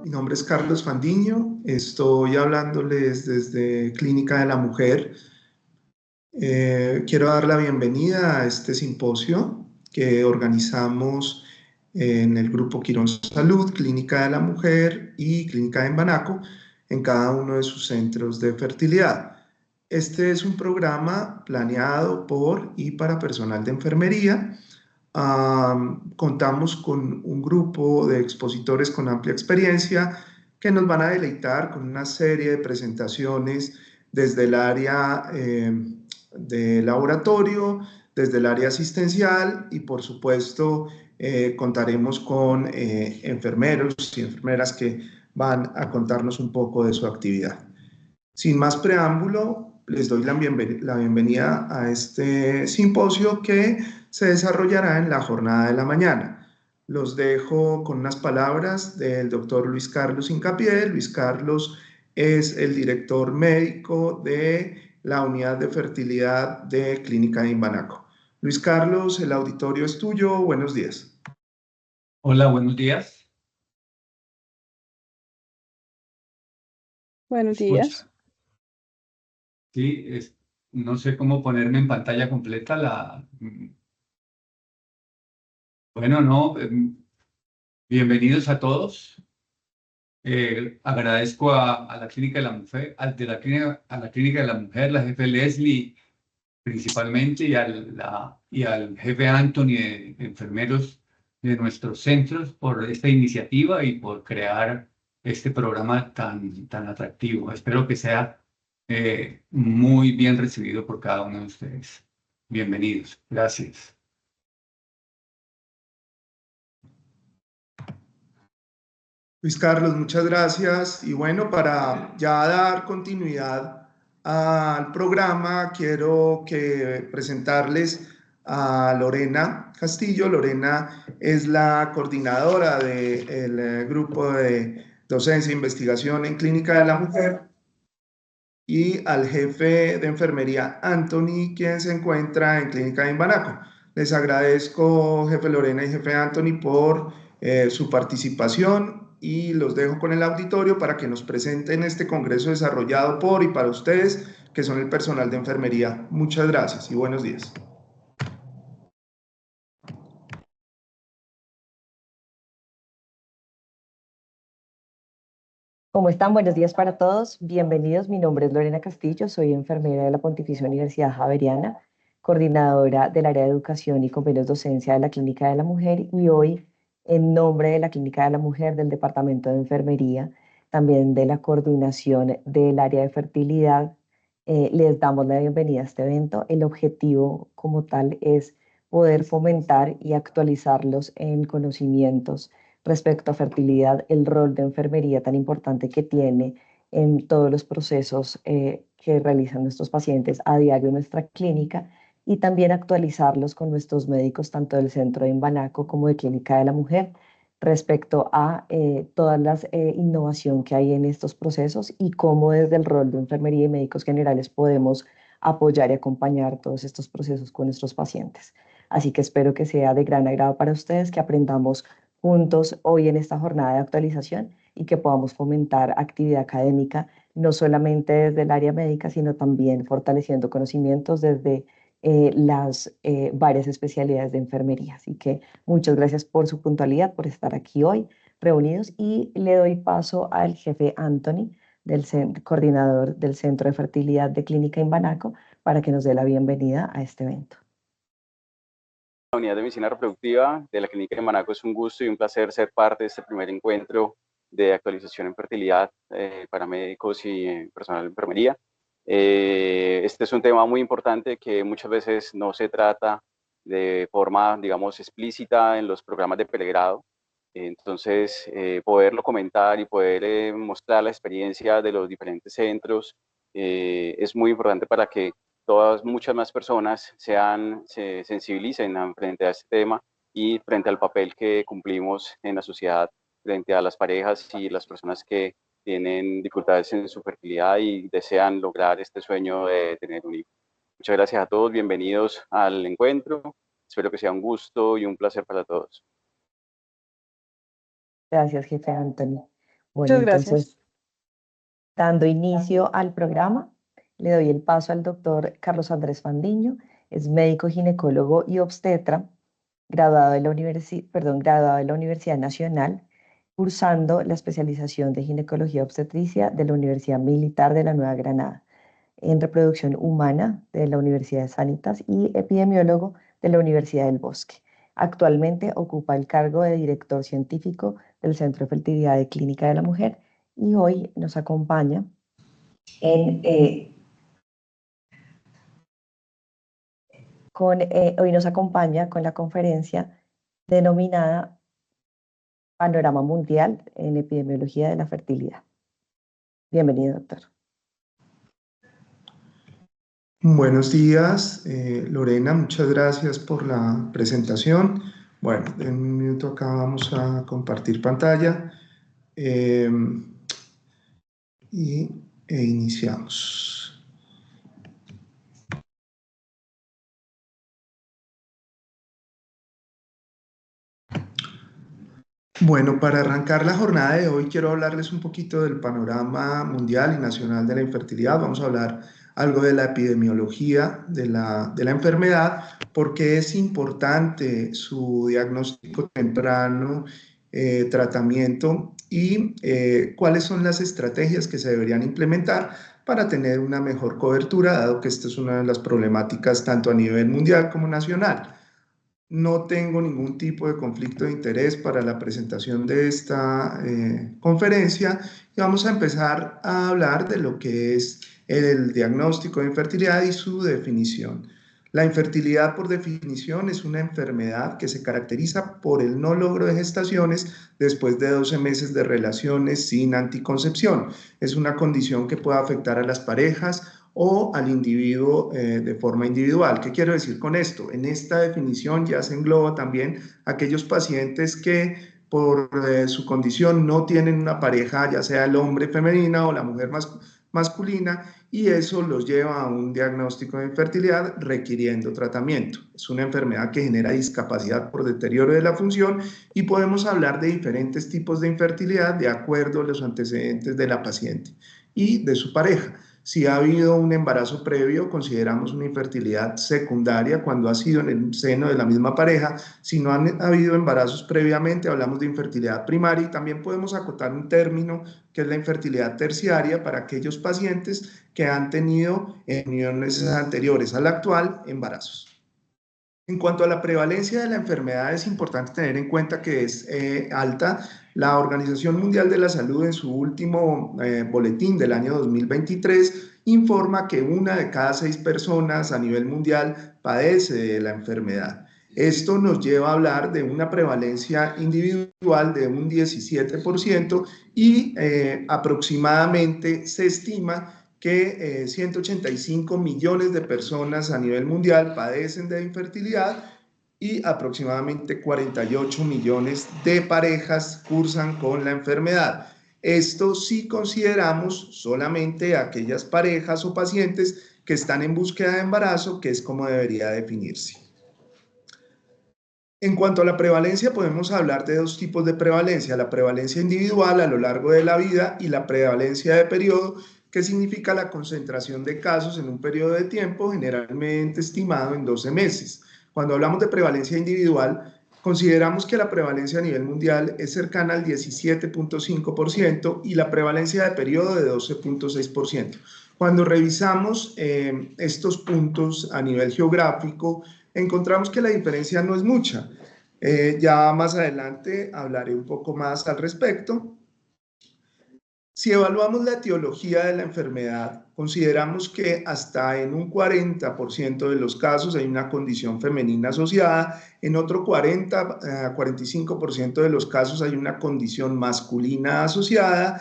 mi nombre es Carlos Fandiño, estoy hablándoles desde Clínica de la Mujer. Quiero dar la bienvenida a este simposio que organizamos en el Grupo Quirón Salud, Clínica de la Mujer y Clínica de Banaco, en cada uno de sus centros de fertilidad. Este es un programa planeado por y para personal de enfermería. Contamos con un grupo de expositores con amplia experiencia que nos van a deleitar con una serie de presentaciones desde el área de laboratorio, desde el área asistencial y por supuesto contaremos con enfermeros y enfermeras que van a contarnos un poco de su actividad. Sin más preámbulo, les doy la bienvenida a este simposio que se desarrollará en la jornada de la mañana. Los dejo con unas palabras del doctor Luis Carlos Hincapié. Luis Carlos es el director médico de la unidad de fertilidad de Clínica de Imbanaco. Luis Carlos, el auditorio es tuyo. Buenos días. Hola, buenos días. Buenos días. Sí, no sé cómo ponerme en pantalla completa. Bueno, no, bienvenidos a todos. Agradezco a la Clínica de la Mujer, a la Clínica de la Mujer, la jefe Leslie principalmente, y al jefe Anthony de enfermeros de nuestros centros por esta iniciativa y por crear este programa tan atractivo. Espero que sea muy bien recibido por cada uno de ustedes. Bienvenidos. Gracias. Luis Carlos, muchas gracias. Y bueno, para ya dar continuidad al programa, quiero presentarles a Lorena Castillo. Lorena es la coordinadora del grupo de docencia e investigación en Clínica de la Mujer, y al jefe de enfermería, Anthony, quien se encuentra en Clínica de Imbanaco. Les agradezco, jefe Lorena y jefe Anthony, por su participación y los dejo con el auditorio para que nos presenten este congreso desarrollado por y para ustedes, que son el personal de enfermería. Muchas gracias y buenos días. ¿Cómo están? Buenos días para todos. Bienvenidos. Mi nombre es Lorena Castillo, soy enfermera de la Pontificia Universidad Javeriana, coordinadora del área de educación y convenios docencia de la Clínica de la Mujer, y hoy, en nombre de la Clínica de la Mujer, del Departamento de Enfermería, también de la coordinación del área de fertilidad, les damos la bienvenida a este evento. El objetivo como tal es poder fomentar y actualizarlos en conocimientos respecto a fertilidad, el rol de enfermería tan importante que tiene en todos los procesos que realizan nuestros pacientes a diario en nuestra clínica, y también actualizarlos con nuestros médicos tanto del Centro de Imbanaco como de Clínica de la Mujer respecto a toda la innovación que hay en estos procesos y cómo desde el rol de enfermería y médicos generales podemos apoyar y acompañar todos estos procesos con nuestros pacientes. Así que espero que sea de gran agrado para ustedes, que aprendamos juntos hoy en esta jornada de actualización y que podamos fomentar actividad académica, no solamente desde el área médica, sino también fortaleciendo conocimientos desde las varias especialidades de enfermería. Así que muchas gracias por su puntualidad, por estar aquí hoy reunidos, y le doy paso al jefe Anthony, coordinador del Centro de Fertilidad de Clínica Imbanaco, para que nos dé la bienvenida a este evento. La unidad de medicina reproductiva de la Clínica de Imbanaco, es un gusto y un placer ser parte de este primer encuentro de actualización en fertilidad para médicos y personal de enfermería. Este es un tema muy importante que muchas veces no se trata de forma, digamos, explícita en los programas de pregrado. Entonces, poderlo comentar y poder mostrar la experiencia de los diferentes centros es muy importante para que muchas más personas se sensibilicen frente a este tema y frente al papel que cumplimos en la sociedad frente a las parejas y las personas que tienen dificultades en su fertilidad y desean lograr este sueño de tener un hijo. Muchas gracias a todos, bienvenidos al encuentro. Espero que sea un gusto y un placer para todos. Gracias, jefe Anthony. Bueno, Muchas gracias. entonces, dando inicio al programa, le doy el paso al doctor Carlos Andrés Fandiño, es médico ginecólogo y obstetra, graduado de la Universidad Nacional, cursando la especialización de ginecología obstetricia de la Universidad Militar de la Nueva Granada, en reproducción humana de la Universidad de Sanitas y epidemiólogo de la Universidad del Bosque. Actualmente ocupa el cargo de director científico del Centro de Fertilidad y Clínica de la Mujer y hoy nos acompaña con la conferencia denominada Panorama Mundial en Epidemiología de la Fertilidad. Bienvenido, doctor. Buenos días, Lorena, muchas gracias por la presentación. Bueno, en un minuto acá vamos a compartir pantalla e iniciamos. Bueno, para arrancar la jornada de hoy quiero hablarles un poquito del panorama mundial y nacional de la infertilidad. Vamos a hablar algo de la epidemiología de la enfermedad, porque es importante su diagnóstico temprano, tratamiento y cuáles son las estrategias que se deberían implementar para tener una mejor cobertura, dado que esta es una de las problemáticas tanto a nivel mundial como nacional. No tengo ningún tipo de conflicto de interés para la presentación de esta conferencia y vamos a empezar a hablar de lo que es el diagnóstico de infertilidad y su definición. La infertilidad, por definición, es una enfermedad que se caracteriza por el no logro de gestaciones después de 12 meses de relaciones sin anticoncepción. Es una condición que puede afectar a las parejas o al individuo de forma individual. ¿Qué quiero decir con esto? En esta definición ya se engloba también aquellos pacientes que por su condición no tienen una pareja, ya sea el hombre femenina o la mujer masculina, y eso los lleva a un diagnóstico de infertilidad requiriendo tratamiento. Es una enfermedad que genera discapacidad por deterioro de la función y podemos hablar de diferentes tipos de infertilidad de acuerdo a los antecedentes de la paciente y de su pareja. Si ha habido un embarazo previo, consideramos una infertilidad secundaria cuando ha sido en el seno de la misma pareja. Si no han habido embarazos previamente, hablamos de infertilidad primaria y también podemos acotar un término que es la infertilidad terciaria para aquellos pacientes que han tenido en uniones anteriores al actual embarazos. En cuanto a la prevalencia de la enfermedad, es importante tener en cuenta que es alta. La Organización Mundial de la Salud, en su último boletín del año 2023, informa que 1 de cada 6 personas a nivel mundial padece de la enfermedad. Esto nos lleva a hablar de una prevalencia individual de un 17% y aproximadamente se estima que 185 millones de personas a nivel mundial padecen de infertilidad y aproximadamente 48 millones de parejas cursan con la enfermedad. Esto si consideramos solamente aquellas parejas o pacientes que están en búsqueda de embarazo, que es como debería definirse. En cuanto a la prevalencia, podemos hablar de 2 tipos de prevalencia: la prevalencia individual a lo largo de la vida y la prevalencia de periodo, que significa la concentración de casos en un periodo de tiempo generalmente estimado en 12 meses. Cuando hablamos de prevalencia individual, consideramos que la prevalencia a nivel mundial es cercana al 17.5% y la prevalencia de periodo de 12.6%. Cuando revisamos estos puntos a nivel geográfico, encontramos que la diferencia no es mucha. Ya más adelante hablaré un poco más al respecto. Si evaluamos la etiología de la enfermedad, consideramos que hasta en un 40% de los casos hay una condición femenina asociada, en otro 45% de los casos hay una condición masculina asociada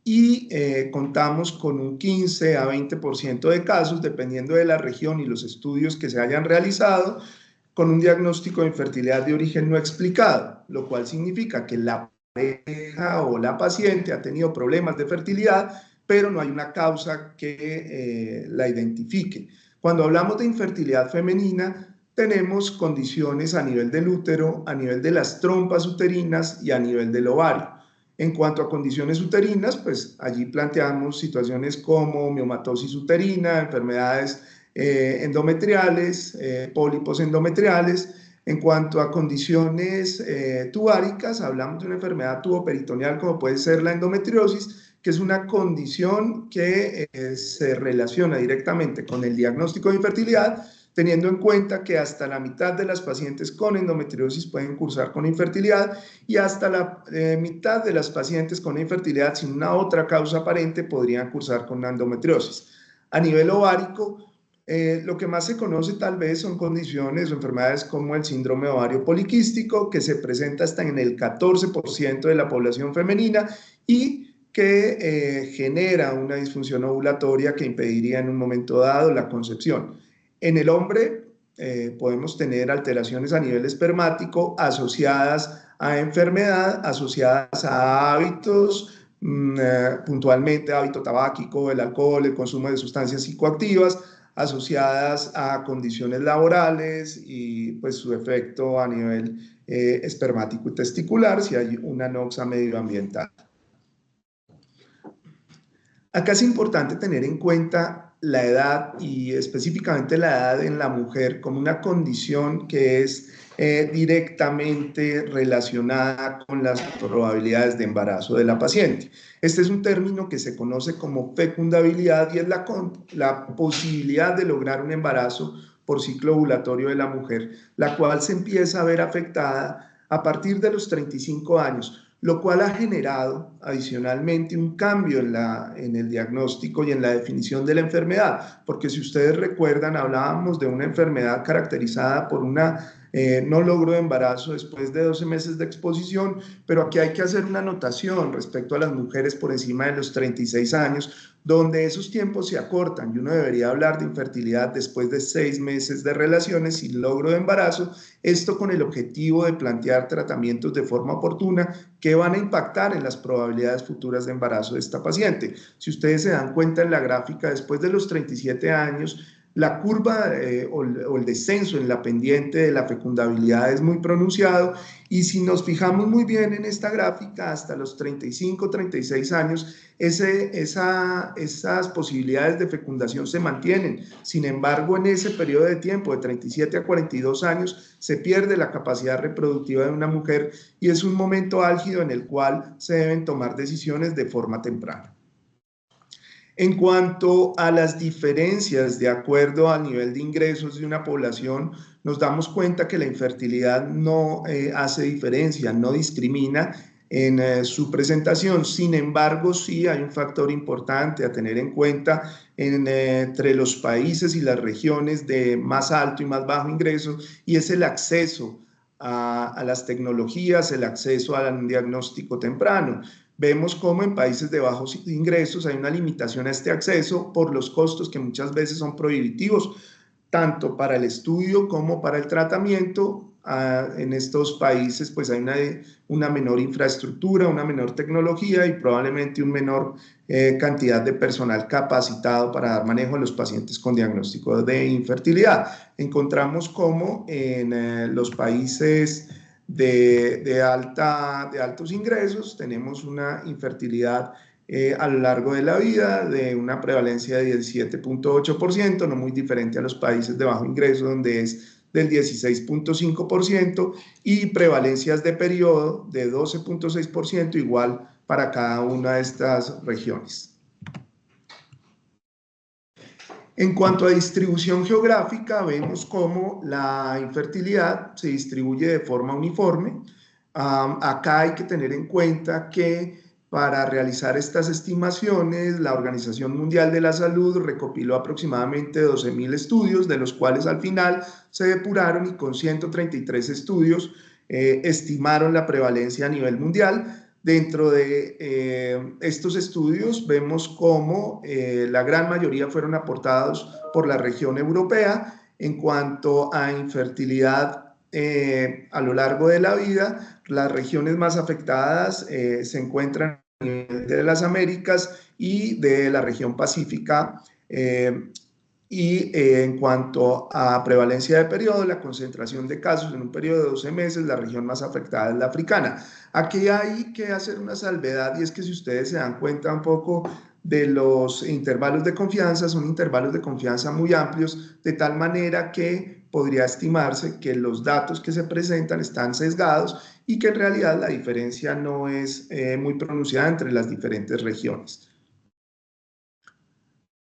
y contamos con un 15 a 20% de casos, dependiendo de la región y los estudios que se hayan realizado, con un diagnóstico de infertilidad de origen no explicado, lo cual significa que la pareja o la paciente ha tenido problemas de fertilidad, pero no hay una causa que la identifique. Cuando hablamos de infertilidad femenina, tenemos condiciones a nivel del útero, a nivel de las trompas uterinas y a nivel del ovario. En cuanto a condiciones uterinas, pues allí planteamos situaciones como miomatosis uterina, enfermedades endometriales, pólipos endometriales. En cuanto a condiciones tubáricas, hablamos de una enfermedad tuboperitoneal como puede ser la endometriosis, que es una condición que se relaciona directamente con el diagnóstico de infertilidad, teniendo en cuenta que hasta la mitad de las pacientes con endometriosis pueden cursar con infertilidad y hasta la mitad de las pacientes con infertilidad sin una otra causa aparente podrían cursar con endometriosis. A nivel ovárico, lo que más se conoce tal vez son condiciones o enfermedades como el síndrome ovario poliquístico, que se presenta hasta en el 14% de la población femenina y que genera una disfunción ovulatoria que impediría en un momento dado la concepción. En el hombre podemos tener alteraciones a nivel espermático asociadas a enfermedad, asociadas a hábitos, puntualmente hábito tabáquico, el alcohol, el consumo de sustancias psicoactivas, asociadas a condiciones laborales y pues su efecto a nivel espermático y testicular si hay una noxa medioambiental. Acá es importante tener en cuenta la edad y específicamente la edad en la mujer como una condición que es directamente relacionada con las probabilidades de embarazo de la paciente. Este es un término que se conoce como fecundabilidad y es la posibilidad de lograr un embarazo por ciclo ovulatorio de la mujer, la cual se empieza a ver afectada a partir de los 35 años, lo cual ha generado adicionalmente un cambio en el diagnóstico y en la definición de la enfermedad, porque si ustedes recuerdan, hablábamos de una enfermedad caracterizada por una no logro de embarazo después de 12 meses de exposición, pero aquí hay que hacer una anotación respecto a las mujeres por encima de los 36 años, donde esos tiempos se acortan y uno debería hablar de infertilidad después de 6 meses de relaciones sin logro de embarazo, esto con el objetivo de plantear tratamientos de forma oportuna que van a impactar en las probabilidades futuras de embarazo de esta paciente. Si ustedes se dan cuenta en la gráfica, después de los 37 años, la curva o el descenso en la pendiente de la fecundabilidad es muy pronunciado y si nos fijamos muy bien en esta gráfica, hasta los 35, 36 años, esas posibilidades de fecundación se mantienen. Sin embargo, en ese periodo de tiempo de 37 a 42 años se pierde la capacidad reproductiva de una mujer y es un momento álgido en el cual se deben tomar decisiones de forma temprana. En cuanto a las diferencias de acuerdo al nivel de ingresos de una población, nos damos cuenta que la infertilidad no hace diferencia, no discrimina en su presentación. Sin embargo, sí hay un factor importante a tener en cuenta entre los países y las regiones de más alto y más bajo ingreso, y es el acceso a las tecnologías, el acceso al diagnóstico temprano. Vemos cómo en países de bajos ingresos hay una limitación a este acceso por los costos que muchas veces son prohibitivos, tanto para el estudio como para el tratamiento. En estos países pues hay una menor infraestructura, una menor tecnología y probablemente una menor cantidad de personal capacitado para dar manejo a los pacientes con diagnóstico de infertilidad. Encontramos cómo en los países de altos ingresos tenemos una infertilidad a lo largo de la vida de una prevalencia de 17.8%, no muy diferente a los países de bajo ingreso donde es del 16.5% y prevalencias de periodo de 12.6% igual para cada una de estas regiones. En cuanto a distribución geográfica, vemos cómo la infertilidad se distribuye de forma uniforme. Acá hay que tener en cuenta que para realizar estas estimaciones, la Organización Mundial de la Salud recopiló aproximadamente 12.000 estudios, de los cuales al final se depuraron y con 133 estudios estimaron la prevalencia a nivel mundial. Dentro de estos estudios vemos cómo la gran mayoría fueron aportados por la región europea. En cuanto a infertilidad a lo largo de la vida, las regiones más afectadas se encuentran de las Américas y de la región pacífica Y en cuanto a prevalencia de periodo, la concentración de casos en un periodo de 12 meses, la región más afectada es la africana. Aquí hay que hacer una salvedad, y es que si ustedes se dan cuenta un poco de los intervalos de confianza, son intervalos de confianza muy amplios, de tal manera que podría estimarse que los datos que se presentan están sesgados y que en realidad la diferencia no es muy pronunciada entre las diferentes regiones.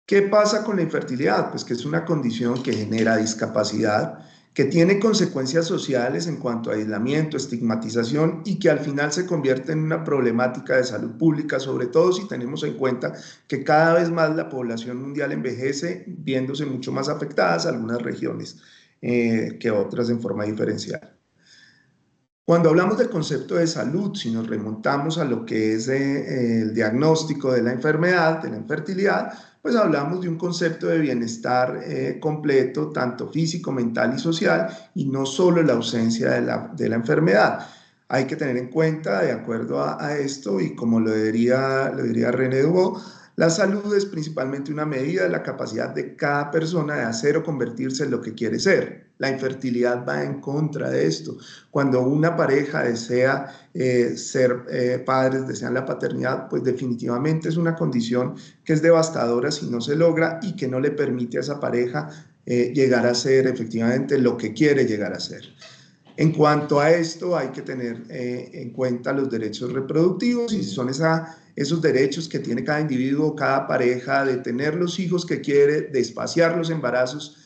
¿Qué pasa con la infertilidad? Pues que es una condición que genera discapacidad, que tiene consecuencias sociales en cuanto a aislamiento, estigmatización y que al final se convierte en una problemática de salud pública, sobre todo si tenemos en cuenta que cada vez más la población mundial envejece, viéndose mucho más afectadas algunas regiones que otras en forma diferencial. Cuando hablamos del concepto de salud, si nos remontamos a lo que es el diagnóstico de la enfermedad, de la infertilidad, pues hablamos de un concepto de bienestar completo, tanto físico, mental y social, y no solo la ausencia de la enfermedad. Hay que tener en cuenta, de acuerdo a esto, y como lo diría René Dubos, la salud es principalmente una medida de la capacidad de cada persona de hacer o convertirse en lo que quiere ser. La infertilidad va en contra de esto. Cuando una pareja desea ser padres, desean la paternidad, pues definitivamente es una condición que es devastadora si no se logra y que no le permite a esa pareja llegar a ser efectivamente lo que quiere llegar a ser. En cuanto a esto, hay que tener en cuenta los derechos reproductivos y son esos derechos que tiene cada individuo, cada pareja, de tener los hijos que quiere, de espaciar los embarazos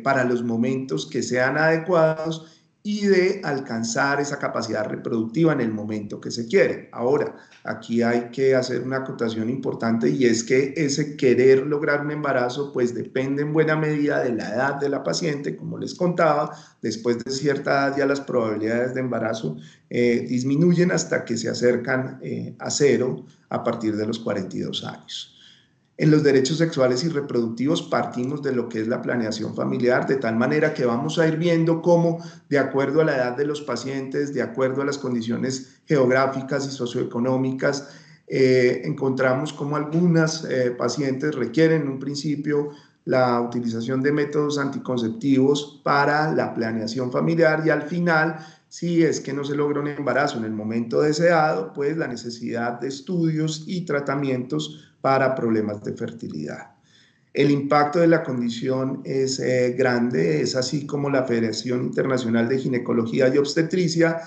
para los momentos que sean adecuados y de alcanzar esa capacidad reproductiva en el momento que se quiere. Ahora, aquí hay que hacer una acotación importante, y es que ese querer lograr un embarazo pues depende en buena medida de la edad de la paciente. Como les contaba, después de cierta edad ya las probabilidades de embarazo disminuyen hasta que se acercan a cero a partir de los 42 años. En los derechos sexuales y reproductivos partimos de lo que es la planeación familiar, de tal manera que vamos a ir viendo cómo, de acuerdo a la edad de los pacientes, de acuerdo a las condiciones geográficas y socioeconómicas, encontramos cómo algunas pacientes requieren en un principio la utilización de métodos anticonceptivos para la planeación familiar, y al final, si es que no se logra un embarazo en el momento deseado, pues la necesidad de estudios y tratamientos para problemas de fertilidad. El impacto de la condición es grande, es así como la Federación Internacional de Ginecología y Obstetricia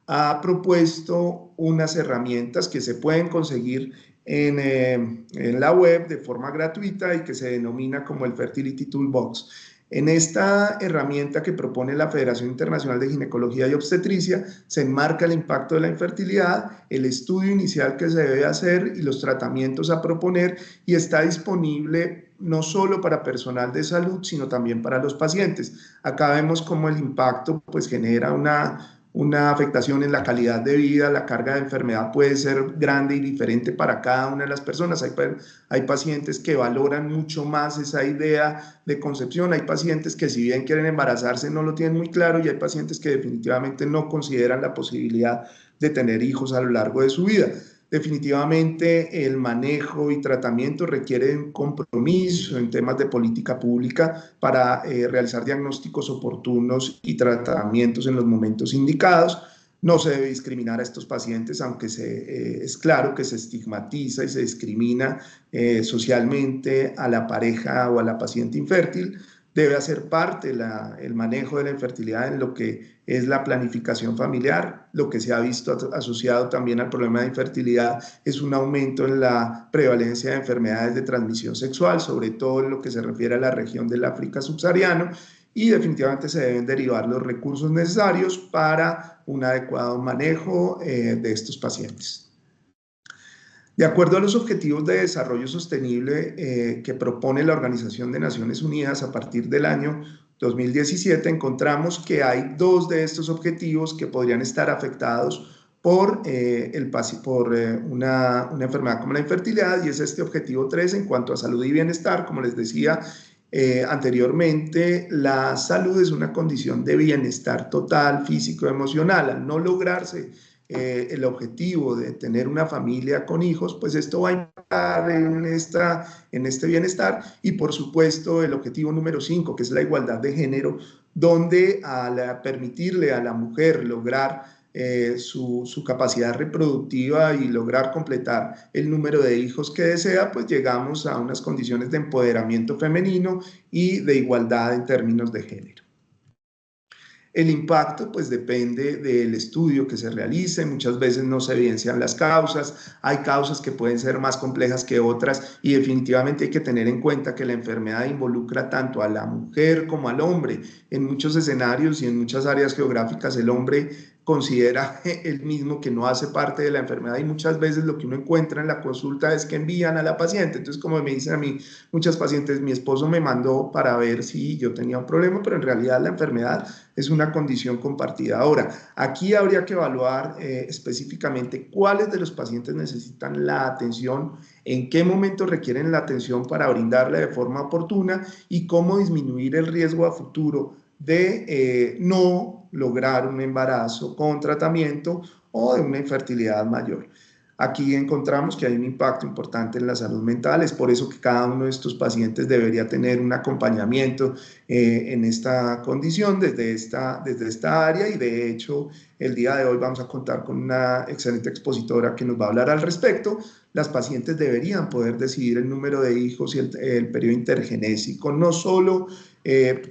ha propuesto unas herramientas que se pueden conseguir en la web de forma gratuita y que se denomina como el Fertility Toolbox. En esta herramienta que propone la Federación Internacional de Ginecología y Obstetricia se enmarca el impacto de la infertilidad, el estudio inicial que se debe hacer y los tratamientos a proponer, y está disponible no solo para personal de salud, sino también para los pacientes. Acá vemos cómo el impacto pues genera una afectación en la calidad de vida. La carga de enfermedad puede ser grande y diferente para cada una de las personas. Hay pacientes que valoran mucho más esa idea de concepción, hay pacientes que si bien quieren embarazarse no lo tienen muy claro, y hay pacientes que definitivamente no consideran la posibilidad de tener hijos a lo largo de su vida. Definitivamente el manejo y tratamiento requiere un compromiso en temas de política pública para realizar diagnósticos oportunos y tratamientos en los momentos indicados. No se debe discriminar a estos pacientes, aunque es claro que se estigmatiza y se discrimina socialmente a la pareja o a la paciente infértil. Debe hacer parte el manejo de la infertilidad en lo que es la planificación familiar. Lo que se ha visto asociado también al problema de infertilidad es un aumento en la prevalencia de enfermedades de transmisión sexual, sobre todo en lo que se refiere a la región del África subsahariano, y definitivamente se deben derivar los recursos necesarios para un adecuado manejo de estos pacientes. De acuerdo a los Objetivos de Desarrollo Sostenible que propone la Organización de Naciones Unidas a partir del año 2017, encontramos que hay dos de estos objetivos que podrían estar afectados por una enfermedad como la infertilidad, y es este objetivo 3 en cuanto a salud y bienestar. Como les decía anteriormente, la salud es una condición de bienestar total, físico, emocional. Al no lograrse el objetivo de tener una familia con hijos, pues esto va a impactar en este bienestar. Y por supuesto el objetivo número 5, que es la igualdad de género, donde al permitirle a la mujer lograr su capacidad reproductiva y lograr completar el número de hijos que desea, pues llegamos a unas condiciones de empoderamiento femenino y de igualdad en términos de género. El impacto pues depende del estudio que se realice, muchas veces no se evidencian las causas, hay causas que pueden ser más complejas que otras y definitivamente hay que tener en cuenta que la enfermedad involucra tanto a la mujer como al hombre. En muchos escenarios y en muchas áreas geográficas el hombre considera él mismo que no hace parte de la enfermedad y muchas veces lo que uno encuentra en la consulta es que envían a la paciente. Entonces, como me dicen a mí muchas pacientes, mi esposo me mandó para ver si yo tenía un problema, pero en realidad la enfermedad es una condición compartida. Ahora, aquí habría que evaluar específicamente cuáles de los pacientes necesitan la atención, en qué momento requieren la atención para brindarla de forma oportuna y cómo disminuir el riesgo a futuro de no lograr un embarazo con tratamiento o de una infertilidad mayor. Aquí encontramos que hay un impacto importante en la salud mental, es por eso que cada uno de estos pacientes debería tener un acompañamiento en esta condición desde esta área y de hecho el día de hoy vamos a contar con una excelente expositora que nos va a hablar al respecto. Las pacientes deberían poder decidir el número de hijos y el periodo intergenésico, no solo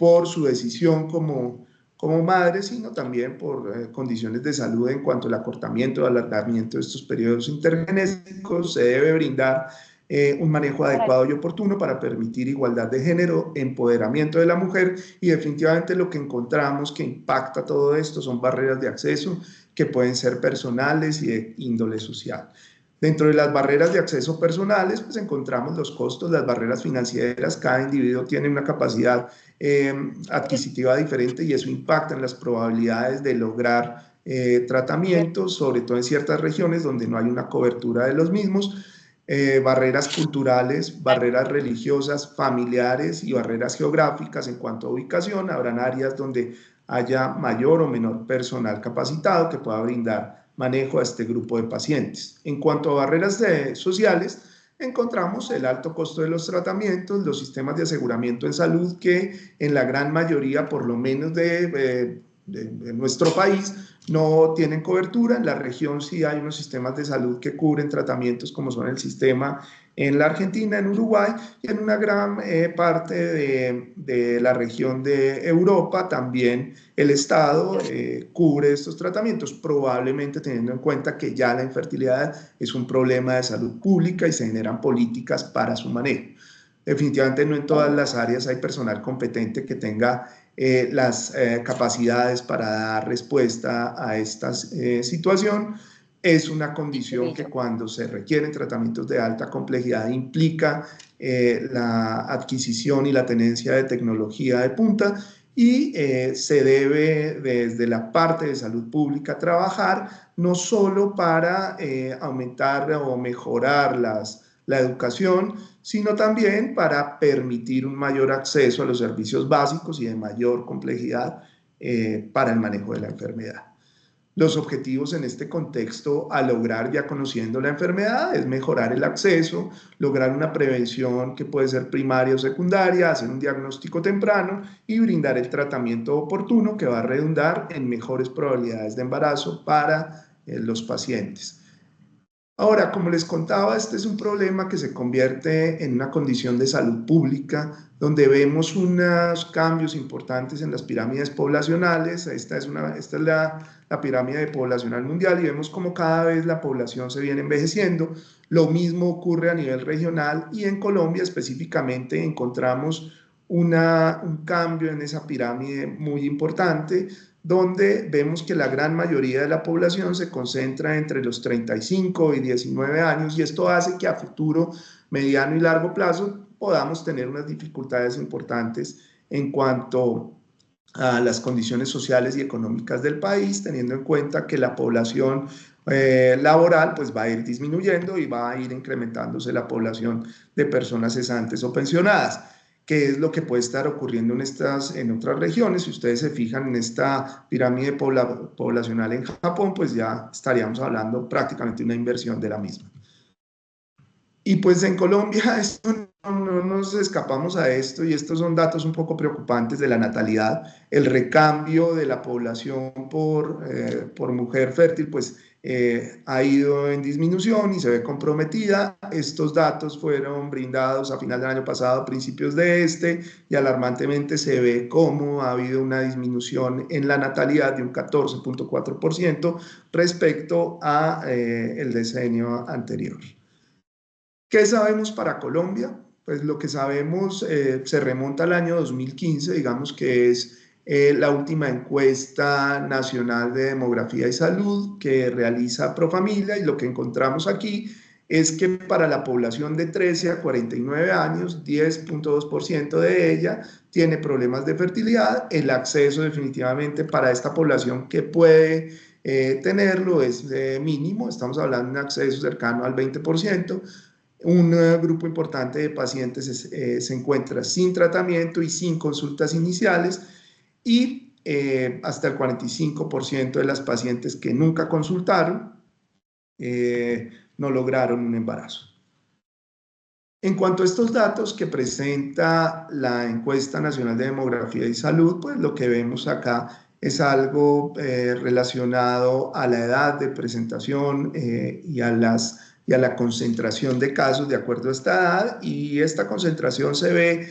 por su decisión como madre, sino también por condiciones de salud en cuanto al acortamiento o alargamiento de estos periodos intergenésicos. Se debe brindar un manejo adecuado y oportuno para permitir igualdad de género, empoderamiento de la mujer y definitivamente lo que encontramos que impacta todo esto son barreras de acceso que pueden ser personales y de índole social. Dentro de las barreras de acceso personales, pues encontramos los costos, las barreras financieras. Cada individuo tiene una capacidad adquisitiva diferente y eso impacta en las probabilidades de lograr tratamientos, sobre todo en ciertas regiones donde no hay una cobertura de los mismos. Barreras culturales, barreras religiosas, familiares y barreras geográficas en cuanto a ubicación. Habrán áreas donde haya mayor o menor personal capacitado que pueda brindar manejo a este grupo de pacientes. En cuanto a barreras sociales, encontramos el alto costo de los tratamientos, los sistemas de aseguramiento en salud que en la gran mayoría, por lo menos de nuestro país, no tienen cobertura. En la región sí hay unos sistemas de salud que cubren tratamientos como son el sistema en la Argentina, en Uruguay y en una gran parte de la región de Europa también el Estado cubre estos tratamientos, probablemente teniendo en cuenta que ya la infertilidad es un problema de salud pública y se generan políticas para su manejo. Definitivamente no en todas las áreas hay personal competente que tenga las capacidades para dar respuesta a esta situación. Es una condición que cuando se requieren tratamientos de alta complejidad implica la adquisición y la tenencia de tecnología de punta y se debe desde la parte de salud pública trabajar no solo para aumentar o mejorar la educación, sino también para permitir un mayor acceso a los servicios básicos y de mayor complejidad para el manejo de la enfermedad. Los objetivos en este contexto a lograr ya conociendo la enfermedad es mejorar el acceso, lograr una prevención que puede ser primaria o secundaria, hacer un diagnóstico temprano y brindar el tratamiento oportuno que va a redundar en mejores probabilidades de embarazo para los pacientes. Ahora, como les contaba, este es un problema que se convierte en una condición de salud pública, donde vemos unos cambios importantes en las pirámides poblacionales. Esta es la pirámide poblacional mundial y vemos como cada vez la población se viene envejeciendo. Lo mismo ocurre a nivel regional y en Colombia específicamente encontramos un cambio en esa pirámide muy importante, donde vemos que la gran mayoría de la población se concentra entre los 35 y 19 años y esto hace que a futuro, mediano y largo plazo podamos tener unas dificultades importantes en cuanto a las condiciones sociales y económicas del país, teniendo en cuenta que la población laboral pues va a ir disminuyendo y va a ir incrementándose la población de personas cesantes o pensionadas. qué es lo que puede estar ocurriendo en otras regiones. Si ustedes se fijan en esta pirámide poblacional en Japón, pues ya estaríamos hablando prácticamente de una inversión de la misma. Y pues en Colombia no nos escapamos a esto, y estos son datos un poco preocupantes de la natalidad. El recambio de la población por mujer fértil pues ha ido en disminución y se ve comprometida. Estos datos fueron brindados a final del año pasado, a principios de y alarmantemente se ve cómo ha habido una disminución en la natalidad de un 14.4% respecto a el decenio anterior. ¿Qué sabemos para Colombia? Pues lo que sabemos se remonta al año 2015, digamos que es la última encuesta nacional de demografía y salud que realiza Profamilia, y lo que encontramos aquí es que para la población de 13 a 49 años, 10.2% de ella tiene problemas de fertilidad. El acceso definitivamente para esta población que puede tenerlo es mínimo, estamos hablando de un acceso cercano al 20%. Un grupo importante de pacientes se encuentra sin tratamiento y sin consultas iniciales, y hasta el 45% de las pacientes que nunca consultaron no lograron un embarazo. En cuanto a estos datos que presenta la Encuesta Nacional de Demografía y Salud, pues lo que vemos acá es algo relacionado a la edad de presentación y a la concentración de casos de acuerdo a esta edad, y esta concentración se ve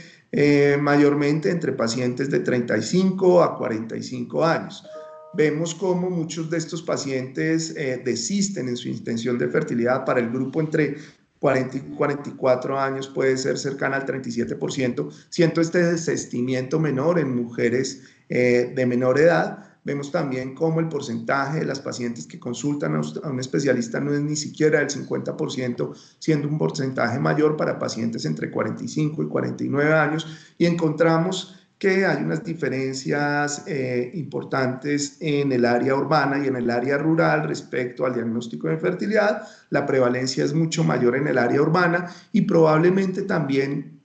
mayormente entre pacientes de 35 a 45 años. Vemos cómo muchos de estos pacientes desisten en su intención de fertilidad. Para el grupo entre 40 y 44 años puede ser cercana al 37%, siendo este desistimiento menor en mujeres de menor edad. Vemos también cómo el porcentaje de las pacientes que consultan a un especialista no es ni siquiera del 50%, siendo un porcentaje mayor para pacientes entre 45 y 49 años, y encontramos que hay unas diferencias importantes en el área urbana y en el área rural respecto al diagnóstico de fertilidad. La prevalencia es mucho mayor en el área urbana, y probablemente también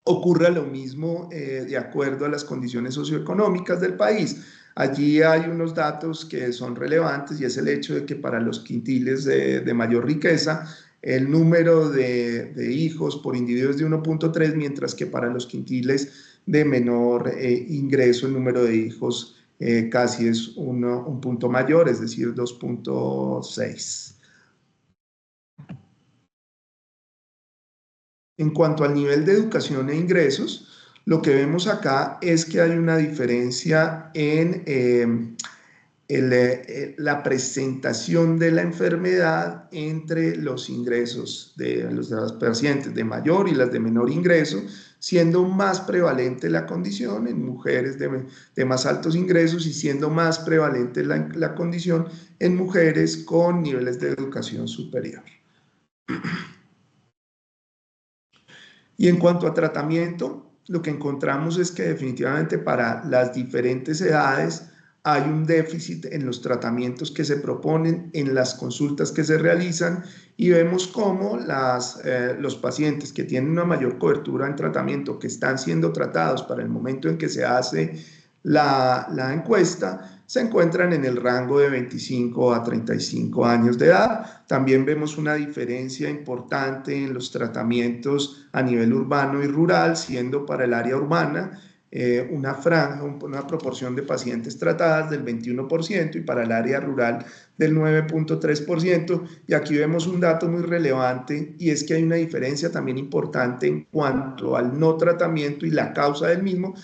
ocurra lo mismo de acuerdo a las condiciones socioeconómicas del país. Allí hay unos datos que son relevantes, y es el hecho de que para los quintiles de mayor riqueza, el número de hijos por individuo es de 1.3, mientras que para los quintiles de menor ingreso el número de hijos casi es un punto mayor, es decir, 2.6. En cuanto al nivel de educación e ingresos, lo que vemos acá es que hay una diferencia en la presentación de la enfermedad entre los ingresos de los pacientes de mayor y las de menor ingreso, siendo más prevalente la condición en mujeres de más altos ingresos y siendo más prevalente la condición en mujeres con niveles de educación superior. Y en cuanto a tratamiento, lo que encontramos es que definitivamente para las diferentes edades hay un déficit en los tratamientos que se proponen, en las consultas que se realizan, y vemos cómo los pacientes que tienen una mayor cobertura en tratamiento, que están siendo tratados para el momento en que se hace la encuesta, se encuentran en el rango de 25 a 35 años de edad. También vemos una diferencia importante en los tratamientos a nivel urbano y rural, siendo para el área urbana una franja, una proporción de pacientes tratadas del 21%, y para el área rural del 9.3%. Y aquí vemos un dato muy relevante, y es que hay una diferencia también importante en cuanto al no tratamiento y la causa del mismo.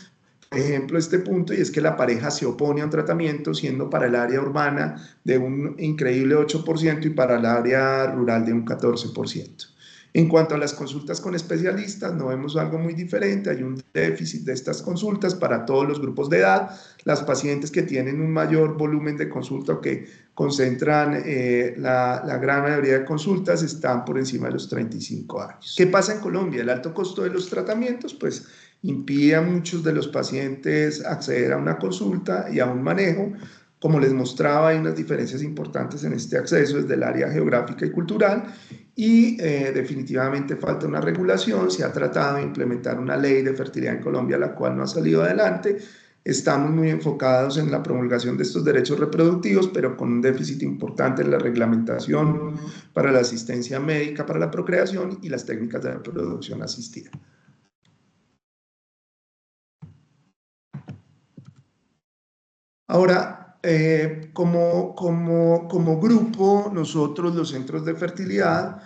Por ejemplo, este punto, y es que la pareja se opone a un tratamiento, siendo para el área urbana de un increíble 8% y para el área rural de un 14%. En cuanto a las consultas con especialistas, no vemos algo muy diferente. Hay un déficit de estas consultas para todos los grupos de edad. Las pacientes que tienen un mayor volumen de consulta o que concentran la gran mayoría de consultas están por encima de los 35 años. ¿Qué pasa en Colombia? El alto costo de los tratamientos, pues, impide a muchos de los pacientes acceder a una consulta y a un manejo. Como les mostraba, hay unas diferencias importantes en este acceso desde el área geográfica y cultural, y definitivamente falta una regulación. Se ha tratado de implementar una ley de fertilidad en Colombia, la cual no ha salido adelante. Estamos muy enfocados en la promulgación de estos derechos reproductivos, pero con un déficit importante en la reglamentación para la asistencia médica para la procreación y las técnicas de reproducción asistida. Ahora, como grupo, nosotros los centros de fertilidad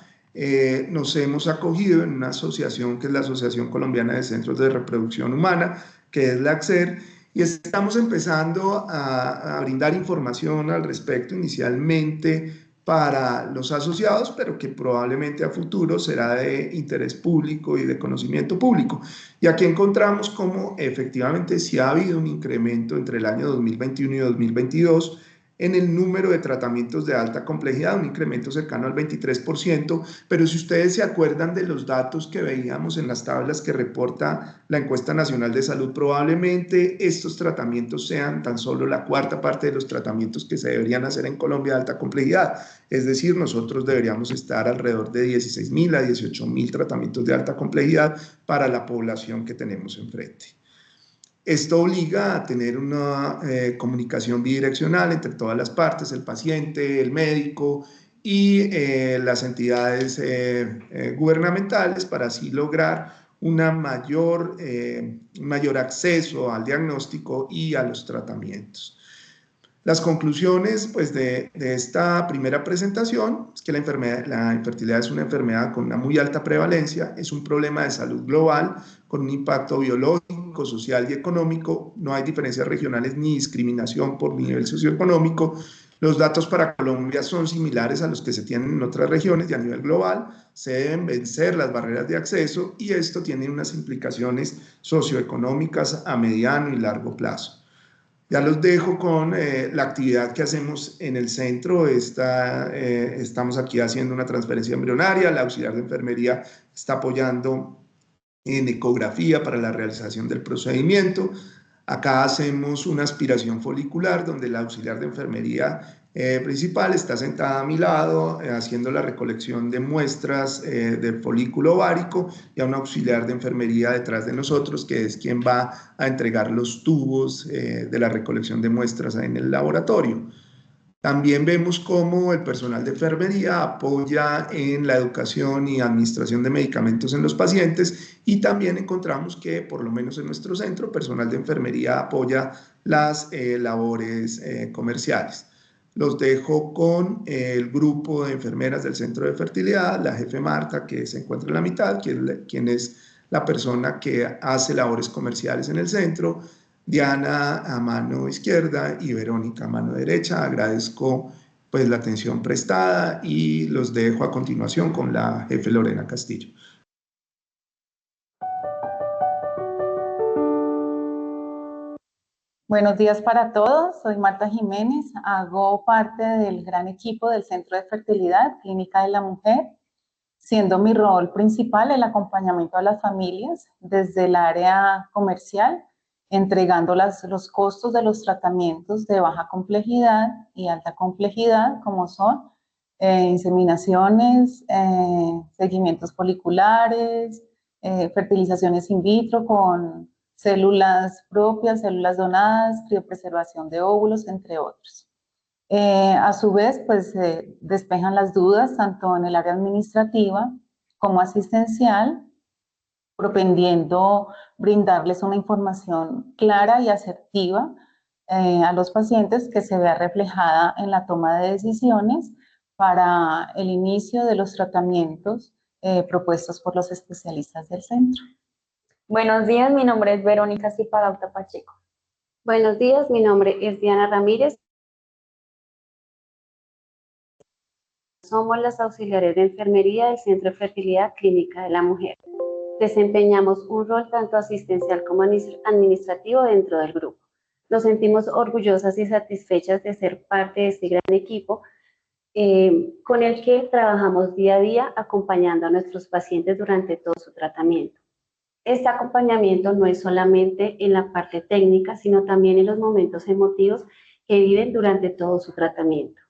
nos hemos acogido en una asociación que es la Asociación Colombiana de Centros de Reproducción Humana, que es la ACCER, y estamos empezando a brindar información al respecto inicialmente para los asociados, pero que probablemente a futuro será de interés público y de conocimiento público. Y aquí encontramos cómo efectivamente sí ha habido un incremento entre el año 2021 y 2022 en el número de tratamientos de alta complejidad, un incremento cercano al 23%, pero si ustedes se acuerdan de los datos que veíamos en las tablas que reporta la Encuesta Nacional de Salud, probablemente estos tratamientos sean tan solo la cuarta parte de los tratamientos que se deberían hacer en Colombia de alta complejidad. Es decir, nosotros deberíamos estar alrededor de 16.000 a 18.000 tratamientos de alta complejidad para la población que tenemos enfrente. Esto obliga a tener una comunicación bidireccional entre todas las partes, el paciente, el médico y las entidades gubernamentales, para así lograr un mayor acceso al diagnóstico y a los tratamientos. Las conclusiones pues, de esta primera presentación es que la infertilidad es una enfermedad con una muy alta prevalencia, es un problema de salud global con un impacto biológico, social y económico. No hay diferencias regionales ni discriminación por nivel socioeconómico. Los datos para Colombia son similares a los que se tienen en otras regiones y a nivel global. Se deben vencer las barreras de acceso y esto tiene unas implicaciones socioeconómicas a mediano y largo plazo. Ya los dejo con la actividad que hacemos en el centro. Estamos aquí haciendo una transferencia embrionaria. La auxiliar de enfermería está apoyando en ecografía para la realización del procedimiento. Acá hacemos una aspiración folicular donde la auxiliar de enfermería principal está sentada a mi lado haciendo la recolección de muestras del folículo ovárico, y a un auxiliar de enfermería detrás de nosotros que es quien va a entregar los tubos de la recolección de muestras en el laboratorio. También vemos cómo el personal de enfermería apoya en la educación y administración de medicamentos en los pacientes, y también encontramos que, por lo menos en nuestro centro, personal de enfermería apoya las labores comerciales. Los dejo con el grupo de enfermeras del centro de fertilidad, la jefe Marta, que se encuentra en la mitad, quien es la persona que hace labores comerciales en el centro, Diana a mano izquierda y Verónica a mano derecha. Agradezco pues la atención prestada y los dejo a continuación con la jefe Lorena Castillo. Buenos días para todos, soy Marta Jiménez, hago parte del gran equipo del Centro de Fertilidad Clínica de la Mujer, siendo mi rol principal el acompañamiento a las familias desde el área comercial, entregando los costos de los tratamientos de baja complejidad y alta complejidad, como son inseminaciones, seguimientos foliculares, fertilizaciones in vitro con células propias, células donadas, criopreservación de óvulos, entre otros. A su vez, pues despejan las dudas tanto en el área administrativa como asistencial, propendiendo brindarles una información clara y asertiva a los pacientes que se vea reflejada en la toma de decisiones para el inicio de los tratamientos propuestos por los especialistas del centro. Buenos días, mi nombre es Verónica Zipagauta Pacheco. Buenos días, mi nombre es Diana Ramírez. Somos las auxiliares de enfermería del Centro de Fertilidad Clínica de la Mujer. Desempeñamos un rol tanto asistencial como administrativo dentro del grupo. Nos sentimos orgullosas y satisfechas de ser parte de este gran equipo con el que trabajamos día a día acompañando a nuestros pacientes durante todo su tratamiento. Este acompañamiento no es solamente en la parte técnica, sino también en los momentos emotivos que viven durante todo su tratamiento.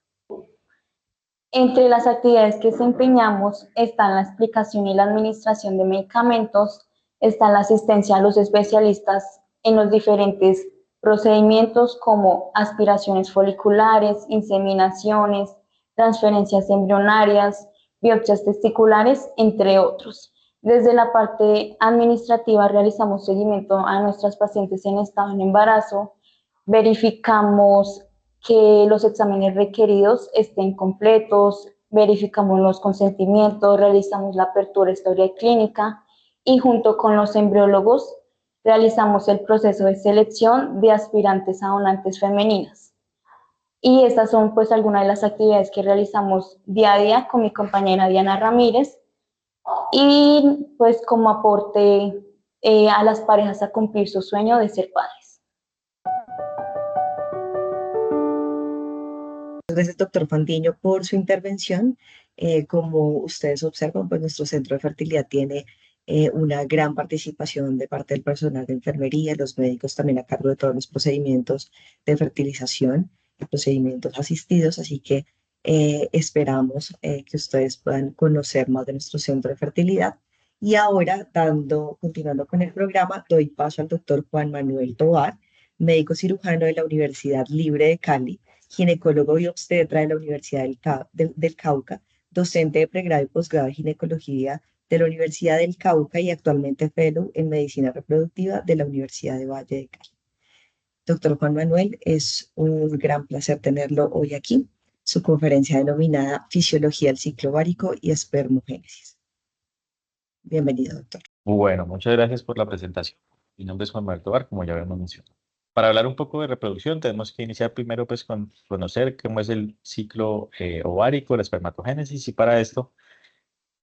Entre las actividades que desempeñamos están la explicación y la administración de medicamentos, está la asistencia a los especialistas en los diferentes procedimientos como aspiraciones foliculares, inseminaciones, transferencias embrionarias, biopsias testiculares, entre otros. Desde la parte administrativa realizamos seguimiento a nuestras pacientes en estado de embarazo, verificamos que los exámenes requeridos estén completos, verificamos los consentimientos, realizamos la apertura, historia y clínica y junto con los embriólogos realizamos el proceso de selección de aspirantes a donantes femeninas. Y estas son pues algunas de las actividades que realizamos día a día con mi compañera Diana Ramírez y pues como aporte a las parejas a cumplir su sueño de ser padres. Gracias, doctor Fandiño, por su intervención. Como ustedes observan, pues nuestro centro de fertilidad tiene una gran participación de parte del personal de enfermería, los médicos también a cargo de todos los procedimientos de fertilización y procedimientos asistidos, así que esperamos que ustedes puedan conocer más de nuestro centro de fertilidad. Y ahora, continuando con el programa, doy paso al doctor Juan Manuel Tovar, médico cirujano de la Universidad Libre de Cali, ginecólogo y obstetra de la Universidad del Cauca, docente de pregrado y posgrado de ginecología de la Universidad del Cauca y actualmente fellow en medicina reproductiva de la Universidad de Valle de Cali. Doctor Juan Manuel, es un gran placer tenerlo hoy aquí. Su conferencia denominada Fisiología del ciclo ovárico y espermogénesis. Bienvenido, doctor. Bueno, muchas gracias por la presentación. Mi nombre es Juan Manuel Tovar, como ya habíamos mencionado. Para hablar un poco de reproducción, tenemos que iniciar primero pues, con conocer cómo es el ciclo ovárico, la espermatogénesis, y para esto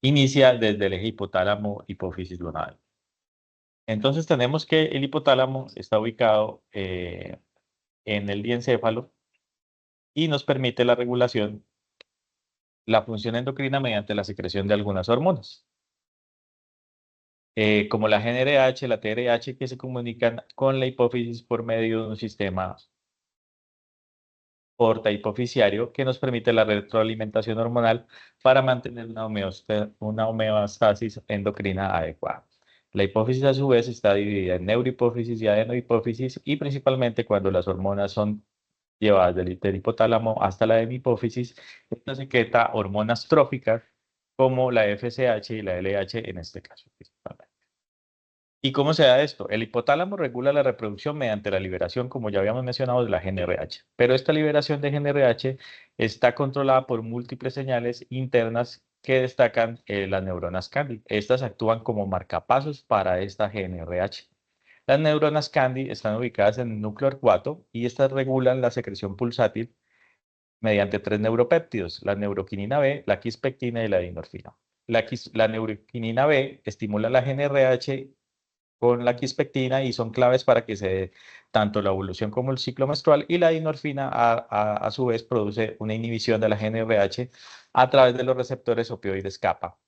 inicia desde el eje hipotálamo, hipófisis gonadal. Entonces tenemos que el hipotálamo está ubicado en el diencéfalo y nos permite la regulación, la función endocrina mediante la secreción de algunas hormonas. Como la GnRH, la TRH, que se comunican con la hipófisis por medio de un sistema porta-hipofisiario que nos permite la retroalimentación hormonal para mantener una homeostasis endocrina adecuada. La hipófisis a su vez está dividida en neurohipófisis y adenohipófisis y principalmente cuando las hormonas son llevadas del hipotálamo hasta la hemipófisis, esto secreta hormonas tróficas como la FSH y la LH en este caso principalmente. ¿Y cómo se da esto? El hipotálamo regula la reproducción mediante la liberación, como ya habíamos mencionado, de la GnRH. Pero esta liberación de GnRH está controlada por múltiples señales internas que destacan las neuronas Candy. Estas actúan como marcapasos para esta GnRH. Las neuronas Candy están ubicadas en el núcleo arcuato y estas regulan la secreción pulsátil mediante 3 neuropéptidos, la neuroquinina B, la quispectina y la dinorfina. La neuroquinina B estimula la GnRH con la quispectina y son claves para que se dé tanto la ovulación como el ciclo menstrual, y la dinorfina a su vez produce una inhibición de la GnRH a través de los receptores opioides kappa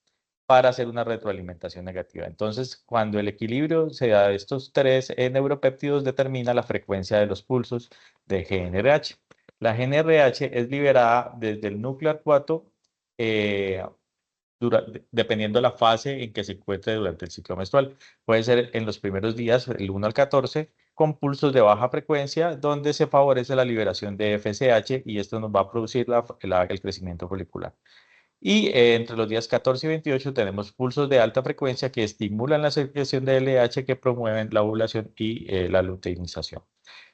para hacer una retroalimentación negativa. Entonces, cuando el equilibrio se da de estos 3 neuropéptidos, determina la frecuencia de los pulsos de GnRH. La GnRH es liberada desde el núcleo arcuato dependiendo de la fase en que se encuentre durante el ciclo menstrual. Puede ser en los primeros días, el 1 al 14, con pulsos de baja frecuencia, donde se favorece la liberación de FSH y esto nos va a producir el crecimiento folicular. Y entre los días 14 y 28 tenemos pulsos de alta frecuencia que estimulan la secreción de LH, que promueven la ovulación y la luteinización.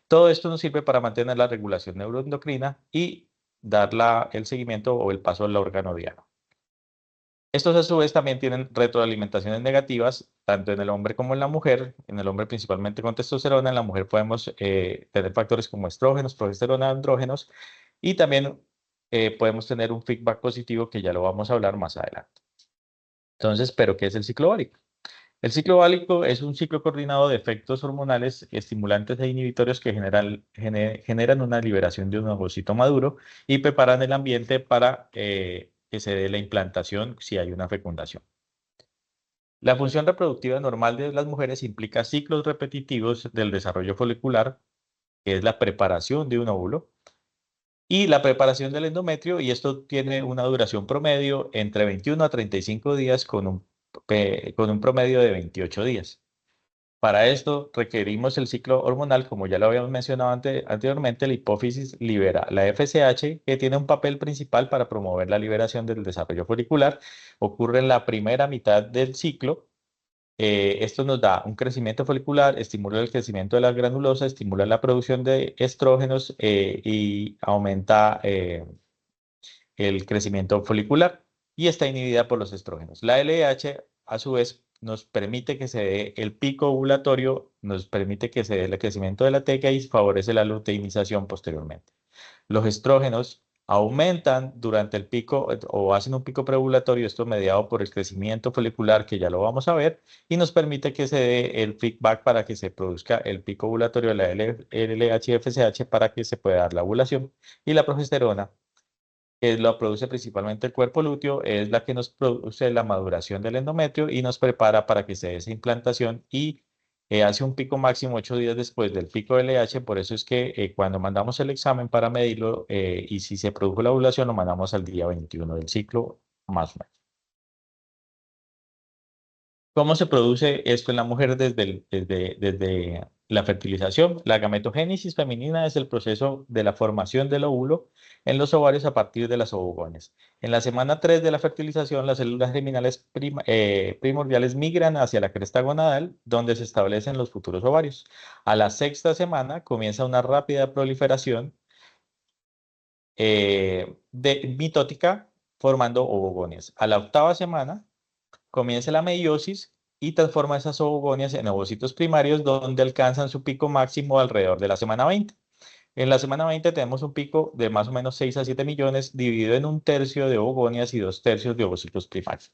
Todo esto nos sirve para mantener la regulación neuroendocrina y dar el seguimiento o el paso al órgano diano. Estos a su vez también tienen retroalimentaciones negativas, tanto en el hombre como en la mujer. En el hombre principalmente con testosterona, en la mujer podemos tener factores como estrógenos, progesterona, andrógenos, y también podemos tener un feedback positivo que ya lo vamos a hablar más adelante. Entonces, ¿pero qué es el ciclo ovárico? El ciclo ovárico es un ciclo coordinado de efectos hormonales, estimulantes e inhibitorios que generan una liberación de un ovocito maduro y preparan el ambiente para que se dé la implantación si hay una fecundación. La función reproductiva normal de las mujeres implica ciclos repetitivos del desarrollo folicular, que es la preparación de un óvulo, y la preparación del endometrio, y esto tiene una duración promedio entre 21 a 35 días con un promedio de 28 días. Para esto requerimos el ciclo hormonal, como ya lo habíamos mencionado anteriormente. La hipófisis libera la FSH, que tiene un papel principal para promover la liberación del desarrollo folicular. Ocurre en la primera mitad del ciclo. Esto nos da un crecimiento folicular, estimula el crecimiento de la granulosa, estimula la producción de estrógenos y aumenta el crecimiento folicular, y está inhibida por los estrógenos. La LH, a su vez, nos permite que se dé el pico ovulatorio, nos permite que se dé el crecimiento de la teca y favorece la luteinización posteriormente. Los estrógenos aumentan durante el pico o hacen un pico preovulatorio, esto mediado por el crecimiento folicular, que ya lo vamos a ver, y nos permite que se dé el feedback para que se produzca el pico ovulatorio de la LH y FSH para que se pueda dar la ovulación. Y la progesterona, que lo produce principalmente el cuerpo lúteo, es la que nos produce la maduración del endometrio y nos prepara para que se dé esa implantación, y hace un pico máximo 8 días después del pico del LH. Por eso es que cuando mandamos el examen para medirlo y si se produjo la ovulación, lo mandamos al día 21 del ciclo, más o menos. ¿Cómo se produce esto en la mujer desde la fertilización? La gametogénesis femenina es el proceso de la formación del óvulo en los ovarios a partir de las ovogonias. En la semana 3 de la fertilización, las células germinales primordiales migran hacia la cresta gonadal, donde se establecen los futuros ovarios. A la sexta semana comienza una rápida proliferación mitótica, formando ovogonias. A la octava semana comienza la meiosis y transforma esas ovogonias en ovocitos primarios, donde alcanzan su pico máximo alrededor de la semana 20. En la semana 20 tenemos un pico de más o menos 6 a 7 millones, dividido en 1/3 de ovogonias y 2/3 de ovocitos primarios.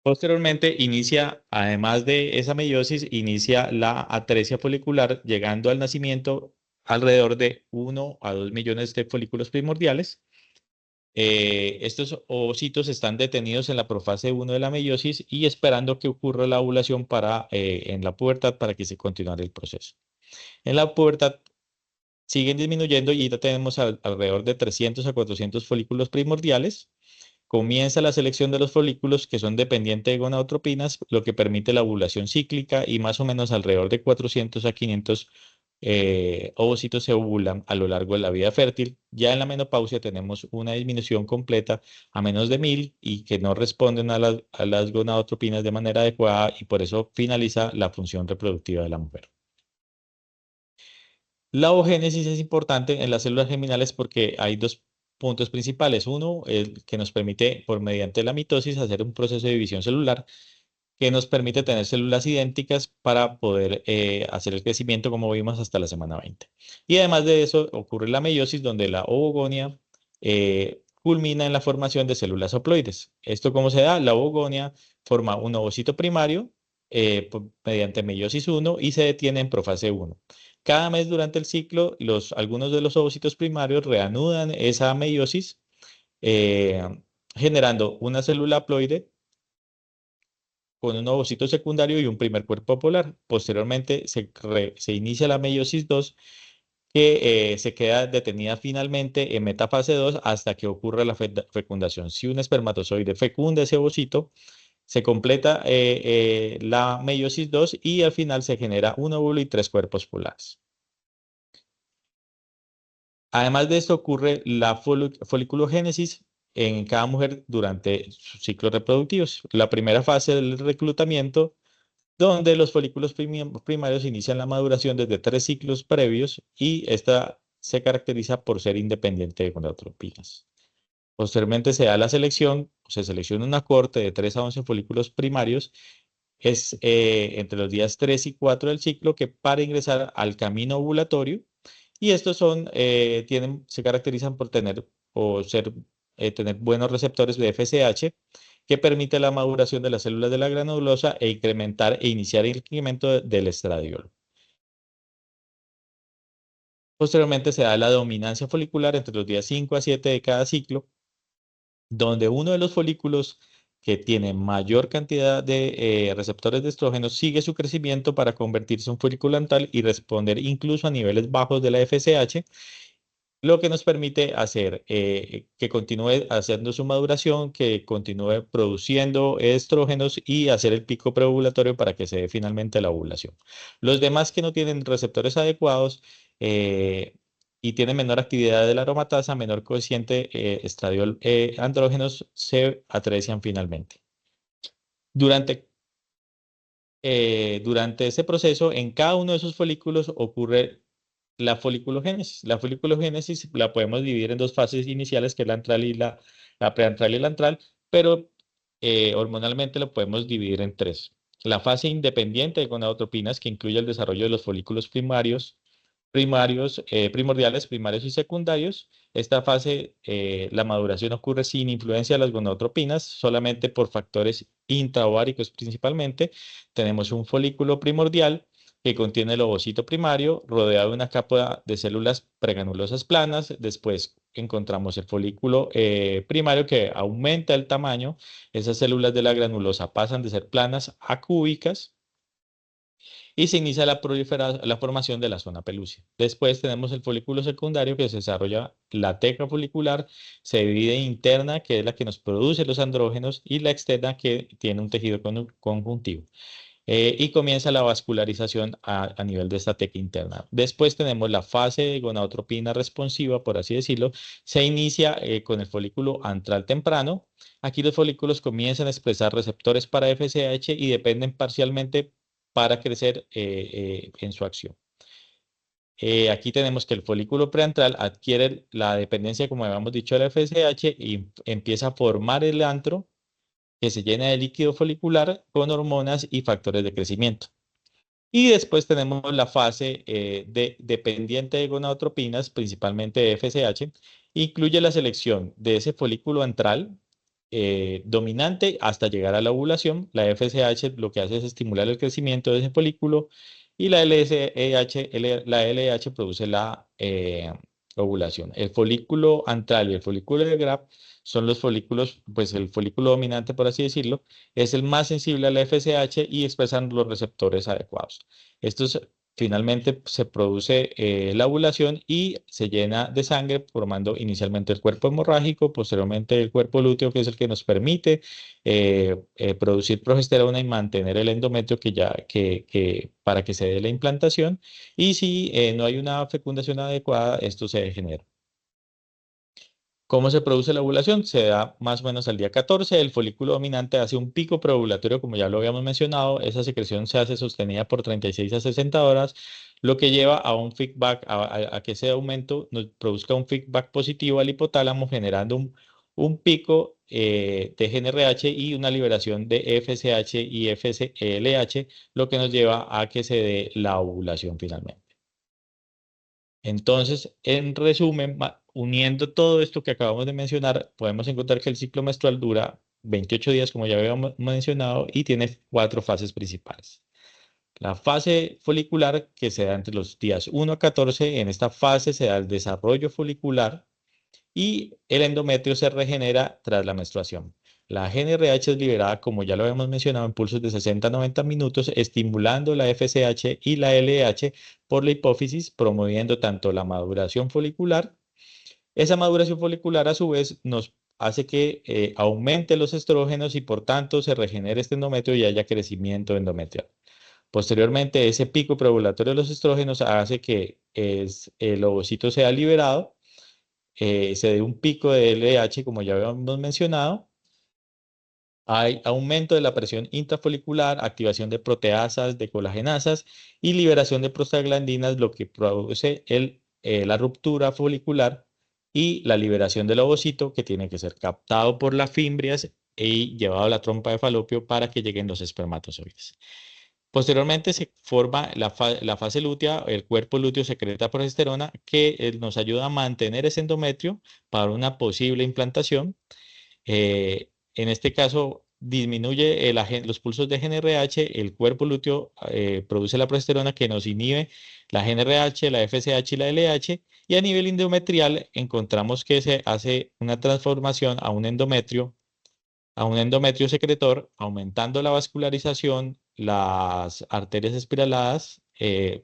Posteriormente inicia, además de esa meiosis, inicia la atresia folicular, llegando al nacimiento alrededor de 1 a 2 millones de folículos primordiales. Estos ovocitos están detenidos en la profase 1 de la meiosis y esperando que ocurra la ovulación en la pubertad para que se continúe el proceso. En la pubertad siguen disminuyendo y ya tenemos alrededor de 300 a 400 folículos primordiales. Comienza la selección de los folículos, que son dependientes de gonadotropinas, lo que permite la ovulación cíclica, y más o menos alrededor de 400 a 500 ovocitos se ovulan a lo largo de la vida fértil. Ya en la menopausia tenemos una disminución completa a menos de 1000 y que no responden a las gonadotropinas de manera adecuada, y por eso finaliza la función reproductiva de la mujer. La ovogénesis es importante en las células germinales porque hay dos puntos principales. Uno, el que nos permite, mediante la mitosis, hacer un proceso de división celular que nos permite tener células idénticas para poder hacer el crecimiento, como vimos, hasta la semana 20. Y además de eso, ocurre la meiosis, donde la ovogonia culmina en la formación de células haploides. ¿Esto cómo se da? La ovogonia forma un ovocito primario mediante meiosis 1 y se detiene en profase 1. Cada mes durante el ciclo, algunos de los ovocitos primarios reanudan esa meiosis, generando una célula haploide con un ovocito secundario y un primer cuerpo polar. Posteriormente se inicia la meiosis 2, que se queda detenida finalmente en metafase 2 hasta que ocurra la fecundación. Si un espermatozoide fecunda ese ovocito, se completa la meiosis 2 y al final se genera un óvulo y 3 cuerpos polares. Además de esto, ocurre la foliculogénesis en cada mujer durante sus ciclos reproductivos. La primera fase del reclutamiento, donde los folículos primarios inician la maduración desde 3 ciclos previos, y esta se caracteriza por ser independiente de gonadotropinas. Posteriormente se da la selección, se selecciona una cohorte de 3 a 11 folículos primarios, entre los días 3 y 4 del ciclo, que para ingresar al camino ovulatorio, y estos se caracterizan por tener buenos receptores de FSH, que permite la maduración de las células de la granulosa e incrementar e iniciar el crecimiento del estradiol. Posteriormente se da la dominancia folicular entre los días 5 a 7 de cada ciclo, donde uno de los folículos que tiene mayor cantidad de receptores de estrógenos sigue su crecimiento para convertirse en un folículo antral y responder incluso a niveles bajos de la FSH, lo que nos permite hacer que continúe haciendo su maduración, que continúe produciendo estrógenos y hacer el pico preovulatorio para que se dé finalmente la ovulación. Los demás que no tienen receptores adecuados y tienen menor actividad de la aromatasa, menor coeficiente estradiol andrógenos, se atresian finalmente. Durante ese proceso, en cada uno de esos folículos ocurre la foliculogénesis. La foliculogénesis la podemos dividir en dos fases iniciales, que es la antral y la preantral y la antral, pero hormonalmente lo podemos dividir en tres. La fase independiente de gonadotropinas, que incluye el desarrollo de los folículos primordiales, primarios y secundarios. Esta fase, la maduración ocurre sin influencia de las gonadotropinas, solamente por factores intraováricos principalmente. Tenemos un folículo primordial que contiene el ovocito primario, rodeado de una capa de células pregranulosas planas. Después encontramos el folículo primario que aumenta el tamaño. Esas células de la granulosa pasan de ser planas a cúbicas y se inicia la formación de la zona pelúcida. Después tenemos el folículo secundario que se desarrolla la teca folicular, se divide en interna, que es la que nos produce los andrógenos, y la externa, que tiene un tejido conjuntivo. Y comienza la vascularización a nivel de esta teca interna. Después tenemos la fase de gonadotropina responsiva, por así decirlo. Se inicia con el folículo antral temprano. Aquí los folículos comienzan a expresar receptores para FSH y dependen parcialmente para crecer en su acción. Aquí tenemos que el folículo preantral adquiere la dependencia, como habíamos dicho, de la FSH y empieza a formar el antro, que se llena de líquido folicular con hormonas y factores de crecimiento. Y después tenemos la fase dependiente de gonadotropinas, principalmente de FSH. Incluye la selección de ese folículo antral dominante hasta llegar a la ovulación. La FSH lo que hace es estimular el crecimiento de ese folículo, y la LH produce la ovulación. El folículo antral y el folículo de Graf son los folículos, pues el folículo dominante, por así decirlo, es el más sensible a la FSH y expresan los receptores adecuados. Estos finalmente se produce la ovulación y se llena de sangre, formando inicialmente el cuerpo hemorrágico, posteriormente el cuerpo lúteo, que es el que nos permite producir progesterona y mantener el endometrio para que se dé la implantación. Y si no hay una fecundación adecuada, esto se degenera. ¿Cómo se produce la ovulación? Se da más o menos al día 14. El folículo dominante hace un pico preovulatorio, como ya lo habíamos mencionado. Esa secreción se hace sostenida por 36 a 60 horas, lo que lleva a un feedback, a que ese aumento nos produzca un feedback positivo al hipotálamo, generando un pico de GnRH y una liberación de FSH y FSLH, lo que nos lleva a que se dé la ovulación finalmente. Entonces, en resumen, uniendo todo esto que acabamos de mencionar, podemos encontrar que el ciclo menstrual dura 28 días, como ya habíamos mencionado, y tiene 4 fases principales. La fase folicular, que se da entre los días 1 a 14, en esta fase se da el desarrollo folicular y el endometrio se regenera tras la menstruación. La GnRH es liberada, como ya lo habíamos mencionado, en pulsos de 60 a 90 minutos, estimulando la FSH y la LH por la hipófisis, promoviendo tanto la maduración folicular. Esa maduración folicular, a su vez, nos hace que aumente los estrógenos y, por tanto, se regenere este endometrio y haya crecimiento endometrial. Posteriormente, ese pico preovulatorio de los estrógenos hace que el ovocito sea liberado, se dé un pico de LH, como ya habíamos mencionado. Hay aumento de la presión intrafolicular, activación de proteasas, de colagenasas y liberación de prostaglandinas, lo que produce la ruptura folicular y la liberación del ovocito, que tiene que ser captado por las fimbrias y llevado a la trompa de falopio para que lleguen los espermatozoides. Posteriormente se forma la fase lútea. El cuerpo lúteo secreta progesterona que nos ayuda a mantener ese endometrio para una posible implantación. En este caso, disminuye los pulsos de GnRH. El cuerpo lúteo produce la progesterona que nos inhibe la GnRH, la FSH y la LH. Y a nivel endometrial encontramos que se hace una transformación a un endometrio secretor, aumentando la vascularización. Las arterias espiraladas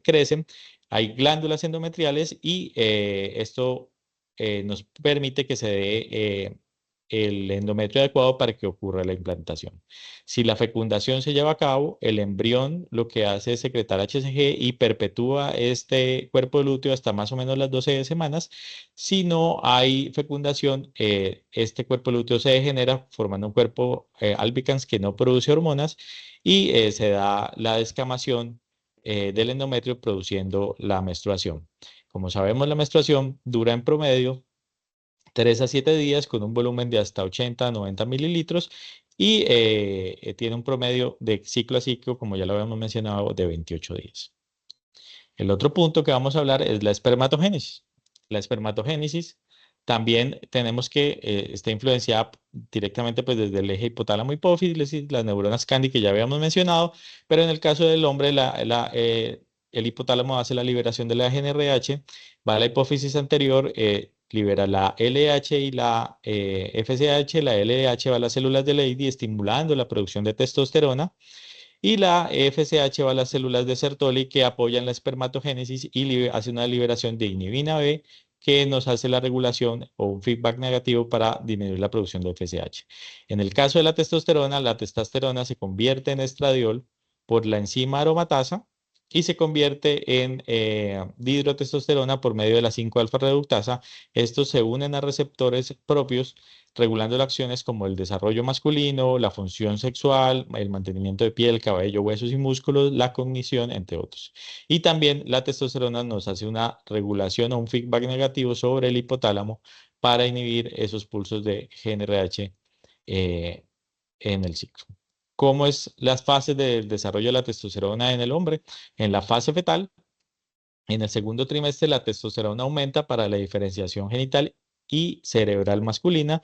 crecen, hay glándulas endometriales y esto nos permite que se dé el endometrio adecuado para que ocurra la implantación. Si la fecundación se lleva a cabo, el embrión lo que hace es secretar HCG y perpetúa este cuerpo lúteo hasta más o menos las 12 semanas. Si no hay fecundación, este cuerpo lúteo se degenera formando un cuerpo albicans que no produce hormonas y se da la descamación del endometrio produciendo la menstruación. Como sabemos, la menstruación dura en promedio 3 a 7 días con un volumen de hasta 80 a 90 mililitros y tiene un promedio de ciclo a ciclo, como ya lo habíamos mencionado, de 28 días. El otro punto que vamos a hablar es la espermatogénesis. La espermatogénesis también tenemos que está influenciada directamente pues, desde el eje hipotálamo hipófisis, las neuronas Candy que ya habíamos mencionado, pero en el caso del hombre el hipotálamo hace la liberación de la GnRH, va a la hipófisis anterior, libera la LH y la FSH, la LH va a las células de Leydig estimulando la producción de testosterona y la FSH va a las células de Sertoli que apoyan la espermatogénesis y hace una liberación de inhibina B que nos hace la regulación o un feedback negativo para disminuir la producción de FSH. En el caso de la testosterona se convierte en estradiol por la enzima aromatasa y se convierte en dihidrotestosterona por medio de la 5-alfa reductasa. Estos se unen a receptores propios regulando las acciones como el desarrollo masculino, la función sexual, el mantenimiento de piel, cabello, huesos y músculos, la cognición, entre otros. Y también la testosterona nos hace una regulación o un feedback negativo sobre el hipotálamo para inhibir esos pulsos de GnRH en el ciclo. ¿Cómo es las fases del desarrollo de la testosterona en el hombre? En la fase fetal, en el segundo trimestre, la testosterona aumenta para la diferenciación genital y cerebral masculina,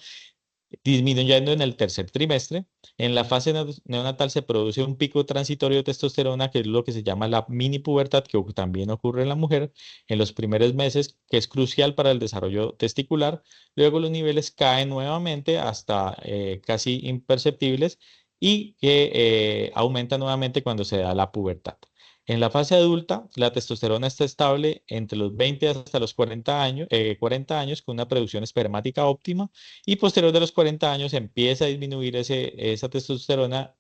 disminuyendo en el tercer trimestre. En la fase neonatal se produce un pico transitorio de testosterona, que es lo que se llama la mini pubertad, que también ocurre en la mujer en los primeros meses, que es crucial para el desarrollo testicular. Luego los niveles caen nuevamente hasta casi imperceptibles y que aumentan nuevamente cuando se da la pubertad. En la fase adulta, la testosterona está estable entre los 20 hasta los 40 años con una producción espermática óptima y posterior de los 40 años empieza a disminuir esa testosterona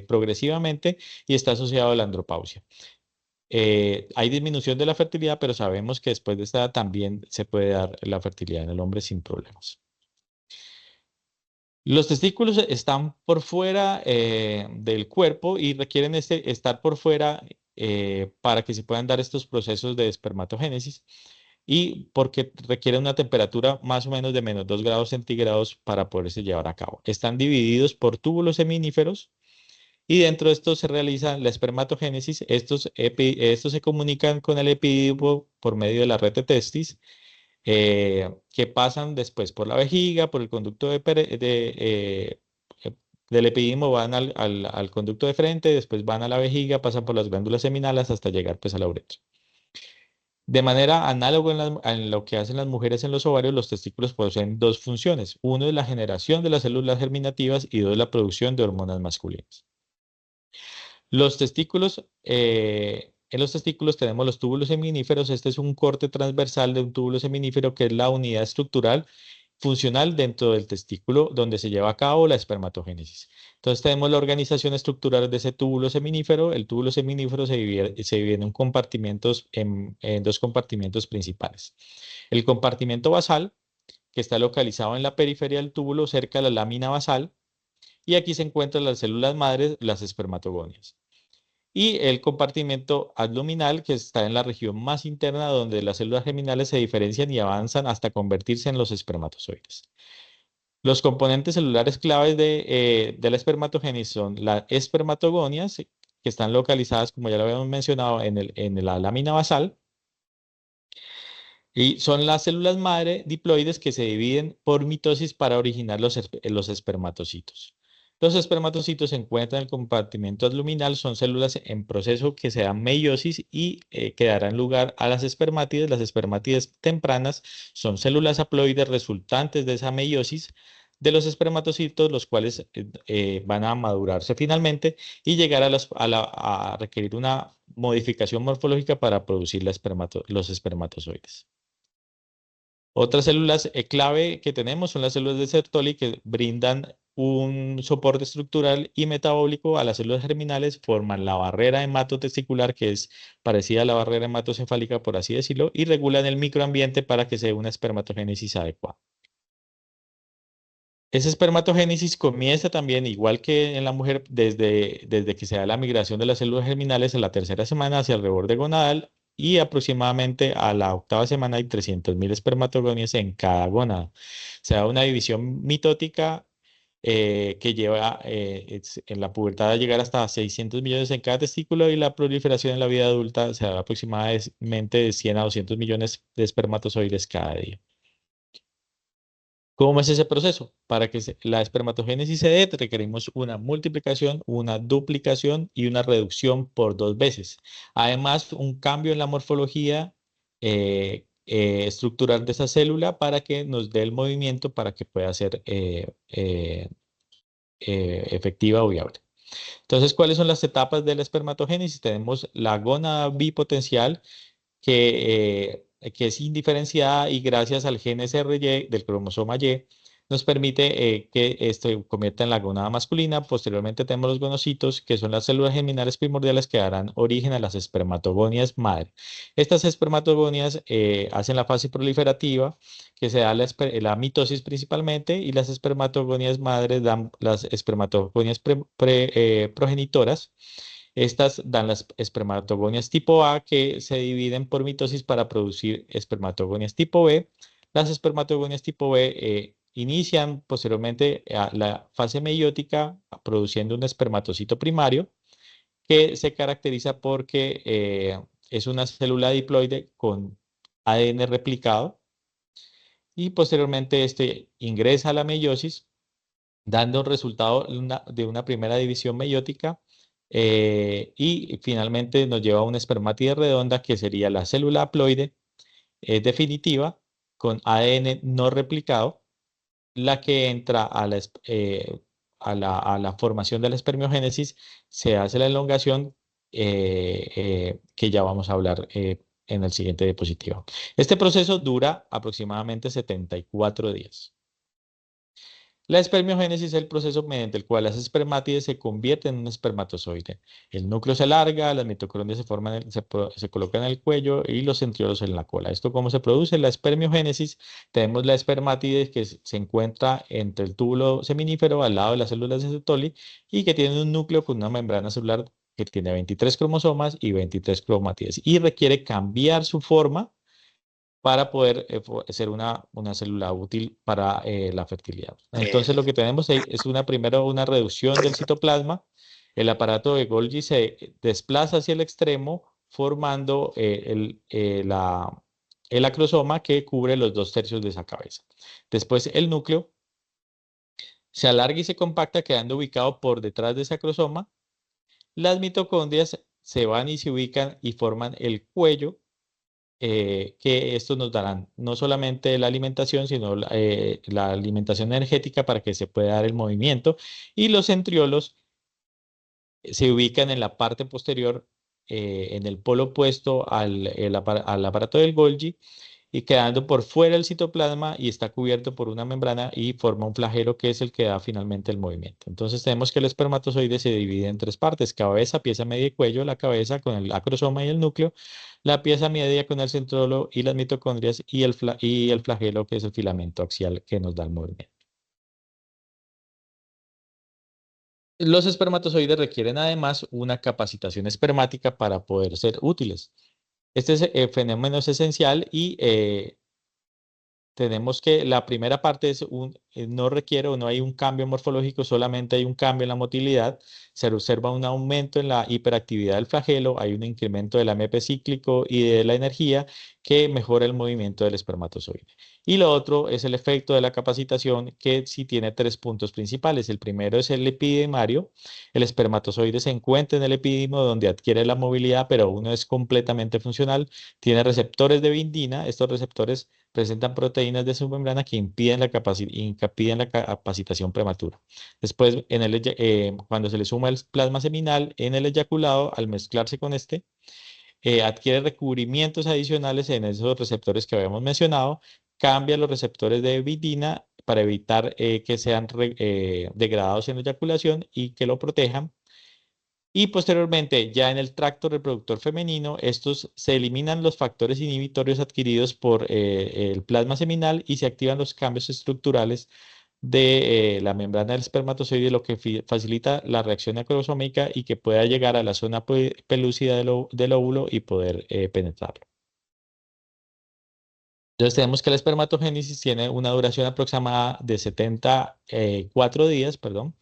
progresivamente y está asociado a la andropausia. Hay disminución de la fertilidad, pero sabemos que después de esta edad también se puede dar la fertilidad en el hombre sin problemas. Los testículos están por fuera del cuerpo y requieren estar por fuera para que se puedan dar estos procesos de espermatogénesis y porque requiere una temperatura más o menos de menos 2 grados centígrados para poderse llevar a cabo. Están divididos por túbulos seminíferos y dentro de estos se realiza la espermatogénesis. Estos se comunican con el epídipo por medio de la red de testis que pasan después por la vejiga, por el conducto del epidimo, van al conducto de frente, después van a la vejiga, pasan por las glándulas seminales hasta llegar pues a la uretra. De manera análoga en lo que hacen las mujeres en los ovarios, los testículos poseen dos funciones. Uno es la generación de las células germinativas y dos la producción de hormonas masculinas. Los testículos, en los testículos tenemos los túbulos seminíferos. Este es un corte transversal de un túbulo seminífero que es la unidad estructural funcional dentro del testículo donde se lleva a cabo la espermatogénesis. Entonces tenemos la organización estructural de ese túbulo seminífero. El túbulo seminífero se divide en dos compartimentos principales. El compartimento basal, que está localizado en la periferia del túbulo cerca de la lámina basal, y aquí se encuentran las células madres, las espermatogonias. Y el compartimento abdominal, que está en la región más interna donde las células germinales se diferencian y avanzan hasta convertirse en los espermatozoides. Los componentes celulares claves de la espermatogénesis son las espermatogonias, que están localizadas, como ya lo habíamos mencionado, en la lámina basal. Y son las células madre diploides que se dividen por mitosis para originar los espermatocitos. Los espermatocitos se encuentran en el compartimento abdominal, son células en proceso que se dan meiosis y que darán lugar a las espermátides. Las espermátides tempranas son células haploides resultantes de esa meiosis de los espermatocitos, los cuales van a madurarse finalmente y llegar a requerir una modificación morfológica para producir los espermatozoides. Otras células clave que tenemos son las células de Sertoli que brindan un soporte estructural y metabólico a las células germinales, forman la barrera hematotesticular, que es parecida a la barrera hematocefálica, por así decirlo, y regulan el microambiente para que se dé una espermatogénesis adecuada. Esa espermatogénesis comienza también, igual que en la mujer, desde que se da la migración de las células germinales en la tercera semana hacia el reborde gonadal y aproximadamente a la octava semana hay 300.000 espermatogonias en cada gónada. Se da una división mitótica que lleva en la pubertad a llegar hasta 600 millones en cada testículo y la proliferación en la vida adulta se da aproximadamente de 100 a 200 millones de espermatozoides cada día. ¿Cómo es ese proceso? Para que la espermatogénesis se dé, requerimos una multiplicación, una duplicación y una reducción por 2 veces. Además, un cambio en la morfología estructural de esa célula para que nos dé el movimiento para que pueda ser efectiva o viable. Entonces, ¿cuáles son las etapas de la espermatogénesis? Tenemos la gónada bipotencial, que es indiferenciada y gracias al gen SRY del cromosoma Y nos permite que esto se convierta en la gónada masculina. Posteriormente tenemos los gonocitos, que son las células germinales primordiales que darán origen a las espermatogonias madre. Estas espermatogonias hacen la fase proliferativa, que se da la mitosis principalmente, y las espermatogonias madres dan las espermatogonias progenitoras. Estas dan las espermatogonias tipo A que se dividen por mitosis para producir espermatogonias tipo B. Las espermatogonias tipo B inician posteriormente a la fase meiótica produciendo un espermatocito primario que se caracteriza porque es una célula diploide con ADN replicado y posteriormente este ingresa a la meiosis dando un resultado de una primera división meiótica y finalmente nos lleva a una espermátide redonda que sería la célula haploide definitiva con ADN no replicado, la que entra a la formación de la espermiogénesis, se hace la elongación que ya vamos a hablar en el siguiente diapositivo. Este proceso dura aproximadamente 74 días. La espermiogénesis es el proceso mediante el cual las espermátides se convierten en un espermatozoide. El núcleo se alarga, las mitocondrias se colocan en el cuello y los centriolos en la cola. ¿Esto cómo se produce? La espermiogénesis, tenemos la espermátide que se encuentra entre el túbulo seminífero al lado de las células de Sertoli y que tiene un núcleo con una membrana celular que tiene 23 cromosomas y 23 cromátides y requiere cambiar su forma para poder ser una célula útil para la fertilidad. Entonces lo que tenemos ahí es primero una reducción del citoplasma. El aparato de Golgi se desplaza hacia el extremo formando el acrosoma que cubre los 2/3 de esa cabeza. Después el núcleo se alarga y se compacta quedando ubicado por detrás de ese acrosoma. Las mitocondrias se van y se ubican y forman el cuello, que estos nos darán no solamente la alimentación, sino la alimentación energética para que se pueda dar el movimiento. Y los centriolos se ubican en la parte posterior, en el polo opuesto al aparato del Golgi, y quedando por fuera del citoplasma y está cubierto por una membrana y forma un flagelo que es el que da finalmente el movimiento. Entonces tenemos que el espermatozoide se divide en 3 partes: cabeza, pieza media y cuello. La cabeza con el acrosoma y el núcleo, la pieza media con el centrólo y las mitocondrias y el flagelo que es el filamento axial que nos da el movimiento. Los espermatozoides requieren además una capacitación espermática para poder ser útiles. Este fenómeno es esencial y tenemos que la primera parte es no requiere o no hay un cambio morfológico, solamente hay un cambio en la motilidad. Se observa un aumento en la hiperactividad del flagelo, hay un incremento del AMP cíclico y de la energía que mejora el movimiento del espermatozoide. Y lo otro es el efecto de la capacitación, que sí tiene 3 puntos principales. El primero es el epididimario. El espermatozoide se encuentra en el epididimo donde adquiere la movilidad, pero aún no es completamente funcional. Tiene receptores de bindina. Estos receptores presentan proteínas de su membrana que impiden la capacitación prematura. Después, cuando se le suma el plasma seminal en el eyaculado, al mezclarse con adquiere recubrimientos adicionales en esos receptores que habíamos mencionado, cambia los receptores de vidina para evitar que sean degradados en la eyaculación y que lo protejan. Y posteriormente, ya en el tracto reproductor femenino, estos se eliminan los factores inhibitorios adquiridos por el plasma seminal y se activan los cambios estructurales de la membrana del espermatozoide, lo que facilita la reacción acrosómica y que pueda llegar a la zona pelúcida del óvulo y poder penetrarlo. Entonces tenemos que la espermatogénesis tiene una duración aproximada de 74 días, perdón.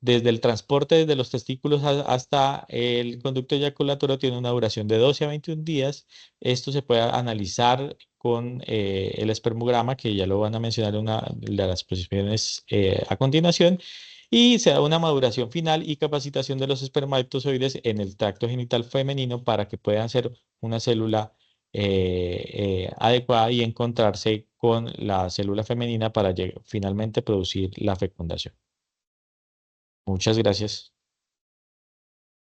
Desde el transporte desde los testículos hasta el conducto eyaculatorio tiene una duración de 12 a 21 días. Esto se puede analizar con el espermograma, que ya lo van a mencionar en una de las posiciones a continuación, y se da una maduración final y capacitación de los espermatozoides en el tracto genital femenino para que puedan ser una célula adecuada y encontrarse con la célula femenina para finalmente producir la fecundación. Muchas gracias.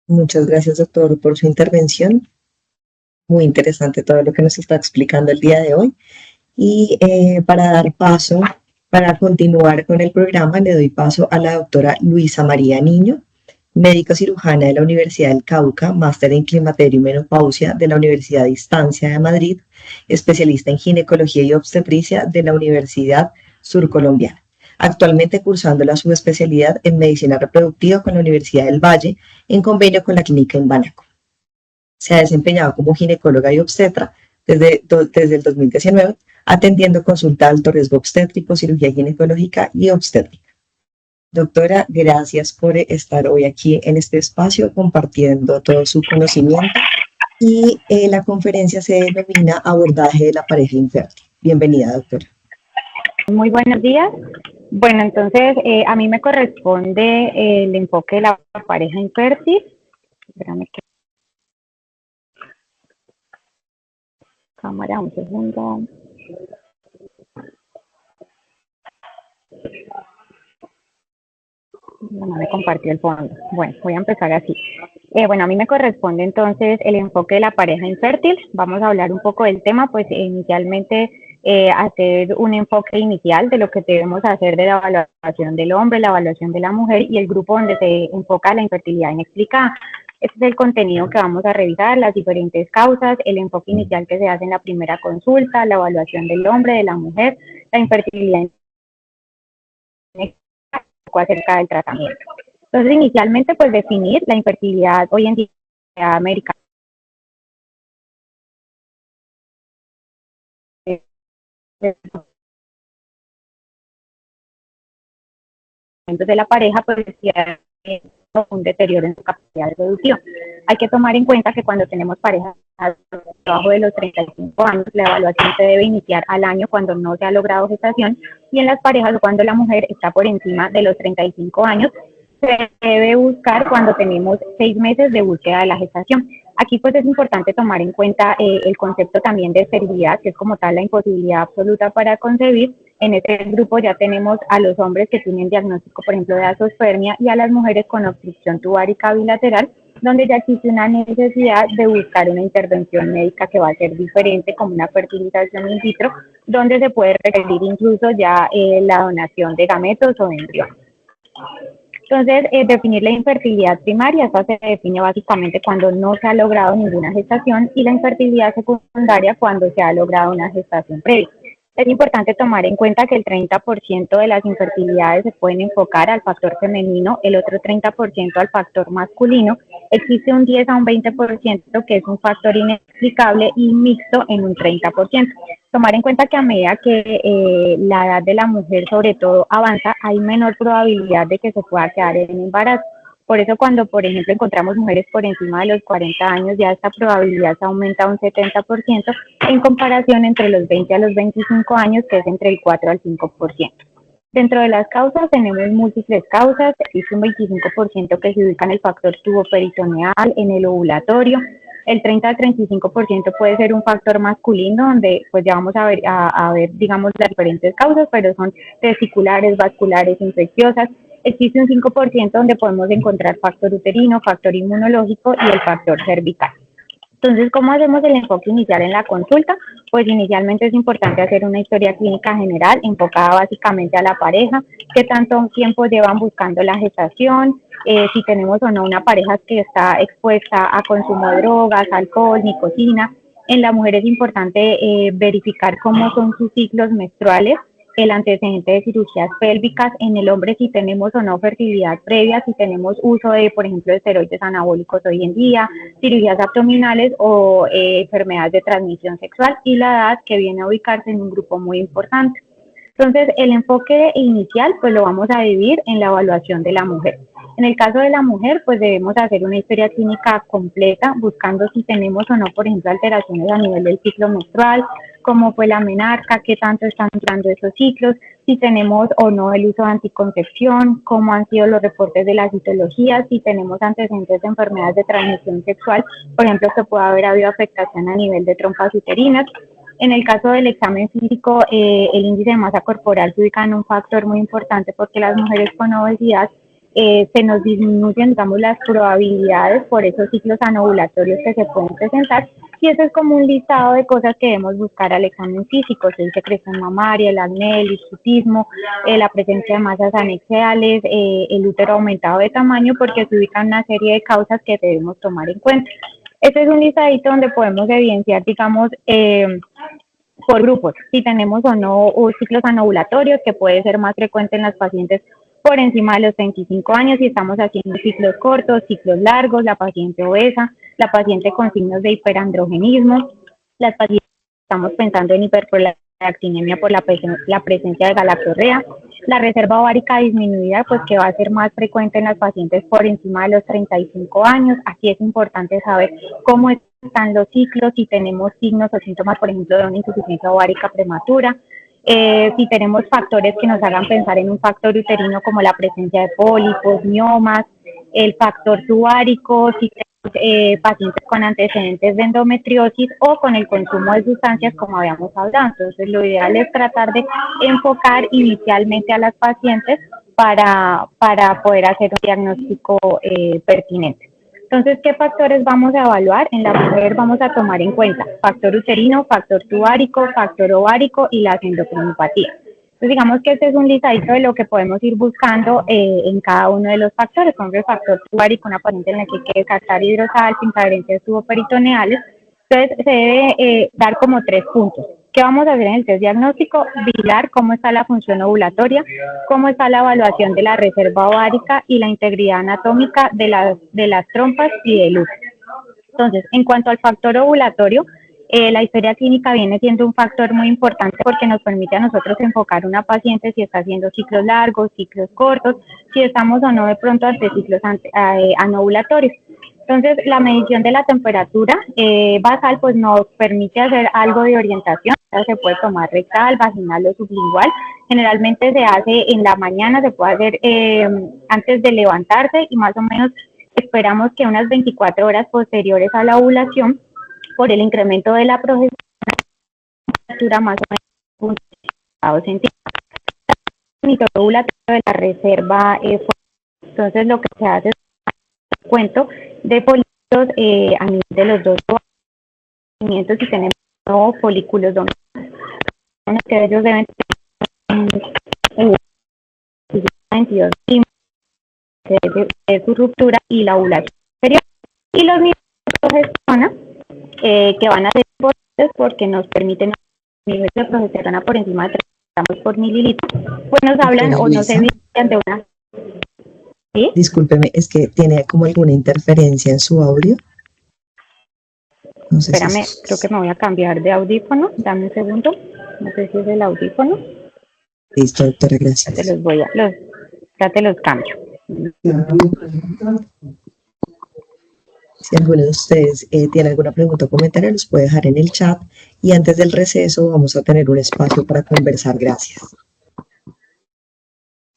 Muchas gracias, doctor, por su intervención. Muy interesante todo lo que nos está explicando el día de hoy. Y para dar paso, para continuar con el programa, le doy paso a la doctora Luisa María Niño, médico cirujana de la Universidad del Cauca, máster en climaterio y menopausia de la Universidad Distancia de Madrid, especialista en ginecología y obstetricia de la Universidad Surcolombiana. Actualmente cursando la subespecialidad en medicina reproductiva con la Universidad del Valle en convenio con la clínica en Banaco. Se ha desempeñado como ginecóloga y obstetra desde el 2019, atendiendo consulta de alto riesgo obstétrico, cirugía ginecológica y obstétrica. Doctora, gracias por estar hoy aquí en este espacio compartiendo todo su conocimiento y la conferencia se denomina Abordaje de la pareja infértil. Bienvenida, doctora. Muy buenos días. Bueno, entonces a mí me corresponde el enfoque de la pareja infértil. Espérame que... Cámara, un segundo. No me compartió el fondo. Bueno, voy a empezar así. Bueno, a mí me corresponde entonces el enfoque de la pareja infértil. Vamos a hablar un poco del tema, pues inicialmente hacer un enfoque inicial de lo que debemos hacer de la evaluación del hombre, la evaluación de la mujer y el grupo donde se enfoca la infertilidad inexplicada. Este es el contenido que vamos a revisar, las diferentes causas, el enfoque inicial que se hace en la primera consulta, la evaluación del hombre, de la mujer, la infertilidad inexplicada, un poco acerca del tratamiento. Entonces, inicialmente, pues definir la infertilidad hoy en día americana. De la pareja, pues un deterioro en su capacidad reproductiva. Hay que tomar en cuenta que cuando tenemos parejas debajo de los 35 años, la evaluación se debe iniciar al año cuando no se ha logrado gestación, y en las parejas cuando la mujer está por encima de los 35 años, se debe buscar cuando tenemos 6 meses de búsqueda de la gestación. Aquí pues es importante tomar en cuenta el concepto también de esterilidad, que es como tal la imposibilidad absoluta para concebir. En este grupo ya tenemos a los hombres que tienen diagnóstico, por ejemplo, de azoospermia, y a las mujeres con obstrucción tubárica bilateral, donde ya existe una necesidad de buscar una intervención médica que va a ser diferente, como una fertilización in vitro, donde se puede requerir incluso ya la donación de gametos o de embriones. Entonces, definir la infertilidad primaria, esta se define básicamente cuando no se ha logrado ninguna gestación, y la infertilidad secundaria cuando se ha logrado una gestación previa. Es importante tomar en cuenta que el 30% de las infertilidades se pueden enfocar al factor femenino, el otro 30% al factor masculino. Existe un 10 a un 20% que es un factor inexplicable y mixto en un 30%. Tomar en cuenta que a medida que la edad de la mujer sobre todo avanza, hay menor probabilidad de que se pueda quedar en embarazo. Por eso cuando, por ejemplo, encontramos mujeres por encima de los 40 años, ya esta probabilidad se aumenta a un 70% en comparación entre los 20 a los 25 años, que es entre el 4 al 5%. Dentro de las causas tenemos múltiples causas, existe un 25% que se ubica en el factor tuboperitoneal, en el ovulatorio. El 30 al 35% puede ser un factor masculino, donde pues ya vamos a ver, digamos, las diferentes causas, pero son testiculares, vasculares, infecciosas. Existe un 5% donde podemos encontrar factor uterino, factor inmunológico y el factor cervical. Entonces, ¿cómo hacemos el enfoque inicial en la consulta? pues inicialmente es importante hacer una historia clínica general enfocada básicamente a la pareja, qué tanto tiempo llevan buscando la gestación, si tenemos o no una pareja que está expuesta a consumo de drogas, alcohol, nicotina. En la mujer es importante verificar cómo son sus ciclos menstruales, el antecedente de cirugías pélvicas, en el hombre si tenemos o no fertilidad previa, si tenemos uso de, por ejemplo, de esteroides anabólicos hoy en día, cirugías abdominales o enfermedades de transmisión sexual, y la edad, que viene a ubicarse en un grupo muy importante. Entonces, el enfoque inicial pues lo vamos a dividir en la evaluación de la mujer. En el caso de la mujer, pues debemos hacer una historia clínica completa, buscando si tenemos o no, por ejemplo, alteraciones a nivel del ciclo menstrual, cómo fue la menarca, qué tanto están durando esos ciclos, si tenemos o no el uso de anticoncepción, cómo han sido los reportes de las citologías, si tenemos antecedentes de enfermedades de transmisión sexual, por ejemplo, que pueda haber habido afectación a nivel de trompas uterinas. En el caso del examen físico, el índice de masa corporal se ubica en un factor muy importante porque las mujeres con obesidad se nos disminuyen, digamos, las probabilidades por esos ciclos anovulatorios que se pueden presentar, y eso es como un listado de cosas que debemos buscar al examen físico: el secreción mamaria, el acné, el hirsutismo, la presencia de masas anexiales, el útero aumentado de tamaño, porque se ubican una serie de causas que debemos tomar en cuenta. Este es un listadito donde podemos evidenciar, digamos, por grupos, si tenemos o no ciclos anovulatorios, que puede ser más frecuente en las pacientes por encima de los 35 años, si estamos haciendo ciclos cortos, ciclos largos, la paciente obesa, la paciente con signos de hiperandrogenismo, las pacientes que estamos pensando en hiperprolactinemia por la presencia de galactorrea, la reserva ovárica disminuida, pues que va a ser más frecuente en las pacientes por encima de los 35 años. Aquí es importante saber cómo están los ciclos, si tenemos signos o síntomas, por ejemplo, de una insuficiencia ovárica prematura, si tenemos factores que nos hagan pensar en un factor uterino como la presencia de pólipos, miomas, el factor tuárico, si tenemos pacientes con antecedentes de endometriosis o con el consumo de sustancias, como habíamos hablado. Entonces, lo ideal es tratar de enfocar inicialmente a las pacientes para poder hacer un diagnóstico pertinente. Entonces, ¿qué factores vamos a evaluar? En la mujer vamos a tomar en cuenta factor uterino, factor tuárico, factor ovárico y las endocrinopatías. Entonces, digamos que este es un listadito de lo que podemos ir buscando en cada uno de los factores. Por ejemplo, el factor tuárico, una paciente en la que hay que descartar hidrosal, intraherencias tuboperitoneales. Entonces, se debe dar como 3 puntos. ¿Qué vamos a hacer en el test diagnóstico? Vigilar cómo está la función ovulatoria, cómo está la evaluación de la reserva ovárica y la integridad anatómica de las trompas y del útero. Entonces, en cuanto al factor ovulatorio, la historia clínica viene siendo un factor muy importante porque nos permite a nosotros enfocar una paciente si está haciendo ciclos largos, ciclos cortos, si estamos o no de pronto ante ciclos anovulatorios. Entonces, la medición de la temperatura basal pues nos permite hacer algo de orientación. Se puede tomar rectal, vaginal o sublingual. Generalmente se hace en la mañana, se puede hacer antes de levantarse, y más o menos esperamos que unas 24 horas posteriores a la ovulación, por el incremento de la progesterona, más o menos 1,2 centímetros. El monitoreo ovulatorio de la reserva. Entonces, lo que se hace es un cuento de folículos a nivel de los dos ovarios, si tenemos folículos dominantes, que ellos deben tener 22 de su ruptura y la ovulación posterior. Y los niveles de progesterona que van a ser importantes porque nos permiten niveles de progesterona por encima de 3 gramos por mililitro, pues nos hablan o nos evidencian de una... ¿Sí? Discúlpeme, es que tiene como alguna interferencia en su audio. No sé. Espérame, creo que me voy a cambiar de audífono. Dame un segundo. No sé si es el audífono. Listo, doctora, gracias. Ya te los cambio. Si alguno de ustedes tiene alguna pregunta o comentario, los puede dejar en el chat, y antes del receso vamos a tener un espacio para conversar. Gracias.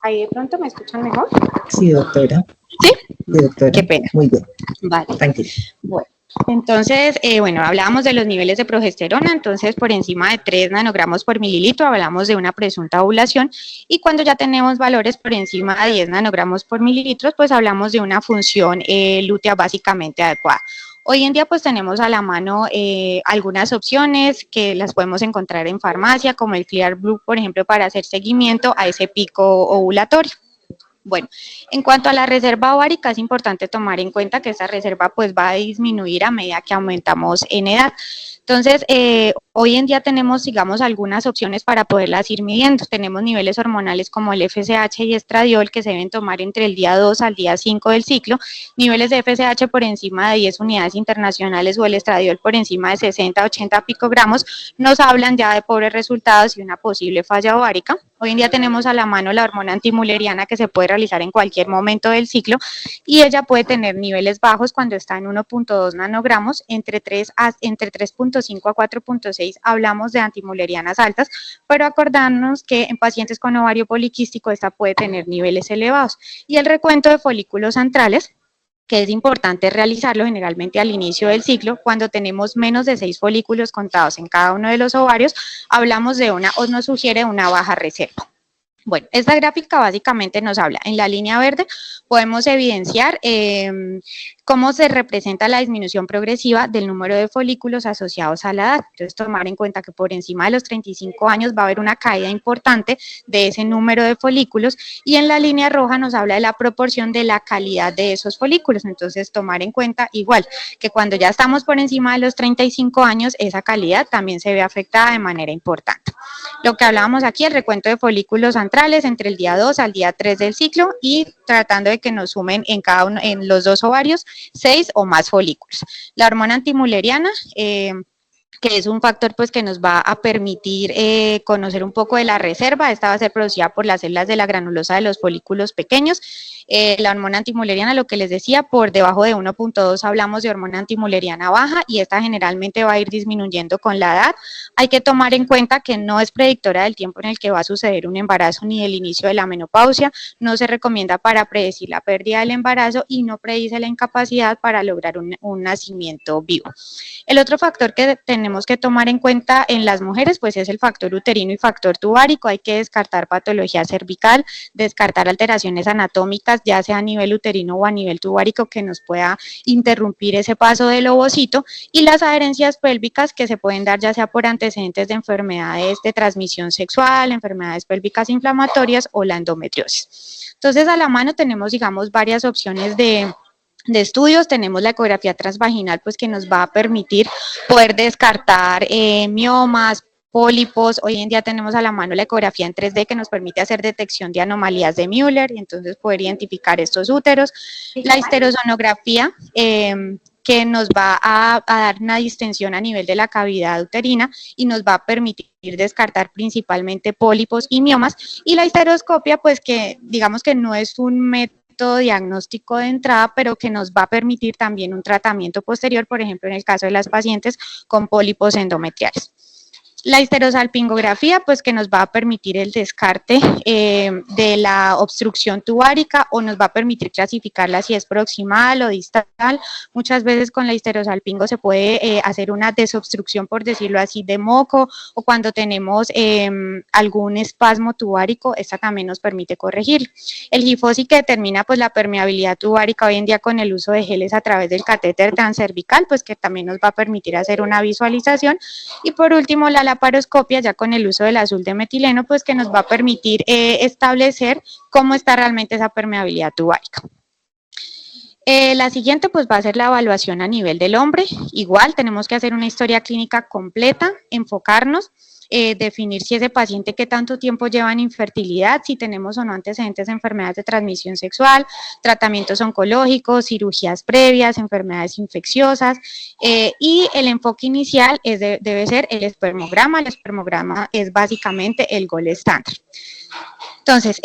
¿Ahí de pronto me escuchan mejor? Sí, doctora. ¿Sí? Sí, doctora. Qué pena. Muy bien. Vale. Tranquila. Bueno, entonces, hablábamos de los niveles de progesterona. Entonces, por encima de 3 nanogramos por mililitro hablamos de una presunta ovulación, y cuando ya tenemos valores por encima de 10 nanogramos por mililitro, pues hablamos de una función lútea básicamente adecuada. Hoy en día pues tenemos a la mano algunas opciones que las podemos encontrar en farmacia, como el Clear Blue, por ejemplo, para hacer seguimiento a ese pico ovulatorio. Bueno, en cuanto a la reserva ovárica, es importante tomar en cuenta que esta reserva pues va a disminuir a medida que aumentamos en edad. Entonces, hoy en día tenemos, digamos, algunas opciones para poderlas ir midiendo. Tenemos niveles hormonales como el FSH y estradiol que se deben tomar entre el día 2 al día 5 del ciclo, niveles de FSH por encima de 10 unidades internacionales o el estradiol por encima de 60, 80 picogramos, nos hablan ya de pobres resultados y una posible falla ovárica. Hoy en día tenemos a la mano la hormona antimuleriana que se puede realizar en cualquier momento del ciclo y ella puede tener niveles bajos cuando está en 1.2 nanogramos, entre 3.5 a 4.6 hablamos de antimulerianas altas, pero acordarnos que en pacientes con ovario poliquístico esta puede tener niveles elevados. Y el recuento de folículos antrales, que es importante realizarlo generalmente al inicio del ciclo, cuando tenemos menos de 6 folículos contados en cada uno de los ovarios, hablamos de o nos sugiere una baja reserva. Bueno, esta gráfica básicamente nos habla, en la línea verde podemos evidenciar cómo se representa la disminución progresiva del número de folículos asociados a la edad. Entonces, tomar en cuenta que por encima de los 35 años va a haber una caída importante de ese número de folículos y en la línea roja nos habla de la proporción de la calidad de esos folículos. Entonces, tomar en cuenta igual que cuando ya estamos por encima de los 35 años, esa calidad también se ve afectada de manera importante. Lo que hablábamos aquí, el recuento de folículos antrales entre el día 2 al día 3 del ciclo y tratando de que nos sumen en cada uno, en los dos ovarios, 6 o más folículos. La hormona antimuleriana, que es un factor pues que nos va a permitir conocer un poco de la reserva. Esta va a ser producida por las células de la granulosa de los folículos pequeños. La hormona antimuleriana, lo que les decía, por debajo de 1.2 hablamos de hormona antimuleriana baja y esta generalmente va a ir disminuyendo con la edad. Hay que tomar en cuenta que no es predictora del tiempo en el que va a suceder un embarazo ni del inicio de la menopausia, no se recomienda para predecir la pérdida del embarazo y no predice la incapacidad para lograr un nacimiento vivo. El otro factor que tenemos que tomar en cuenta en las mujeres pues es el factor uterino y factor tubárico. Hay que descartar patología cervical, descartar alteraciones anatómicas ya sea a nivel uterino o a nivel tubárico que nos pueda interrumpir ese paso del ovocito y las adherencias pélvicas que se pueden dar ya sea por antecedentes de enfermedades de transmisión sexual, enfermedades pélvicas inflamatorias o la endometriosis. Entonces a la mano tenemos digamos varias opciones de estudios. Tenemos la ecografía transvaginal pues que nos va a permitir poder descartar miomas, pólipos. Hoy en día tenemos a la mano la ecografía en 3D que nos permite hacer detección de anomalías de Müller y entonces poder identificar estos úteros. La histerosonografía que nos va a dar una distensión a nivel de la cavidad uterina y nos va a permitir descartar principalmente pólipos y miomas. Y la histeroscopia pues que digamos que no es un método diagnóstico de entrada, pero que nos va a permitir también un tratamiento posterior, por ejemplo, en el caso de las pacientes con pólipos endometriales. La histerosalpingografía, pues que nos va a permitir el descarte de la obstrucción tubárica o nos va a permitir clasificarla si es proximal o distal. Muchas veces con la histerosalpingo se puede hacer una desobstrucción, por decirlo así, de moco o cuando tenemos algún espasmo tubárico, esta también nos permite corregir. El Gifosi que determina pues la permeabilidad tubárica hoy en día con el uso de geles a través del catéter transcervical, pues que también nos va a permitir hacer una visualización. Y por último la laparoscopia ya con el uso del azul de metileno, pues que nos va a permitir establecer cómo está realmente esa permeabilidad tubárica. La siguiente pues va a ser la evaluación a nivel del hombre. Igual tenemos que hacer una historia clínica completa, enfocarnos, definir si ese paciente qué tanto tiempo lleva en infertilidad, si tenemos o no antecedentes de enfermedades de transmisión sexual, tratamientos oncológicos, cirugías previas, enfermedades infecciosas y el enfoque inicial debe ser el espermograma. El espermograma es básicamente el gold standard. Entonces,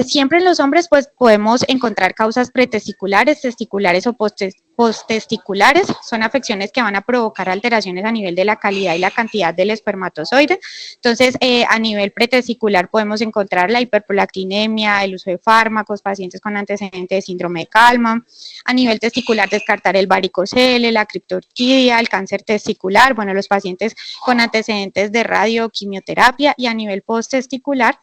siempre en los hombres pues podemos encontrar causas pretesticulares, testiculares o posttesticulares. Son afecciones que van a provocar alteraciones a nivel de la calidad y la cantidad del espermatozoide. Entonces, a nivel pretesticular podemos encontrar la hiperprolactinemia, el uso de fármacos, pacientes con antecedentes de síndrome de Kallmann. A nivel testicular, descartar el varicocele, la criptorquidia, el cáncer testicular, bueno, los pacientes con antecedentes de radioquimioterapia y a nivel posttesticular,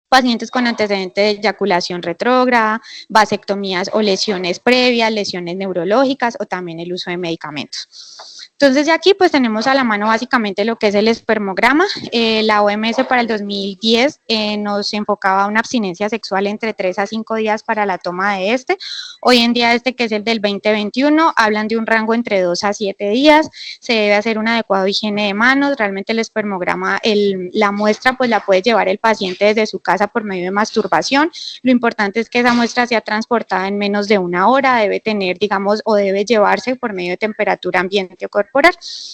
pacientes con antecedente de eyaculación retrógrada, vasectomías o lesiones previas, lesiones neurológicas o también el uso de medicamentos. Entonces, de aquí pues tenemos a la mano básicamente lo que es el espermograma. La OMS para el 2010 nos enfocaba a una abstinencia sexual entre 3 a 5 días para la toma de este. Hoy en día que es el del 2021, hablan de un rango entre 2 a 7 días. Se debe hacer un adecuado higiene de manos. Realmente el espermograma, la muestra pues la puede llevar el paciente desde su casa por medio de masturbación. Lo importante es que esa muestra sea transportada en menos de 1 hora, debe tener, digamos, o debe llevarse por medio de temperatura ambiente o corporal.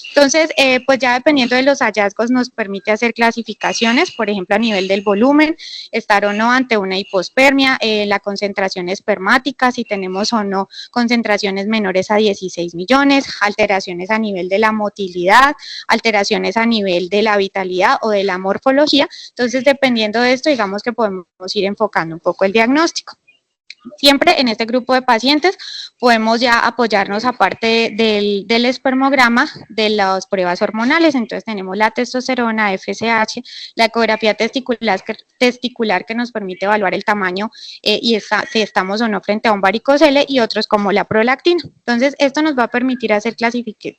Entonces, pues ya dependiendo de los hallazgos nos permite hacer clasificaciones, por ejemplo, a nivel del volumen, estar o no ante una hipospermia, la concentración espermática, si tenemos o no concentraciones menores a 16 millones, alteraciones a nivel de la motilidad, alteraciones a nivel de la vitalidad o de la morfología. Entonces, dependiendo de esto, digamos que podemos ir enfocando un poco el diagnóstico. Siempre en este grupo de pacientes podemos ya apoyarnos, aparte del espermograma, de las pruebas hormonales. Entonces tenemos la testosterona, FSH, la ecografía testicular que nos permite evaluar el tamaño y si estamos o no frente a un varicocele, y otros como la prolactina. Entonces esto nos va a permitir hacer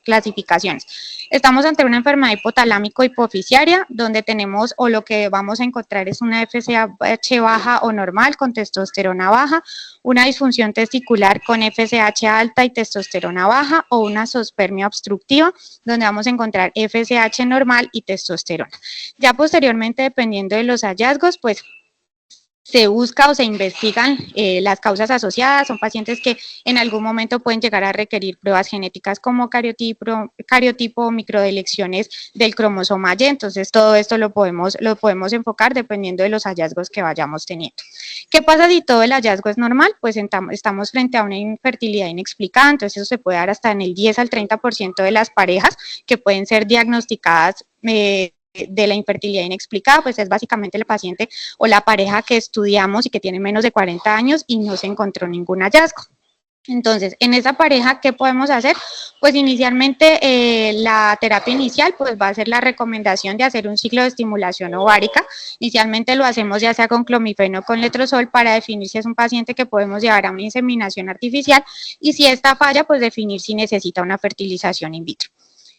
clasificaciones. Estamos ante una enfermedad hipotalámico hipofisiaria, donde tenemos, o lo que vamos a encontrar es una FSH baja o normal con testosterona baja, una disfunción testicular con FSH alta y testosterona baja, o una zoospermia obstructiva, donde vamos a encontrar FSH normal y testosterona. Ya posteriormente, dependiendo de los hallazgos, pues se busca o se investigan las causas asociadas. Son pacientes que en algún momento pueden llegar a requerir pruebas genéticas como cariotipo, microdelecciones del cromosoma Y. Entonces todo esto lo podemos enfocar dependiendo de los hallazgos que vayamos teniendo. ¿Qué pasa si todo el hallazgo es normal? Pues estamos frente a una infertilidad inexplicada. Entonces eso se puede dar hasta en el 10 al 30% de las parejas que pueden ser diagnosticadas de la infertilidad inexplicada. Pues es básicamente el paciente o la pareja que estudiamos y que tiene menos de 40 años y no se encontró ningún hallazgo. Entonces, en esa pareja, ¿qué podemos hacer? Pues inicialmente la terapia inicial pues va a ser la recomendación de hacer un ciclo de estimulación ovárica. Inicialmente lo hacemos ya sea con clomifeno o con letrozol para definir si es un paciente que podemos llevar a una inseminación artificial, y si esta falla, pues definir si necesita una fertilización in vitro.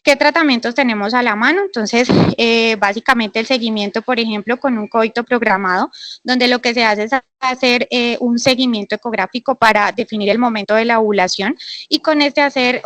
¿Qué tratamientos tenemos a la mano? Entonces, básicamente el seguimiento, por ejemplo, con un coito programado, donde lo que se hace es hacer un seguimiento ecográfico para definir el momento de la ovulación, y con este hacer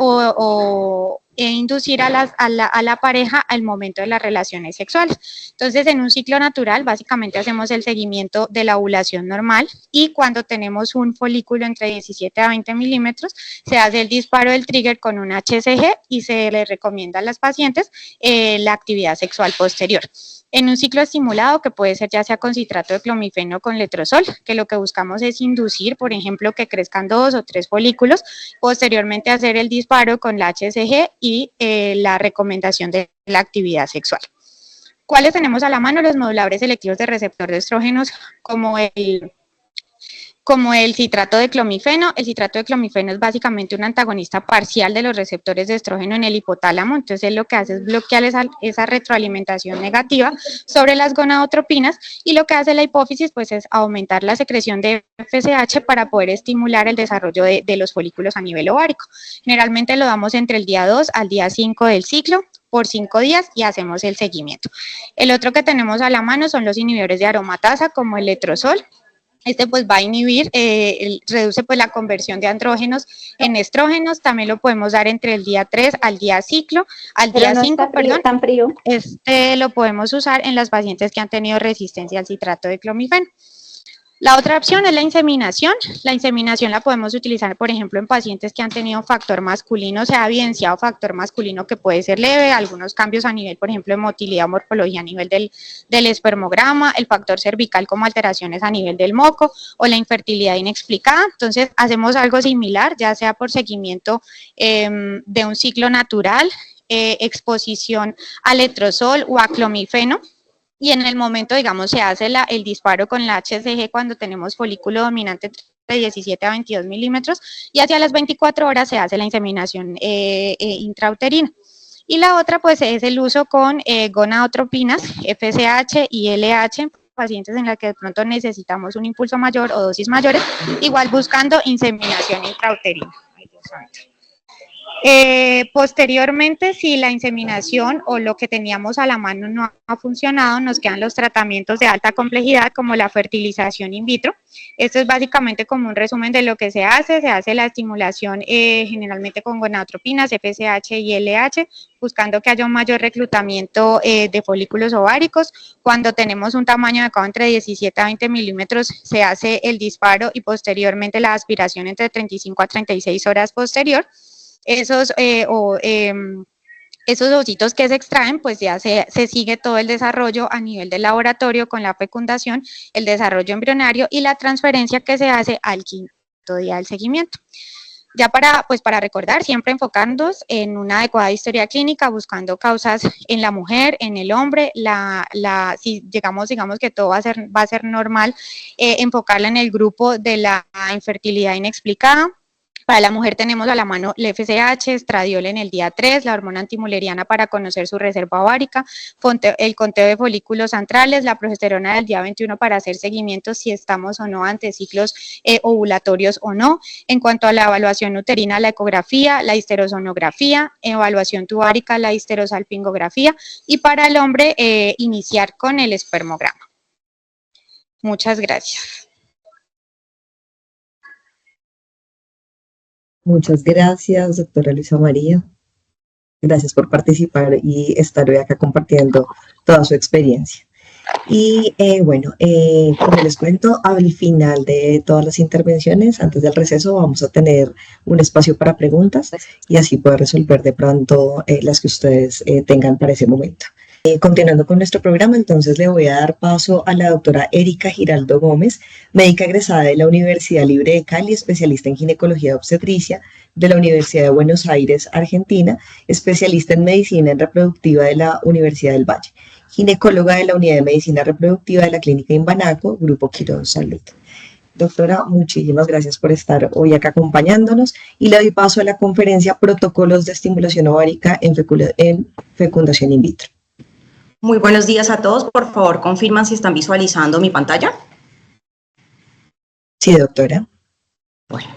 inducir a la pareja al momento de las relaciones sexuales. Entonces, en un ciclo natural, básicamente hacemos el seguimiento de la ovulación normal, y cuando tenemos un folículo entre 17 a 20 milímetros, se hace el disparo del trigger con un HCG y se le recomienda a las pacientes la actividad sexual posterior. En un ciclo estimulado, que puede ser ya sea con citrato de clomifeno o con letrozol, que lo que buscamos es inducir, por ejemplo, que crezcan 2 o 3 folículos, posteriormente hacer el disparo con la HCG y la recomendación de la actividad sexual. ¿Cuáles tenemos a la mano? Los moduladores selectivos de receptor de estrógenos, como el citrato de clomifeno. El citrato de clomifeno es básicamente un antagonista parcial de los receptores de estrógeno en el hipotálamo. Entonces él lo que hace es bloquear esa retroalimentación negativa sobre las gonadotropinas, y lo que hace la hipófisis pues es aumentar la secreción de FSH para poder estimular el desarrollo de los folículos a nivel ovárico. Generalmente lo damos entre el día 2 al día 5 del ciclo, por 5 días, y hacemos el seguimiento. El otro que tenemos a la mano son los inhibidores de aromatasa, como el letrozol. Este pues va a inhibir, reduce pues la conversión de andrógenos en estrógenos. También lo podemos dar entre el día 3 al día 5, perdón. Tan frío. Este lo podemos usar en las pacientes que han tenido resistencia al citrato de clomifeno. La otra opción es la inseminación. La inseminación la podemos utilizar, por ejemplo, en pacientes que han tenido factor masculino. Se ha evidenciado factor masculino que puede ser leve, algunos cambios a nivel, por ejemplo, de motilidad o morfología a nivel del espermograma, el factor cervical como alteraciones a nivel del moco, o la infertilidad inexplicada. Entonces, hacemos algo similar, ya sea por seguimiento de un ciclo natural, exposición a letrozol o a clomifeno. Y en el momento, digamos, se hace el disparo con la HCG cuando tenemos folículo dominante de 17 a 22 milímetros, y hacia las 24 horas se hace la inseminación intrauterina. Y la otra, pues, es el uso con gonadotropinas, FSH y LH, pacientes en las que de pronto necesitamos un impulso mayor o dosis mayores, igual buscando inseminación intrauterina. Ay, Dios santo. Posteriormente, si la inseminación o lo que teníamos a la mano no ha funcionado, nos quedan los tratamientos de alta complejidad como la fertilización in vitro. Esto es básicamente como un resumen de lo que se hace la estimulación generalmente con gonadotropinas, FSH y LH, buscando que haya un mayor reclutamiento de folículos ováricos. Cuando tenemos un tamaño adecuado entre 17 a 20 milímetros, se hace el disparo y posteriormente la aspiración entre 35 a 36 horas posterior. Esos ositos que se extraen, pues ya se sigue todo el desarrollo a nivel del laboratorio con la fecundación, el desarrollo embrionario y la transferencia que se hace al quinto día del seguimiento. Ya para recordar, siempre enfocándonos en una adecuada historia clínica, buscando causas en la mujer, en el hombre, si digamos que todo va a ser normal, enfocarla en el grupo de la infertilidad inexplicada. Para la mujer tenemos a la mano el FSH, estradiol en el día 3, la hormona antimuleriana para conocer su reserva ovárica, el conteo de folículos centrales, la progesterona del día 21 para hacer seguimiento si estamos o no ante ciclos ovulatorios o no. En cuanto a la evaluación uterina, la ecografía, la histerosonografía, evaluación tubárica, la histerosalpingografía y para el hombre iniciar con el espermograma. Muchas gracias. Muchas gracias, doctora Luisa María. Gracias por participar y estar hoy acá compartiendo toda su experiencia. Y bueno, como les cuento, al final de todas las intervenciones, antes del receso, vamos a tener un espacio para preguntas y así poder resolver de pronto las que ustedes tengan para ese momento. Continuando con nuestro programa, entonces le voy a dar paso a la doctora Erika Giraldo Gómez, médica egresada de la Universidad Libre de Cali, especialista en ginecología y obstetricia de la Universidad de Buenos Aires, Argentina, especialista en medicina reproductiva de la Universidad del Valle, ginecóloga de la Unidad de Medicina Reproductiva de la Clínica Imbanaco, Grupo Quirón Salud. Doctora, muchísimas gracias por estar hoy acá acompañándonos y le doy paso a la conferencia Protocolos de Estimulación Ovárica en Fecundación in vitro. Muy buenos días a todos. Por favor, confirman si están visualizando mi pantalla. Sí, doctora. Bueno,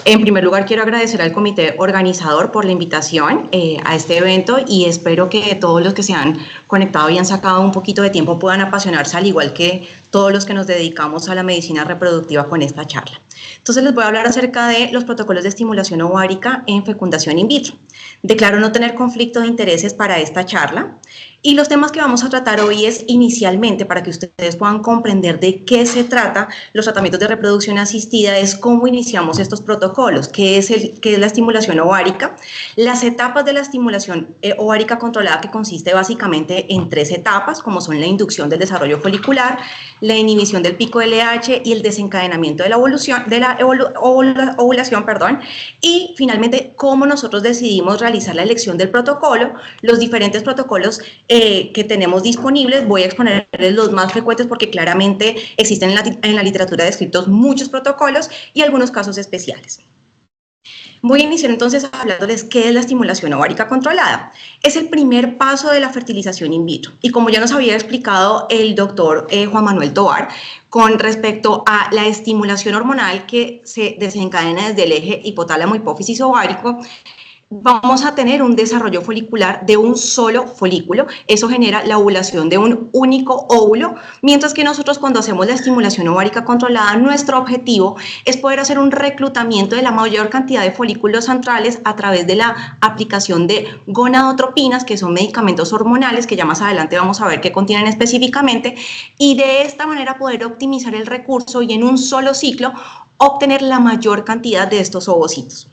en primer lugar quiero agradecer al comité organizador por la invitación a este evento y espero que todos los que se han conectado y han sacado un poquito de tiempo puedan apasionarse al igual que todos los que nos dedicamos a la medicina reproductiva con esta charla. Entonces les voy a hablar acerca de los protocolos de estimulación ovárica en fecundación in vitro. Declaro no tener conflicto de intereses para esta charla y los temas que vamos a tratar hoy es inicialmente, para que ustedes puedan comprender de qué se trata los tratamientos de reproducción asistida, es cómo iniciamos estos protocolos, qué es la estimulación ovárica, las etapas de la estimulación ovárica controlada, que consiste básicamente en 3 etapas, como son la inducción del desarrollo folicular, la inhibición del pico LH y el desencadenamiento de la ovulación, y finalmente cómo nosotros decidimos realizar la elección del protocolo, los diferentes protocolos que tenemos disponibles. Voy a exponerles los más frecuentes porque claramente existen en la literatura descritos muchos protocolos y algunos casos especiales. Voy a iniciar entonces hablándoles qué es la estimulación ovárica controlada. Es el primer paso de la fertilización in vitro y como ya nos había explicado el doctor Juan Manuel Tovar, con respecto a la estimulación hormonal que se desencadena desde el eje hipotálamo hipófisis ovárico, vamos a tener un desarrollo folicular de un solo folículo. Eso genera la ovulación de un único óvulo, mientras que nosotros cuando hacemos la estimulación ovárica controlada, nuestro objetivo es poder hacer un reclutamiento de la mayor cantidad de folículos centrales a través de la aplicación de gonadotropinas, que son medicamentos hormonales que ya más adelante vamos a ver qué contienen específicamente, y de esta manera poder optimizar el recurso y en un solo ciclo obtener la mayor cantidad de estos ovocitos.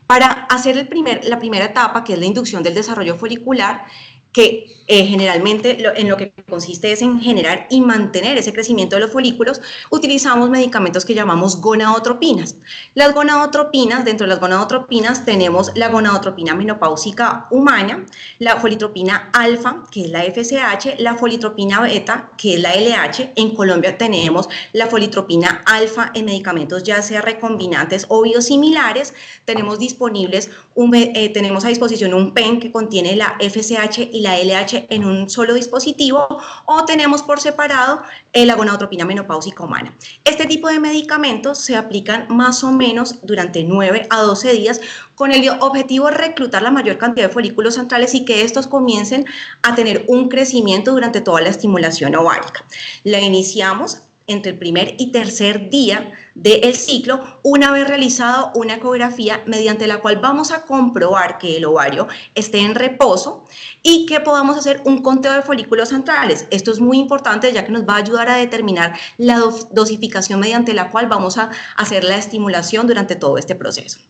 Para hacer la primera etapa, que es la inducción del desarrollo folicular, que generalmente en lo que consiste es en generar y mantener ese crecimiento de los folículos, utilizamos medicamentos que llamamos gonadotropinas. Las gonadotropinas, dentro de las gonadotropinas tenemos la gonadotropina menopáusica humana, la folitropina alfa, que es la FSH, la folitropina beta, que es la LH. En Colombia tenemos la folitropina alfa en medicamentos ya sea recombinantes o biosimilares. Tenemos a disposición un PEN que contiene la FSH y la LH en un solo dispositivo, o tenemos por separado la gonadotropina menopáusica humana. Este tipo de medicamentos se aplican más o menos durante 9 a 12 días con el objetivo de reclutar la mayor cantidad de folículos centrales y que estos comiencen a tener un crecimiento durante toda la estimulación ovárica. La iniciamos entre el primer y tercer día del ciclo, una vez realizado una ecografía mediante la cual vamos a comprobar que el ovario esté en reposo y que podamos hacer un conteo de folículos centrales. Esto es muy importante ya que nos va a ayudar a determinar la dosificación mediante la cual vamos a hacer la estimulación durante todo este proceso.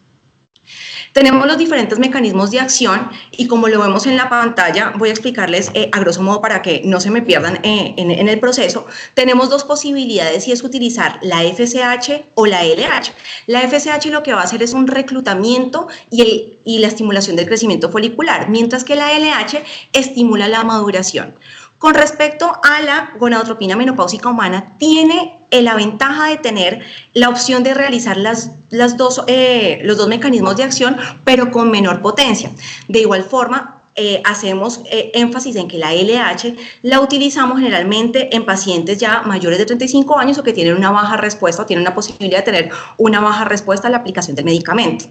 Tenemos los diferentes mecanismos de acción y como lo vemos en la pantalla, voy a explicarles a grosso modo para que no se me pierdan en el proceso. Tenemos dos posibilidades y es utilizar la FSH o la LH. La FSH lo que va a hacer es un reclutamiento y la estimulación del crecimiento folicular, mientras que la LH estimula la maduración. Con respecto a la gonadotropina menopáusica humana, tiene la ventaja de tener la opción de realizar los dos mecanismos de acción, pero con menor potencia. De igual forma, hacemos énfasis en que la LH la utilizamos generalmente en pacientes ya mayores de 35 años o que tienen una baja respuesta o tienen una posibilidad de tener una baja respuesta a la aplicación del medicamento.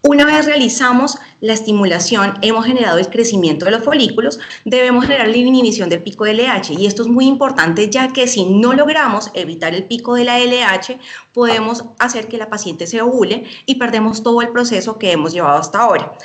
Una vez realizamos la estimulación, hemos generado el crecimiento de los folículos, debemos generar la inhibición del pico de LH y esto es muy importante ya que si no logramos evitar el pico de la LH, podemos hacer que la paciente se ovule y perdemos todo el proceso que hemos llevado hasta ahora.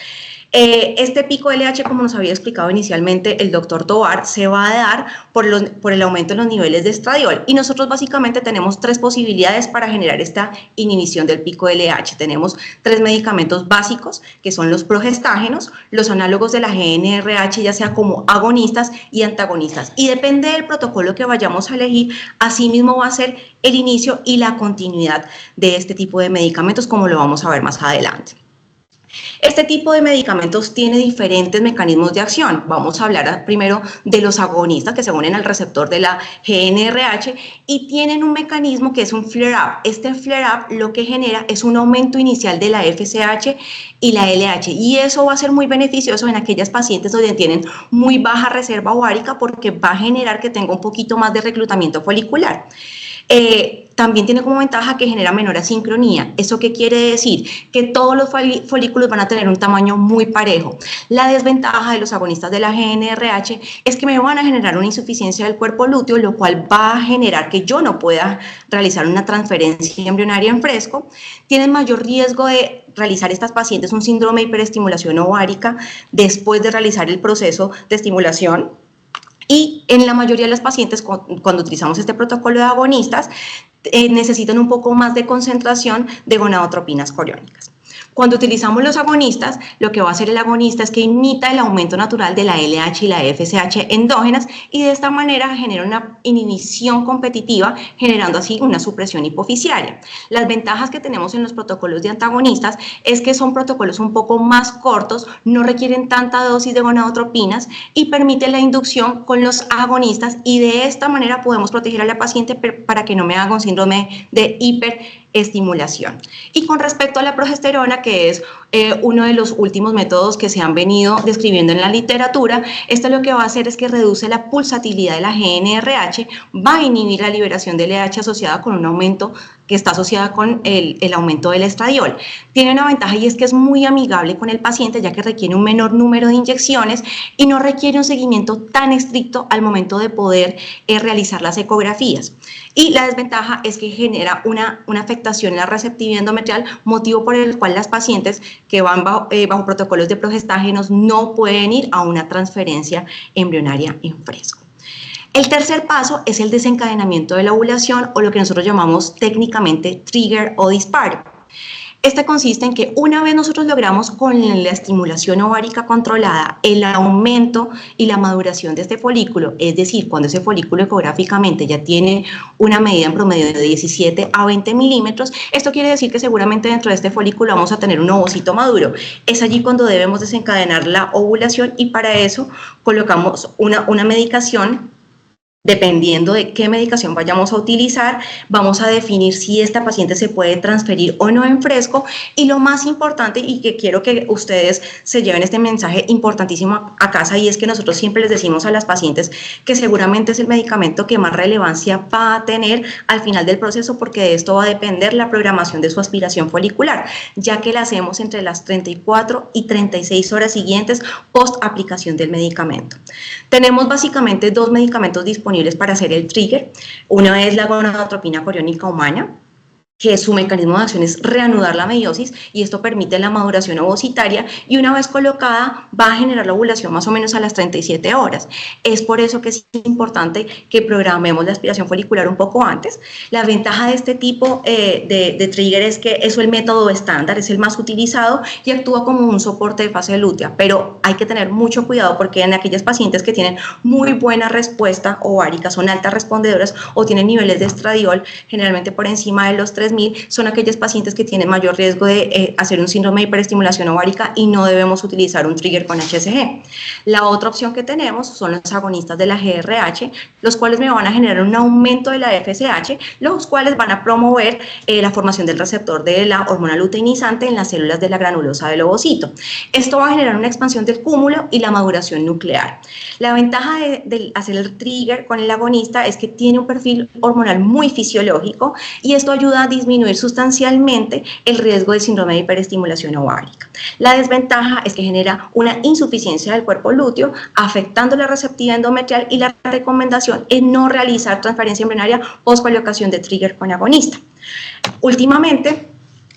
Este pico de LH, como nos había explicado inicialmente el doctor Tovar, se va a dar por el aumento en los niveles de estradiol y nosotros básicamente tenemos tres posibilidades para generar esta inhibición del pico de LH. Tenemos tres medicamentos básicos que son los progestágenos, los análogos de la GnRH, ya sea como agonistas y antagonistas, y depende del protocolo que vayamos a elegir, así mismo va a ser el inicio y la continuidad de este tipo de medicamentos, como lo vamos a ver más adelante. Este tipo de medicamentos tiene diferentes mecanismos de acción. Vamos a hablar primero de los agonistas que se unen al receptor de la GnRH y tienen un mecanismo que es un flare-up. Este flare-up lo que genera es un aumento inicial de la FSH y la LH y eso va a ser muy beneficioso en aquellas pacientes donde tienen muy baja reserva ovárica porque va a generar que tenga un poquito más de reclutamiento folicular. También tiene como ventaja que genera menor asincronía. ¿Eso qué quiere decir? Que todos los folículos van a tener un tamaño muy parejo. La desventaja de los agonistas de la GnRH es que me van a generar una insuficiencia del cuerpo lúteo, lo cual va a generar que yo no pueda realizar una transferencia embrionaria en fresco. Tienen mayor riesgo de realizar estas pacientes un síndrome de hiperestimulación ovárica después de realizar el proceso de estimulación. Y en la mayoría de las pacientes, cuando utilizamos este protocolo de agonistas, necesitan un poco más de concentración de gonadotropinas coriónicas. Cuando utilizamos los agonistas, lo que va a hacer el agonista es que imita el aumento natural de la LH y la FSH endógenas y de esta manera genera una inhibición competitiva, generando así una supresión hipofisiaria. Las ventajas que tenemos en los protocolos de antagonistas es que son protocolos un poco más cortos, no requieren tanta dosis de gonadotropinas y permiten la inducción con los agonistas y de esta manera podemos proteger a la paciente para que no me haga un síndrome de hiperestimulación. Y con respecto a la progesterona, que es uno de los últimos métodos que se han venido describiendo en la literatura, esto lo que va a hacer es que reduce la pulsatilidad de la GnRH, va a inhibir la liberación de LH asociada con un aumento que está asociada con el aumento del estradiol. Tiene una ventaja y es que es muy amigable con el paciente ya que requiere un menor número de inyecciones y no requiere un seguimiento tan estricto al momento de poder realizar las ecografías. Y la desventaja es que genera una afectación en la receptividad endometrial, motivo por el cual las pacientes que van bajo protocolos de progestágenos no pueden ir a una transferencia embrionaria en fresco. El tercer paso es el desencadenamiento de la ovulación o lo que nosotros llamamos técnicamente trigger o disparo. Este consiste en que una vez nosotros logramos con la estimulación ovárica controlada el aumento y la maduración de este folículo, es decir, cuando ese folículo ecográficamente ya tiene una medida en promedio de 17 a 20 milímetros, esto quiere decir que seguramente dentro de este folículo vamos a tener un ovocito maduro. Es allí cuando debemos desencadenar la ovulación y para eso colocamos una medicación Dependiendo de qué medicación vayamos a utilizar, vamos a definir si esta paciente se puede transferir o no en fresco. Y lo más importante, y que quiero que ustedes se lleven este mensaje importantísimo a casa, y es que nosotros siempre les decimos a las pacientes que seguramente es el medicamento que más relevancia va a tener al final del proceso, porque de esto va a depender la programación de su aspiración folicular, ya que la hacemos entre las 34 y 36 horas siguientes post aplicación del medicamento. Tenemos básicamente dos medicamentos disponibles para hacer el trigger. Una es la gonadotropina coriónica humana, que su mecanismo de acción es reanudar la meiosis, y esto permite la maduración ovocitaria, y una vez colocada va a generar la ovulación más o menos a las 37 horas. Es por eso que es importante que programemos la aspiración folicular un poco antes. La ventaja de este tipo de trigger es que es el método estándar, es el más utilizado y actúa como un soporte de fase lútea, pero hay que tener mucho cuidado porque en aquellas pacientes que tienen muy buena respuesta ovárica, son altas respondedoras o tienen niveles de estradiol generalmente por encima de los 3000, son aquellas pacientes que tienen mayor riesgo de hacer un síndrome de hiperestimulación ovárica y no debemos utilizar un trigger con HCG. La otra opción que tenemos son los agonistas de la GRH, los cuales me van a generar un aumento de la FSH, los cuales van a promover la formación del receptor de la hormona luteinizante en las células de la granulosa del ovocito. Esto va a generar una expansión del cúmulo y la maduración nuclear. La ventaja de hacer el trigger con el agonista es que tiene un perfil hormonal muy fisiológico, y esto ayuda a disminuir sustancialmente el riesgo de síndrome de hiperestimulación ovárica. La desventaja es que genera una insuficiencia del cuerpo lúteo, afectando la receptividad endometrial, y la recomendación es no realizar transferencia embrionaria post colocación de trigger con agonista. Últimamente,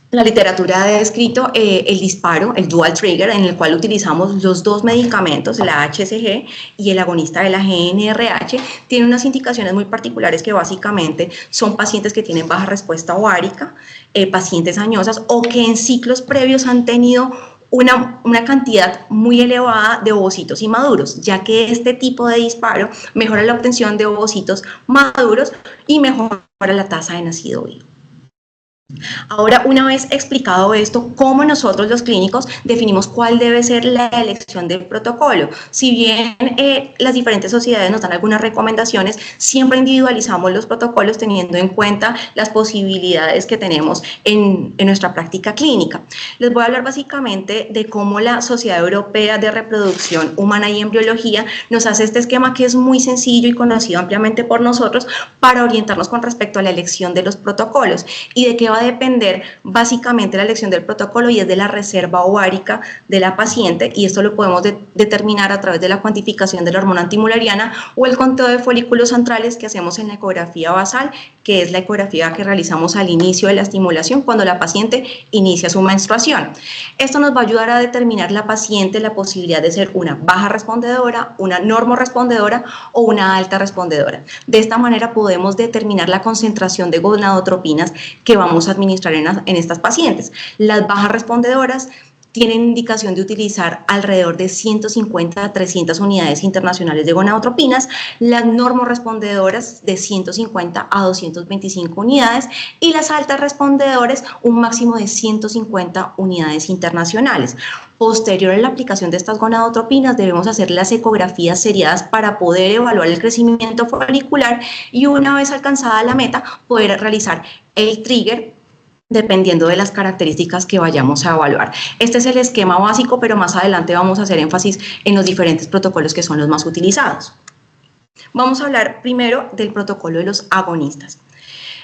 la literatura ha descrito el disparo, el dual trigger, en el cual utilizamos los dos medicamentos, la HCG y el agonista de la GnRH. Tiene unas indicaciones muy particulares que básicamente son pacientes que tienen baja respuesta ovárica, pacientes añosas o que en ciclos previos han tenido una cantidad muy elevada de ovocitos inmaduros, ya que este tipo de disparo mejora la obtención de ovocitos maduros y mejora la tasa de nacido vivo. Ahora, una vez explicado esto, ¿cómo nosotros los clínicos definimos cuál debe ser la elección del protocolo? Si bien las diferentes sociedades nos dan algunas recomendaciones, siempre individualizamos los protocolos teniendo en cuenta las posibilidades que tenemos en nuestra práctica clínica. Les voy a hablar básicamente de cómo la Sociedad Europea de Reproducción Humana y Embriología nos hace este esquema, que es muy sencillo y conocido ampliamente por nosotros, para orientarnos con respecto a la elección de los protocolos. ¿Y de qué va a depender básicamente la elección del protocolo? Y es de la reserva ovárica de la paciente, y esto lo podemos determinar a través de la cuantificación de la hormona antimulariana o el conteo de folículos centrales que hacemos en la ecografía basal, que es la ecografía que realizamos al inicio de la estimulación cuando la paciente inicia su menstruación. Esto nos va a ayudar a determinar la paciente la posibilidad de ser una baja respondedora, una normorespondedora o una alta respondedora. De esta manera podemos determinar la concentración de gonadotropinas que vamos a administrar en estas pacientes. Las bajas respondedoras tienen indicación de utilizar alrededor de 150 a 300 unidades internacionales de gonadotropinas, las normorrespondedoras de 150 a 225 unidades y las altas respondedoras un máximo de 150 unidades internacionales. Posterior a la aplicación de estas gonadotropinas debemos hacer las ecografías seriadas para poder evaluar el crecimiento folicular y, una vez alcanzada la meta, poder realizar el trigger dependiendo de las características que vayamos a evaluar. Este es el esquema básico, pero más adelante vamos a hacer énfasis en los diferentes protocolos que son los más utilizados. Vamos a hablar primero del protocolo de los agonistas.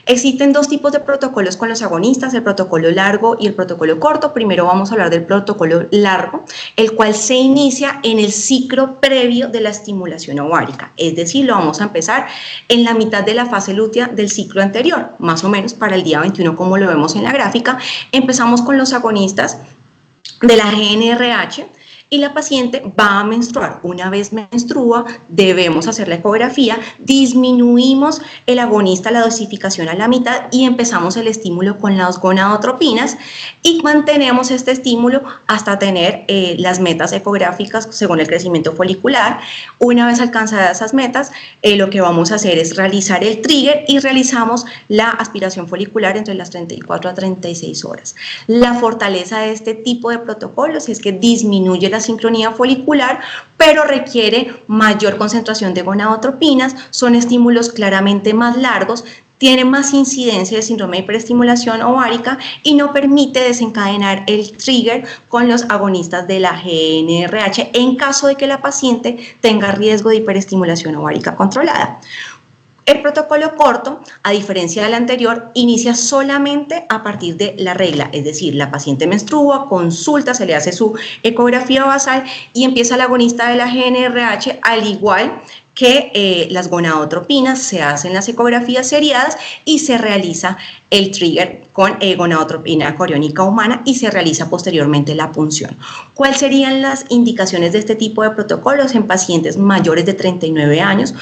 Existen dos tipos de protocolos con los agonistas, el protocolo largo y el protocolo corto. Primero vamos a hablar del protocolo largo, el cual se inicia en el ciclo previo de la estimulación ovárica, es decir, lo vamos a empezar en la mitad de la fase lútea del ciclo anterior, más o menos para el día 21, como lo vemos en la gráfica. Empezamos con los agonistas de la GnRH, y la paciente va a menstruar. Una vez menstrua, debemos hacer la ecografía, disminuimos el agonista, la dosificación a la mitad y empezamos el estímulo con las gonadotropinas y mantenemos este estímulo hasta tener las metas ecográficas según el crecimiento folicular. Una vez alcanzadas esas metas, lo que vamos a hacer es realizar el trigger y realizamos la aspiración folicular entre las 34 a 36 horas. La fortaleza de este tipo de protocolos es que disminuye la sincronía folicular, pero requiere mayor concentración de gonadotropinas, son estímulos claramente más largos, tiene más incidencia de síndrome de hiperestimulación ovárica y no permite desencadenar el trigger con los agonistas de la GnRH en caso de que la paciente tenga riesgo de hiperestimulación ovárica controlada. El protocolo corto, a diferencia del anterior, inicia solamente a partir de la regla, es decir, la paciente menstrua, consulta, se le hace su ecografía basal y empieza el agonista de la GnRH, al igual que las gonadotropinas, se hacen las ecografías seriadas y se realiza el trigger con gonadotropina coriónica humana y se realiza posteriormente la punción. ¿Cuáles serían las indicaciones de este tipo de protocolos en pacientes mayores de 39 años?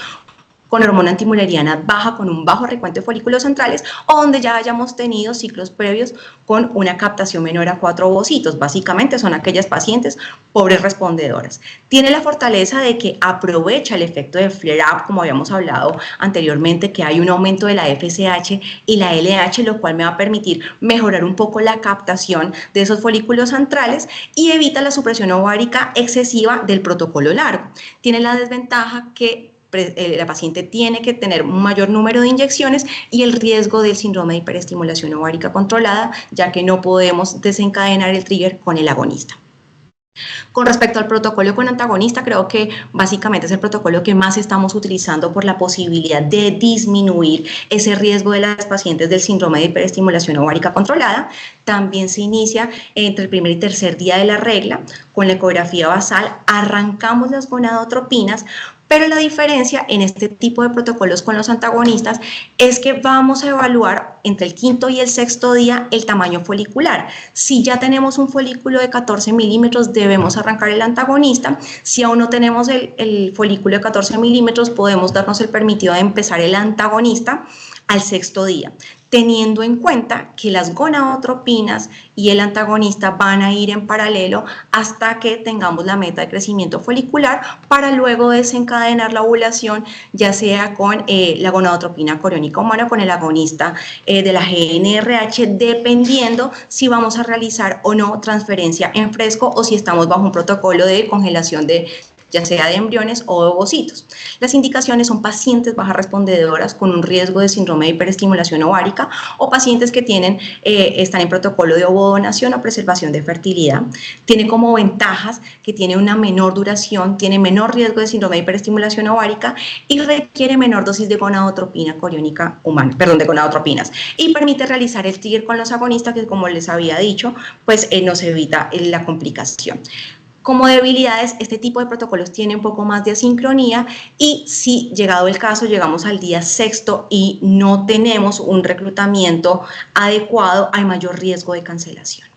Con hormona antimuleriana baja, con un bajo recuento de folículos centrales, o donde ya hayamos tenido ciclos previos con una captación menor a 4 ovocitos. Básicamente son aquellas pacientes pobres respondedoras. Tiene la fortaleza de que aprovecha el efecto de flare-up, como habíamos hablado anteriormente, que hay un aumento de la FSH y la LH, lo cual me va a permitir mejorar un poco la captación de esos folículos centrales y evita la supresión ovárica excesiva del protocolo largo. Tiene la desventaja que la paciente tiene que tener un mayor número de inyecciones y el riesgo del síndrome de hiperestimulación ovárica controlada, ya que no podemos desencadenar el trigger con el agonista. Con respecto al protocolo con antagonista, creo que básicamente es el protocolo que más estamos utilizando por la posibilidad de disminuir ese riesgo de las pacientes del síndrome de hiperestimulación ovárica controlada. También se inicia entre el primer y tercer día de la regla con la ecografía basal, arrancamos las gonadotropinas, pero la diferencia en este tipo de protocolos con los antagonistas es que vamos a evaluar entre el quinto y el sexto día el tamaño folicular. Si ya tenemos un folículo de 14 milímetros, debemos arrancar el antagonista. Si aún no tenemos el folículo de 14 milímetros, podemos darnos el permitido de empezar el antagonista al sexto día, teniendo en cuenta que las gonadotropinas y el antagonista van a ir en paralelo hasta que tengamos la meta de crecimiento folicular para luego desencadenar la ovulación, ya sea con la gonadotropina coriónica humana, con el agonista de la GnRH, dependiendo si vamos a realizar o no transferencia en fresco o si estamos bajo un protocolo de congelación de ya sea de embriones o de ovocitos. Las indicaciones son pacientes bajas respondedoras con un riesgo de síndrome de hiperestimulación ovárica o pacientes que están en protocolo de ovodonación o preservación de fertilidad. Tiene como ventajas que tiene una menor duración, tiene menor riesgo de síndrome de hiperestimulación ovárica y requiere menor dosis de gonadotropina coriónica humana, de gonadotropinas, y permite realizar el trigger con los agonistas que, como les había dicho, pues nos evita la complicación. Como debilidades, este tipo de protocolos tiene un poco más de asincronía y si llegado el caso llegamos al día sexto y no tenemos un reclutamiento adecuado, hay mayor riesgo de cancelación.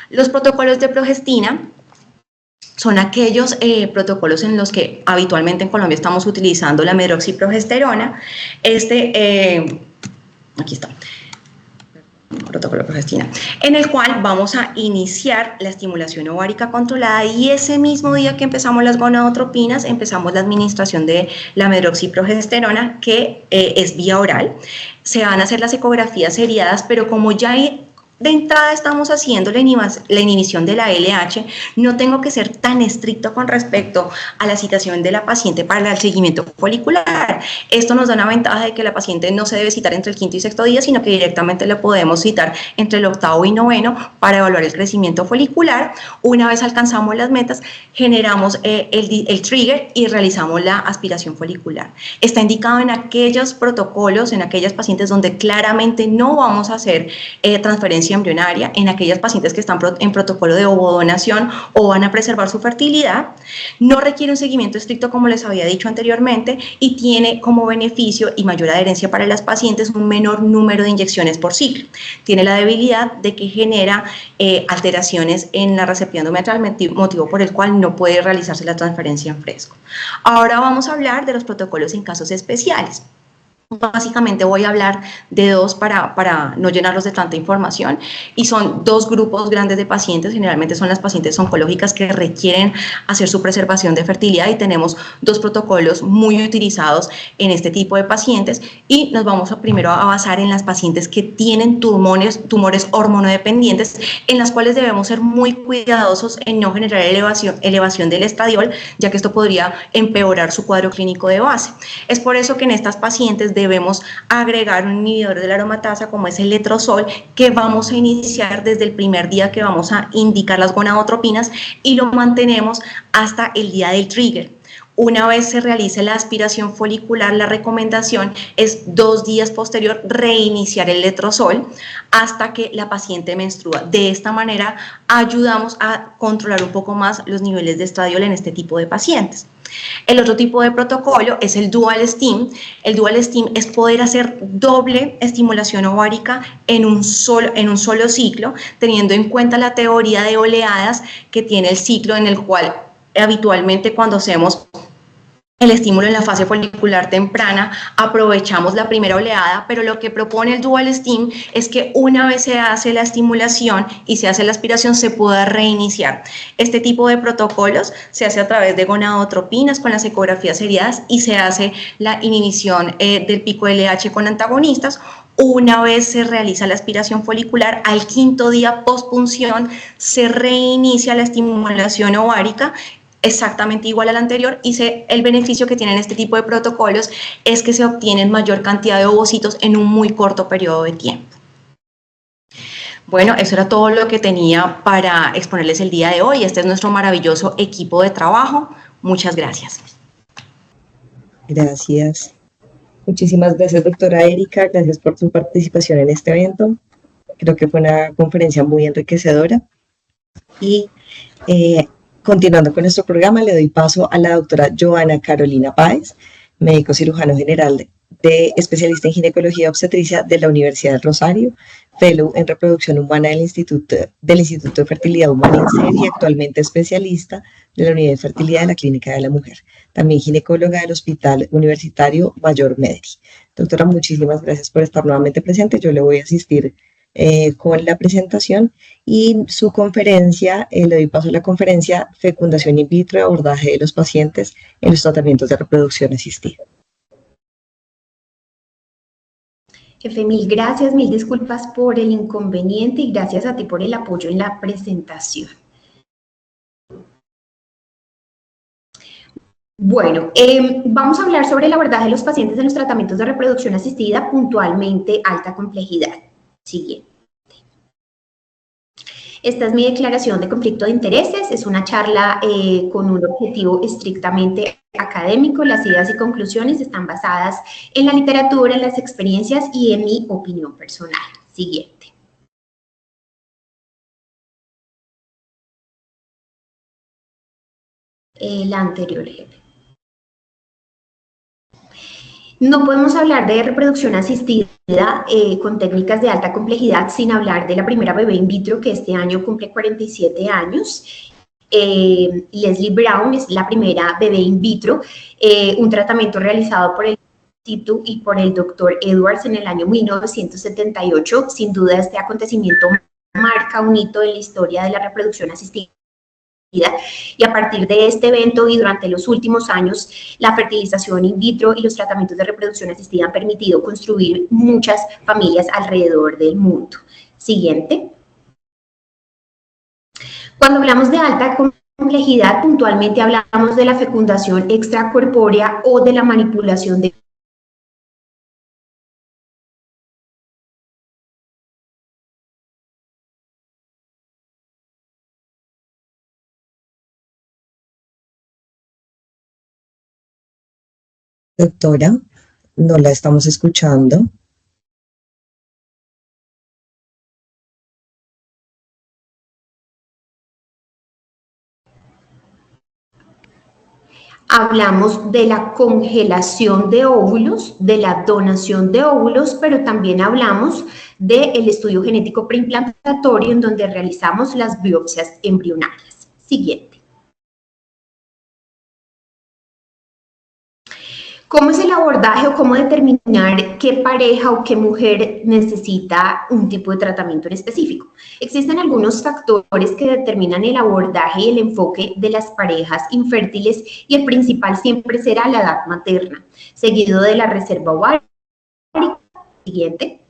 Los protocolos de progestina son aquellos protocolos en los que habitualmente en Colombia estamos utilizando la medroxiprogesterona. Aquí está. Protocolo de progestina, en el cual vamos a iniciar la estimulación ovárica controlada y ese mismo día que empezamos las gonadotropinas, empezamos la administración de la medroxiprogesterona, que es vía oral. Se van a hacer las ecografías seriadas, pero como ya de entrada estamos haciendo la inhibición de la LH, no tengo que ser tan estricto con respecto a la citación de la paciente para el seguimiento folicular. Esto nos da una ventaja de que la paciente no se debe citar entre el quinto y sexto día, sino que directamente le podemos citar entre el octavo y noveno para evaluar el crecimiento folicular. Una vez alcanzamos las metas, generamos el trigger y realizamos la aspiración folicular. Está indicado en aquellos protocolos, en aquellas pacientes donde claramente no vamos a hacer transferencia embrionaria, en aquellas pacientes que están en protocolo de ovodonación o van a preservar su fertilidad. No requiere un seguimiento estricto, como les había dicho anteriormente, y tiene como beneficio y mayor adherencia para las pacientes un menor número de inyecciones por ciclo. Tiene la debilidad de que genera alteraciones en la receptividad endometrial, motivo por el cual no puede realizarse la transferencia en fresco. Ahora vamos a hablar de los protocolos en casos especiales. básicamente voy a hablar de dos para no llenarlos de tanta información, y son dos grupos grandes de pacientes. Generalmente son las pacientes oncológicas que requieren hacer su preservación de fertilidad, y tenemos dos protocolos muy utilizados en este tipo de pacientes, y nos vamos primero a basar en las pacientes que tienen tumores hormonodependientes, en las cuales debemos ser muy cuidadosos en no generar elevación del estradiol, ya que esto podría empeorar su cuadro clínico de base. Es por eso que en estas pacientes debemos agregar un inhibidor de la aromatasa, como es el letrozol, que vamos a iniciar desde el primer día que vamos a indicar las gonadotropinas, y lo mantenemos hasta el día del trigger. Una vez se realice la aspiración folicular, la recomendación es 2 días posterior reiniciar el letrozol hasta que la paciente menstrua. De esta manera ayudamos a controlar un poco más los niveles de estradiol en este tipo de pacientes. El otro tipo de protocolo es el Dual Stim. El Dual Stim es poder hacer doble estimulación ovárica en un solo ciclo, teniendo en cuenta la teoría de oleadas que tiene el ciclo, en el cual habitualmente cuando hacemos el estímulo en la fase folicular temprana aprovechamos la primera oleada, pero lo que propone el Dual Stim es que una vez se hace la estimulación y se hace la aspiración, se pueda reiniciar. Este tipo de protocolos se hace a través de gonadotropinas con las ecografías seriadas, y se hace la inhibición del pico LH con antagonistas. Una vez se realiza la aspiración folicular, al 5º día postpunción se reinicia la estimulación ovárica, exactamente igual al anterior, y el beneficio que tienen este tipo de protocolos es que se obtienen mayor cantidad de ovocitos en un muy corto periodo de tiempo. Bueno, eso era todo lo que tenía para exponerles el día de hoy. Este es nuestro maravilloso equipo de trabajo. Muchas gracias. Gracias. Muchísimas gracias, doctora Erika. Gracias por su participación en este evento. Creo que fue una conferencia muy enriquecedora. Y continuando con nuestro programa, le doy paso a la doctora Joana Carolina Páez, médico cirujano general especialista en ginecología obstetricia de la Universidad del Rosario, fellow en reproducción humana del Instituto de Fertilidad Humana INSER, y actualmente especialista de la Unidad de Fertilidad de la Clínica de la Mujer. También ginecóloga del Hospital Universitario Mayor Mederi. Doctora, muchísimas gracias por estar nuevamente presente. Yo le voy a asistir con la presentación y su conferencia. Le doy paso a la conferencia Fecundación in vitro y abordaje de los pacientes en los tratamientos de reproducción asistida. Jefe, mil gracias, mil disculpas por el inconveniente, y gracias a ti por el apoyo en la presentación. Bueno, vamos a hablar sobre el abordaje de los pacientes en los tratamientos de reproducción asistida, puntualmente alta complejidad. Siguiente. Esta es mi declaración de conflicto de intereses. Es una charla con un objetivo estrictamente académico. Las ideas y conclusiones están basadas en la literatura, en las experiencias y en mi opinión personal. Siguiente. La anterior, jefe. No podemos hablar de reproducción asistida con técnicas de alta complejidad sin hablar de la primera bebé in vitro, que este año cumple 47 años. Leslie Brown es la primera bebé in vitro, un tratamiento realizado por el Instituto y por el Dr. Edwards en el año 1978. Sin duda, este acontecimiento marca un hito en la historia de la reproducción asistida. Y a partir de este evento y durante los últimos años, la fertilización in vitro y los tratamientos de reproducción asistida han permitido construir muchas familias alrededor del mundo. Siguiente. Cuando hablamos de alta complejidad, puntualmente hablamos de la fecundación extracorpórea o de la manipulación de Doctora, no la estamos escuchando. Hablamos de la congelación de óvulos, de la donación de óvulos, pero también hablamos del estudio genético preimplantatorio, en donde realizamos las biopsias embrionarias. Siguiente. ¿Cómo es el abordaje o cómo determinar qué pareja o qué mujer necesita un tipo de tratamiento en específico? Existen algunos factores que determinan el abordaje y el enfoque de las parejas infértiles y el principal siempre será la edad materna, seguido de la reserva ovárica. Siguiente.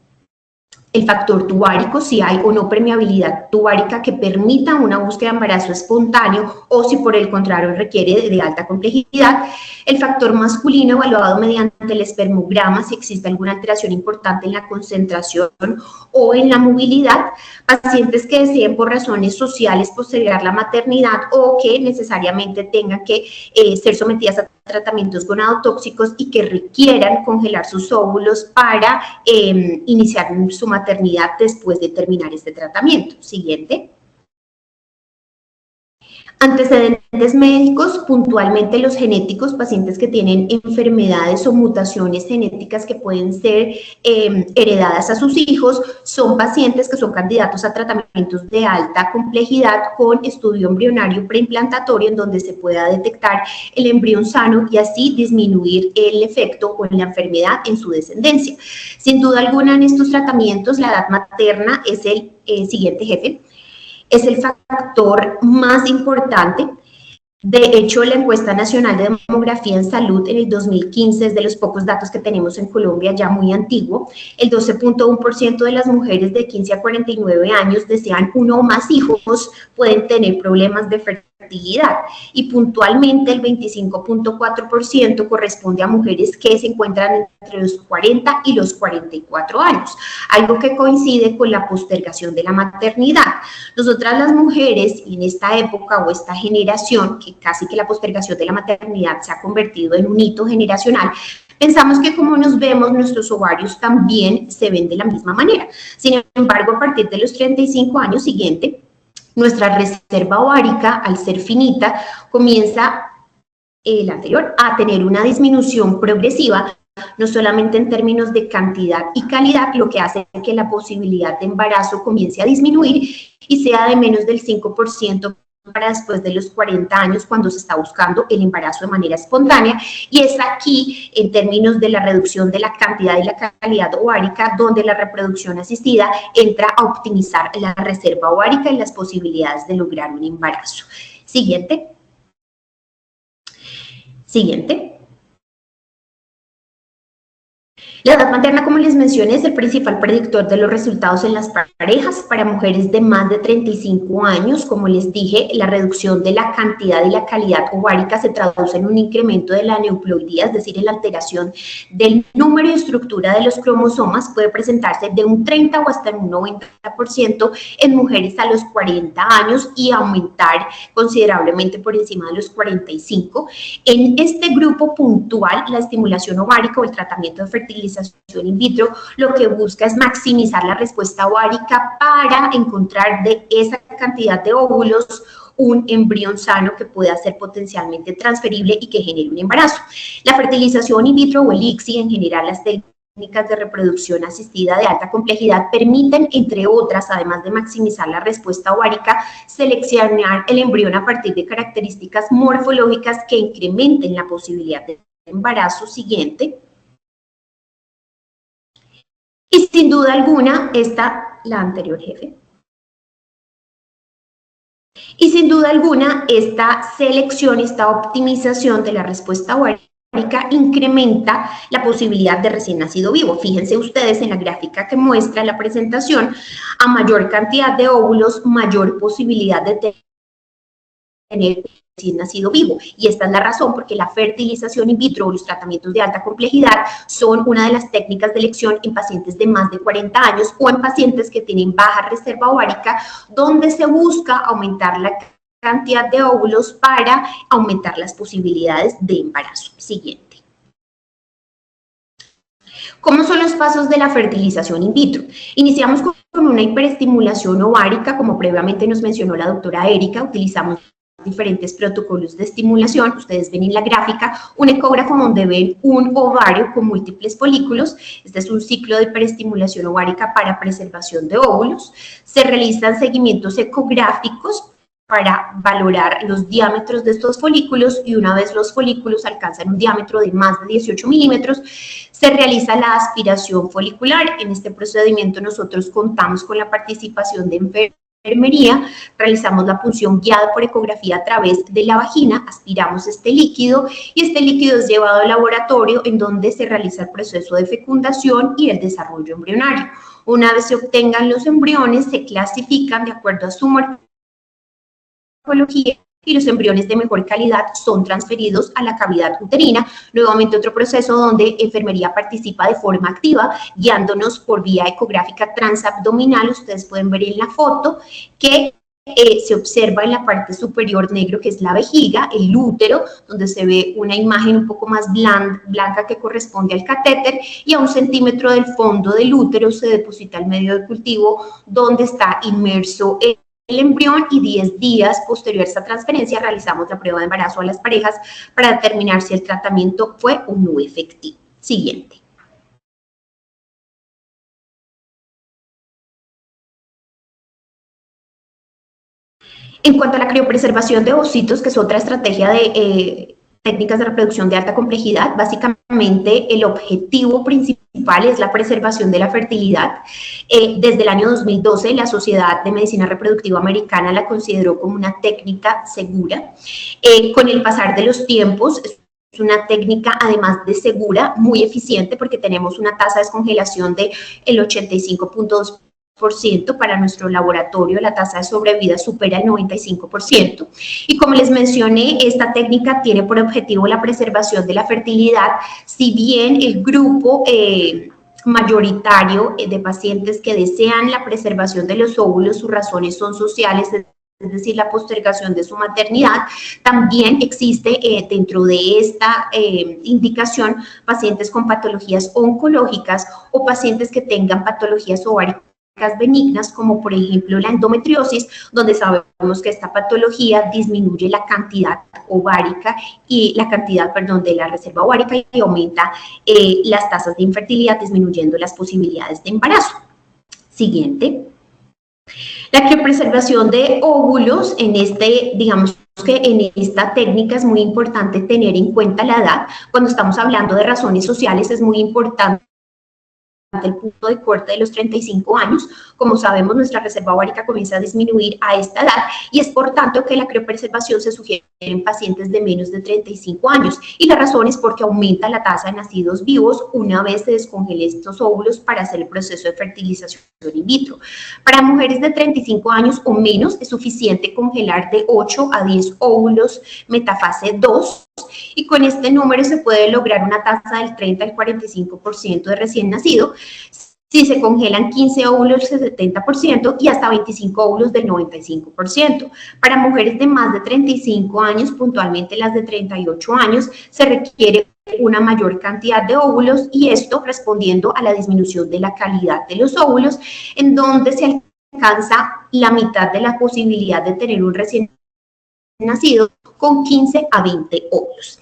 El factor tubárico, si hay o no permeabilidad tubárica que permita una búsqueda de embarazo espontáneo o si por el contrario requiere de alta complejidad. El factor masculino evaluado mediante el espermograma, si existe alguna alteración importante en la concentración o en la movilidad. Pacientes que deseen por razones sociales postergar la maternidad o que necesariamente tengan que ser sometidas a tratamientos gonadotóxicos y que requieran congelar sus óvulos para iniciar su maternidad después de terminar este tratamiento. Siguiente. Antecedentes médicos, puntualmente los genéticos, pacientes que tienen enfermedades o mutaciones genéticas que pueden ser heredadas a sus hijos, son pacientes que son candidatos a tratamientos de alta complejidad con estudio embrionario preimplantatorio en donde se pueda detectar el embrión sano y así disminuir el efecto o la enfermedad en su descendencia. Sin duda alguna en estos tratamientos la edad materna es el siguiente jefe. Es el factor más importante. De hecho, la encuesta nacional de demografía en salud en el 2015 es de los pocos datos que tenemos en Colombia, ya muy antiguo. El 12.1% de las mujeres de 15 a 49 años desean uno o más hijos, pueden tener problemas de fertilidad y puntualmente el 25.4% corresponde a mujeres que se encuentran entre los 40 y los 44 años, algo que coincide con la postergación de la maternidad. Nosotras las mujeres en esta época o esta generación, que casi que la postergación de la maternidad se ha convertido en un hito generacional, pensamos que como nos vemos, nuestros ovarios también se ven de la misma manera. Sin embargo, a partir de los 35 años siguiente, nuestra reserva ovárica, al ser finita, comienza el anterior a tener una disminución progresiva, no solamente en términos de cantidad y calidad, lo que hace que la posibilidad de embarazo comience a disminuir y sea de menos del 5% para después de los 40 años cuando se está buscando el embarazo de manera espontánea, y es aquí en términos de la reducción de la cantidad y la calidad ovárica donde la reproducción asistida entra a optimizar la reserva ovárica y las posibilidades de lograr un embarazo. Siguiente. Siguiente. La edad materna, como les mencioné, es el principal predictor de los resultados en las parejas. Para mujeres de más de 35 años, como les dije, la reducción de la cantidad y la calidad ovárica se traduce en un incremento de la aneuploidía, es decir, en la alteración del número y estructura de los cromosomas. Puede presentarse de un 30 o hasta un 90% en mujeres a los 40 años y aumentar considerablemente por encima de los 45. En este grupo puntual, la estimulación ovárica o el tratamiento de fertilización in vitro lo que busca es maximizar la respuesta ovárica para encontrar de esa cantidad de óvulos un embrión sano que pueda ser potencialmente transferible y que genere un embarazo. La fertilización in vitro o el ICSI, en general las técnicas de reproducción asistida de alta complejidad, permiten, entre otras, además de maximizar la respuesta ovárica, seleccionar el embrión a partir de características morfológicas que incrementen la posibilidad de embarazo. Siguiente. Y sin duda alguna, la anterior jefe. Y sin duda alguna, esta selección, esta optimización de la respuesta ovárica incrementa la posibilidad de recién nacido vivo. Fíjense ustedes en la gráfica que muestra la presentación, a mayor cantidad de óvulos, mayor posibilidad de tener recién nacido vivo, y esta es la razón porque la fertilización in vitro o los tratamientos de alta complejidad son una de las técnicas de elección en pacientes de más de 40 años o en pacientes que tienen baja reserva ovárica, donde se busca aumentar la cantidad de óvulos para aumentar las posibilidades de embarazo. Siguiente. ¿Cómo son los pasos de la fertilización in vitro? Iniciamos con una hiperestimulación ovárica, como previamente nos mencionó la doctora Erika. Utilizamos diferentes protocolos de estimulación. Ustedes ven en la gráfica un ecógrafo donde ven un ovario con múltiples folículos. Este es un ciclo de hiperestimulación ovárica para preservación de óvulos. Se realizan seguimientos ecográficos para valorar los diámetros de estos folículos, y una vez los folículos alcanzan un diámetro de más de 18 milímetros, se realiza la aspiración folicular. En este procedimiento nosotros contamos con la participación de enfermería, realizamos la punción guiada por ecografía a través de la vagina, aspiramos este líquido y este líquido es llevado al laboratorio en donde se realiza el proceso de fecundación y el desarrollo embrionario. Una vez se obtengan los embriones, se clasifican de acuerdo a su morfología y los embriones de mejor calidad son transferidos a la cavidad uterina. Nuevamente otro proceso donde enfermería participa de forma activa, guiándonos por vía ecográfica transabdominal. Ustedes pueden ver en la foto que se observa en la parte superior negro, que es la vejiga, el útero, donde se ve una imagen un poco más blanca que corresponde al catéter, y a 1 centímetro del fondo del útero se deposita el medio de cultivo donde está inmerso el embrión, y 10 días posterior a esta transferencia realizamos la prueba de embarazo a las parejas para determinar si el tratamiento fue o no efectivo. Siguiente. En cuanto a la criopreservación de ovocitos, que es otra estrategia de técnicas de reproducción de alta complejidad, básicamente el objetivo principal es la preservación de la fertilidad. Desde el año 2012, la Sociedad de Medicina Reproductiva Americana la consideró como una técnica segura. Con el pasar de los tiempos, es una técnica, además de segura, muy eficiente, porque tenemos una tasa de descongelación del 85.2%. Para nuestro laboratorio la tasa de sobrevida supera el 95%, y como les mencioné, esta técnica tiene por objetivo la preservación de la fertilidad. Si bien el grupo mayoritario de pacientes que desean la preservación de los óvulos, sus razones son sociales, es decir, la postergación de su maternidad, también existe dentro de esta indicación pacientes con patologías oncológicas o pacientes que tengan patologías ováricas benignas, como por ejemplo la endometriosis, donde sabemos que esta patología disminuye la cantidad ovárica y la cantidad, de la reserva ovárica, y aumenta las tasas de infertilidad, disminuyendo las posibilidades de embarazo. Siguiente. La criopreservación de óvulos, digamos que en esta técnica es muy importante tener en cuenta la edad. Cuando estamos hablando de razones sociales es muy importante el punto de corte de los 35 años. Como sabemos, nuestra reserva ovárica comienza a disminuir a esta edad, y es por tanto que la criopreservación se sugiere en pacientes de menos de 35 años, y la razón es porque aumenta la tasa de nacidos vivos una vez se descongelen estos óvulos para hacer el proceso de fertilización in vitro. Para mujeres de 35 años o menos es suficiente congelar de 8 a 10 óvulos metafase 2, y con este número se puede lograr una tasa del 30 al 45% de recién nacido. Si se congelan 15 óvulos, el 70%, y hasta 25 óvulos del 95%. Para mujeres de más de 35 años, puntualmente las de 38 años, se requiere una mayor cantidad de óvulos, y esto respondiendo a la disminución de la calidad de los óvulos, en donde se alcanza la mitad de la posibilidad de tener un recién nacido con 15 a 20 óvulos.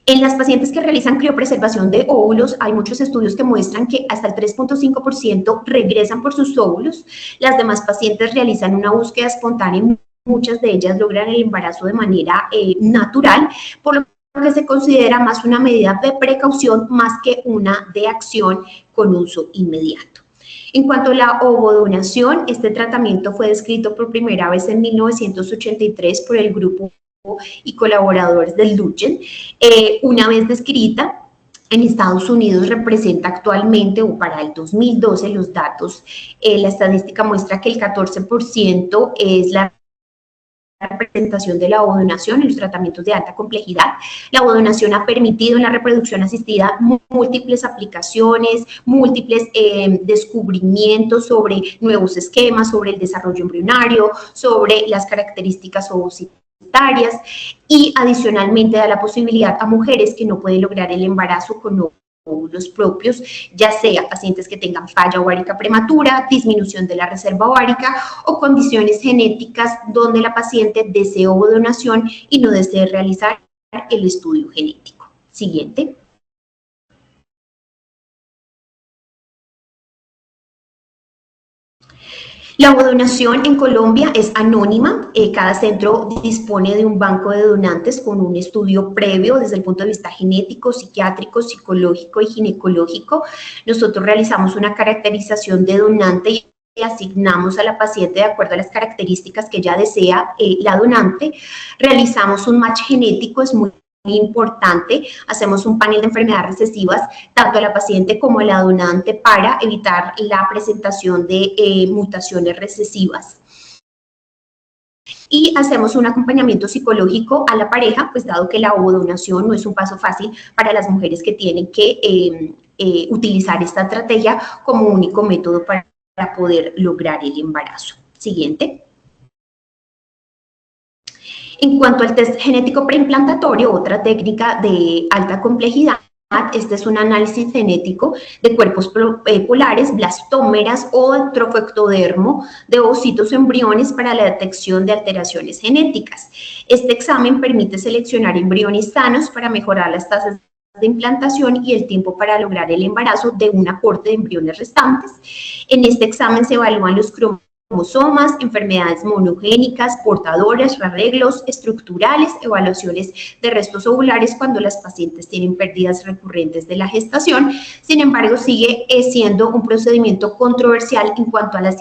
En las pacientes que realizan criopreservación de óvulos, hay muchos estudios que muestran que hasta el 3.5% regresan por sus óvulos. Las demás pacientes realizan una búsqueda espontánea, muchas de ellas logran el embarazo de manera natural, por lo que se considera más una medida de precaución más que una de acción con uso inmediato. En cuanto a la ovodonación, este tratamiento fue descrito por primera vez en 1983 por el grupo y colaboradores del Luchen. Una vez descrita, en Estados Unidos representa actualmente, o para el 2012, los datos, la estadística muestra que el 14% es la representación de la ovodonación en los tratamientos de alta complejidad. La ovodonación ha permitido en la reproducción asistida múltiples aplicaciones, múltiples descubrimientos sobre nuevos esquemas, sobre el desarrollo embrionario, sobre las características ovocitarias, y adicionalmente da la posibilidad a mujeres que no pueden lograr el embarazo con óvulos propios, ya sea pacientes que tengan falla ovárica prematura, disminución de la reserva ovárica o condiciones genéticas donde la paciente desee ovodonación y no desee realizar el estudio genético. Siguiente. La ovodonación en Colombia es anónima. Cada centro dispone de un banco de donantes con un estudio previo desde el punto de vista genético, psiquiátrico, psicológico y ginecológico. Nosotros realizamos una caracterización de donante y asignamos a la paciente de acuerdo a las características que ella desea la donante. Realizamos un match genético, es muy importante, hacemos un panel de enfermedades recesivas tanto a la paciente como a la donante para evitar la presentación de mutaciones recesivas. Y hacemos un acompañamiento psicológico a la pareja, pues dado que la ovodonación no es un paso fácil para las mujeres que tienen que utilizar esta estrategia como único método para poder lograr el embarazo. Siguiente. En cuanto al test genético preimplantatorio, otra técnica de alta complejidad, este es un análisis genético de cuerpos polares, blastómeras o trofectodermo de ovocitos o embriones para la detección de alteraciones genéticas. Este examen permite seleccionar embriones sanos para mejorar las tasas de implantación y el tiempo para lograr el embarazo de un aporte de embriones restantes. En este examen se evalúan los cromosomas, enfermedades monogénicas, portadoras, arreglos estructurales, evaluaciones de restos ovulares cuando las pacientes tienen pérdidas recurrentes de la gestación. Sin embargo, sigue siendo un procedimiento controversial en cuanto a las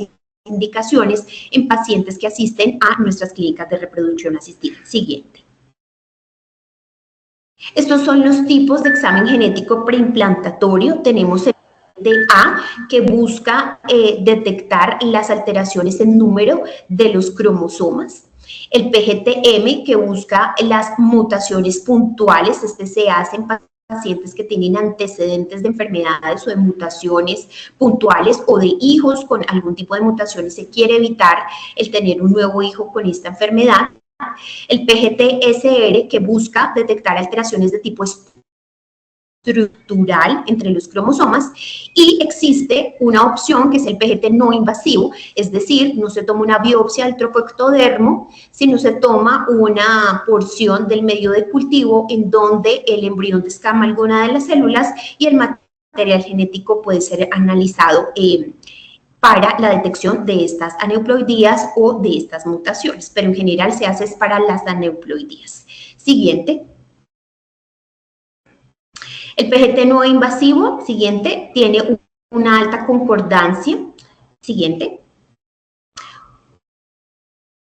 indicaciones en pacientes que asisten a nuestras clínicas de reproducción asistida. Siguiente. Estos son los tipos de examen genético preimplantatorio. Tenemos el PGT-A, que busca detectar las alteraciones en número de los cromosomas. El PGT-M, que busca las mutaciones puntuales. Este se hace en pacientes que tienen antecedentes de enfermedades o de mutaciones puntuales o de hijos con algún tipo de mutación y se quiere evitar el tener un nuevo hijo con esta enfermedad. El PGT-SR, que busca detectar alteraciones de tipo estructural entre los cromosomas, y existe una opción que es el PGT no invasivo, es decir, no se toma una biopsia del trofectodermo, sino se toma una porción del medio de cultivo en donde el embrión descama alguna de las células y el material genético puede ser analizado para la detección de estas aneuploidías o de estas mutaciones, pero en general se hace para las aneuploidías. Siguiente. El PGT no invasivo, siguiente, tiene una alta concordancia. Siguiente.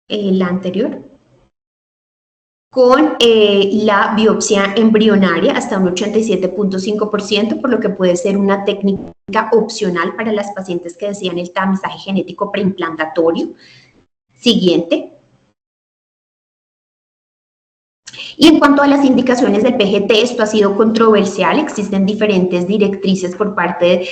La anterior. Con la biopsia embrionaria hasta un 87.5%, por lo que puede ser una técnica opcional para las pacientes que desean el tamizaje genético preimplantatorio. Siguiente. Y en cuanto a las indicaciones del PGT, esto ha sido controversial, existen diferentes directrices por parte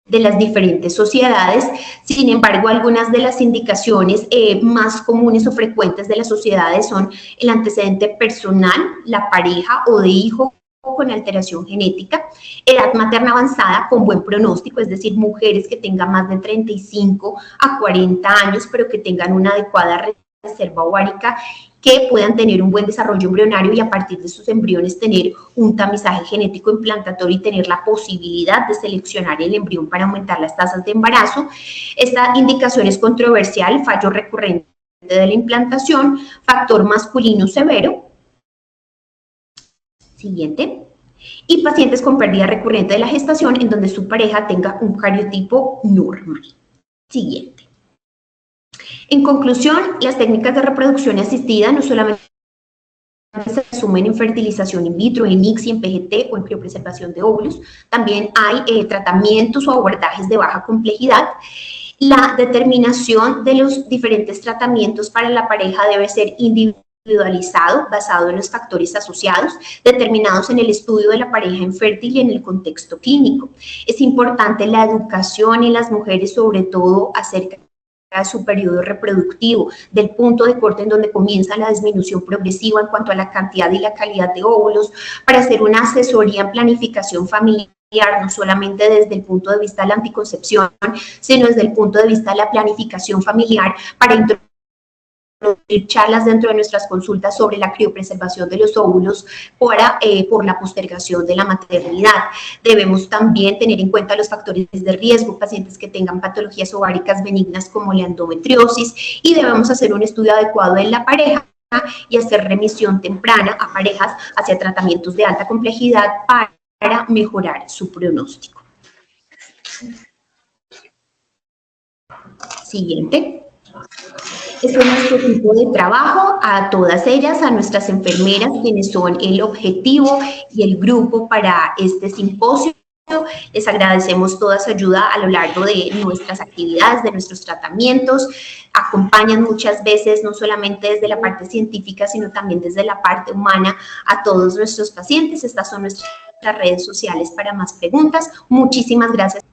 de las diferentes sociedades. Sin embargo, algunas de las indicaciones más comunes o frecuentes de las sociedades son el antecedente personal, la pareja o de hijo con alteración genética, edad materna avanzada con buen pronóstico, es decir, mujeres que tengan más de 35 a 40 años, pero que tengan una adecuada reserva ovárica, que puedan tener un buen desarrollo embrionario y a partir de sus embriones tener un tamizaje genético implantatorio y tener la posibilidad de seleccionar el embrión para aumentar las tasas de embarazo. Esta indicación es controversial, fallo recurrente de la implantación, factor masculino severo. Siguiente. Y pacientes con pérdida recurrente de la gestación en donde su pareja tenga un cariotipo normal. Siguiente. En conclusión, las técnicas de reproducción asistida no solamente se asumen en fertilización in vitro, en ICSI, en PGT o en criopreservación de óvulos, también hay tratamientos o abordajes de baja complejidad. La determinación de los diferentes tratamientos para la pareja debe ser individualizado, basado en los factores asociados, determinados en el estudio de la pareja infértil y en el contexto clínico. Es importante la educación en las mujeres, sobre todo acerca de su periodo reproductivo, del punto de corte en donde comienza la disminución progresiva en cuanto a la cantidad y la calidad de óvulos, para hacer una asesoría en planificación familiar, no solamente desde el punto de vista de la anticoncepción, sino desde el punto de vista de la planificación familiar, para introducir charlas dentro de nuestras consultas sobre la criopreservación de los óvulos por la postergación de la maternidad. Debemos también tener en cuenta los factores de riesgo, pacientes que tengan patologías ováricas benignas como la endometriosis, y debemos hacer un estudio adecuado en la pareja y hacer remisión temprana a parejas hacia tratamientos de alta complejidad para mejorar su pronóstico. Siguiente. Este es nuestro equipo de trabajo, a todas ellas, a nuestras enfermeras, quienes son el objetivo y el grupo para este simposio. Les agradecemos toda su ayuda a lo largo de nuestras actividades, de nuestros tratamientos. Acompañan muchas veces, no solamente desde la parte científica, sino también desde la parte humana a todos nuestros pacientes. Estas son nuestras redes sociales para más preguntas. Muchísimas gracias.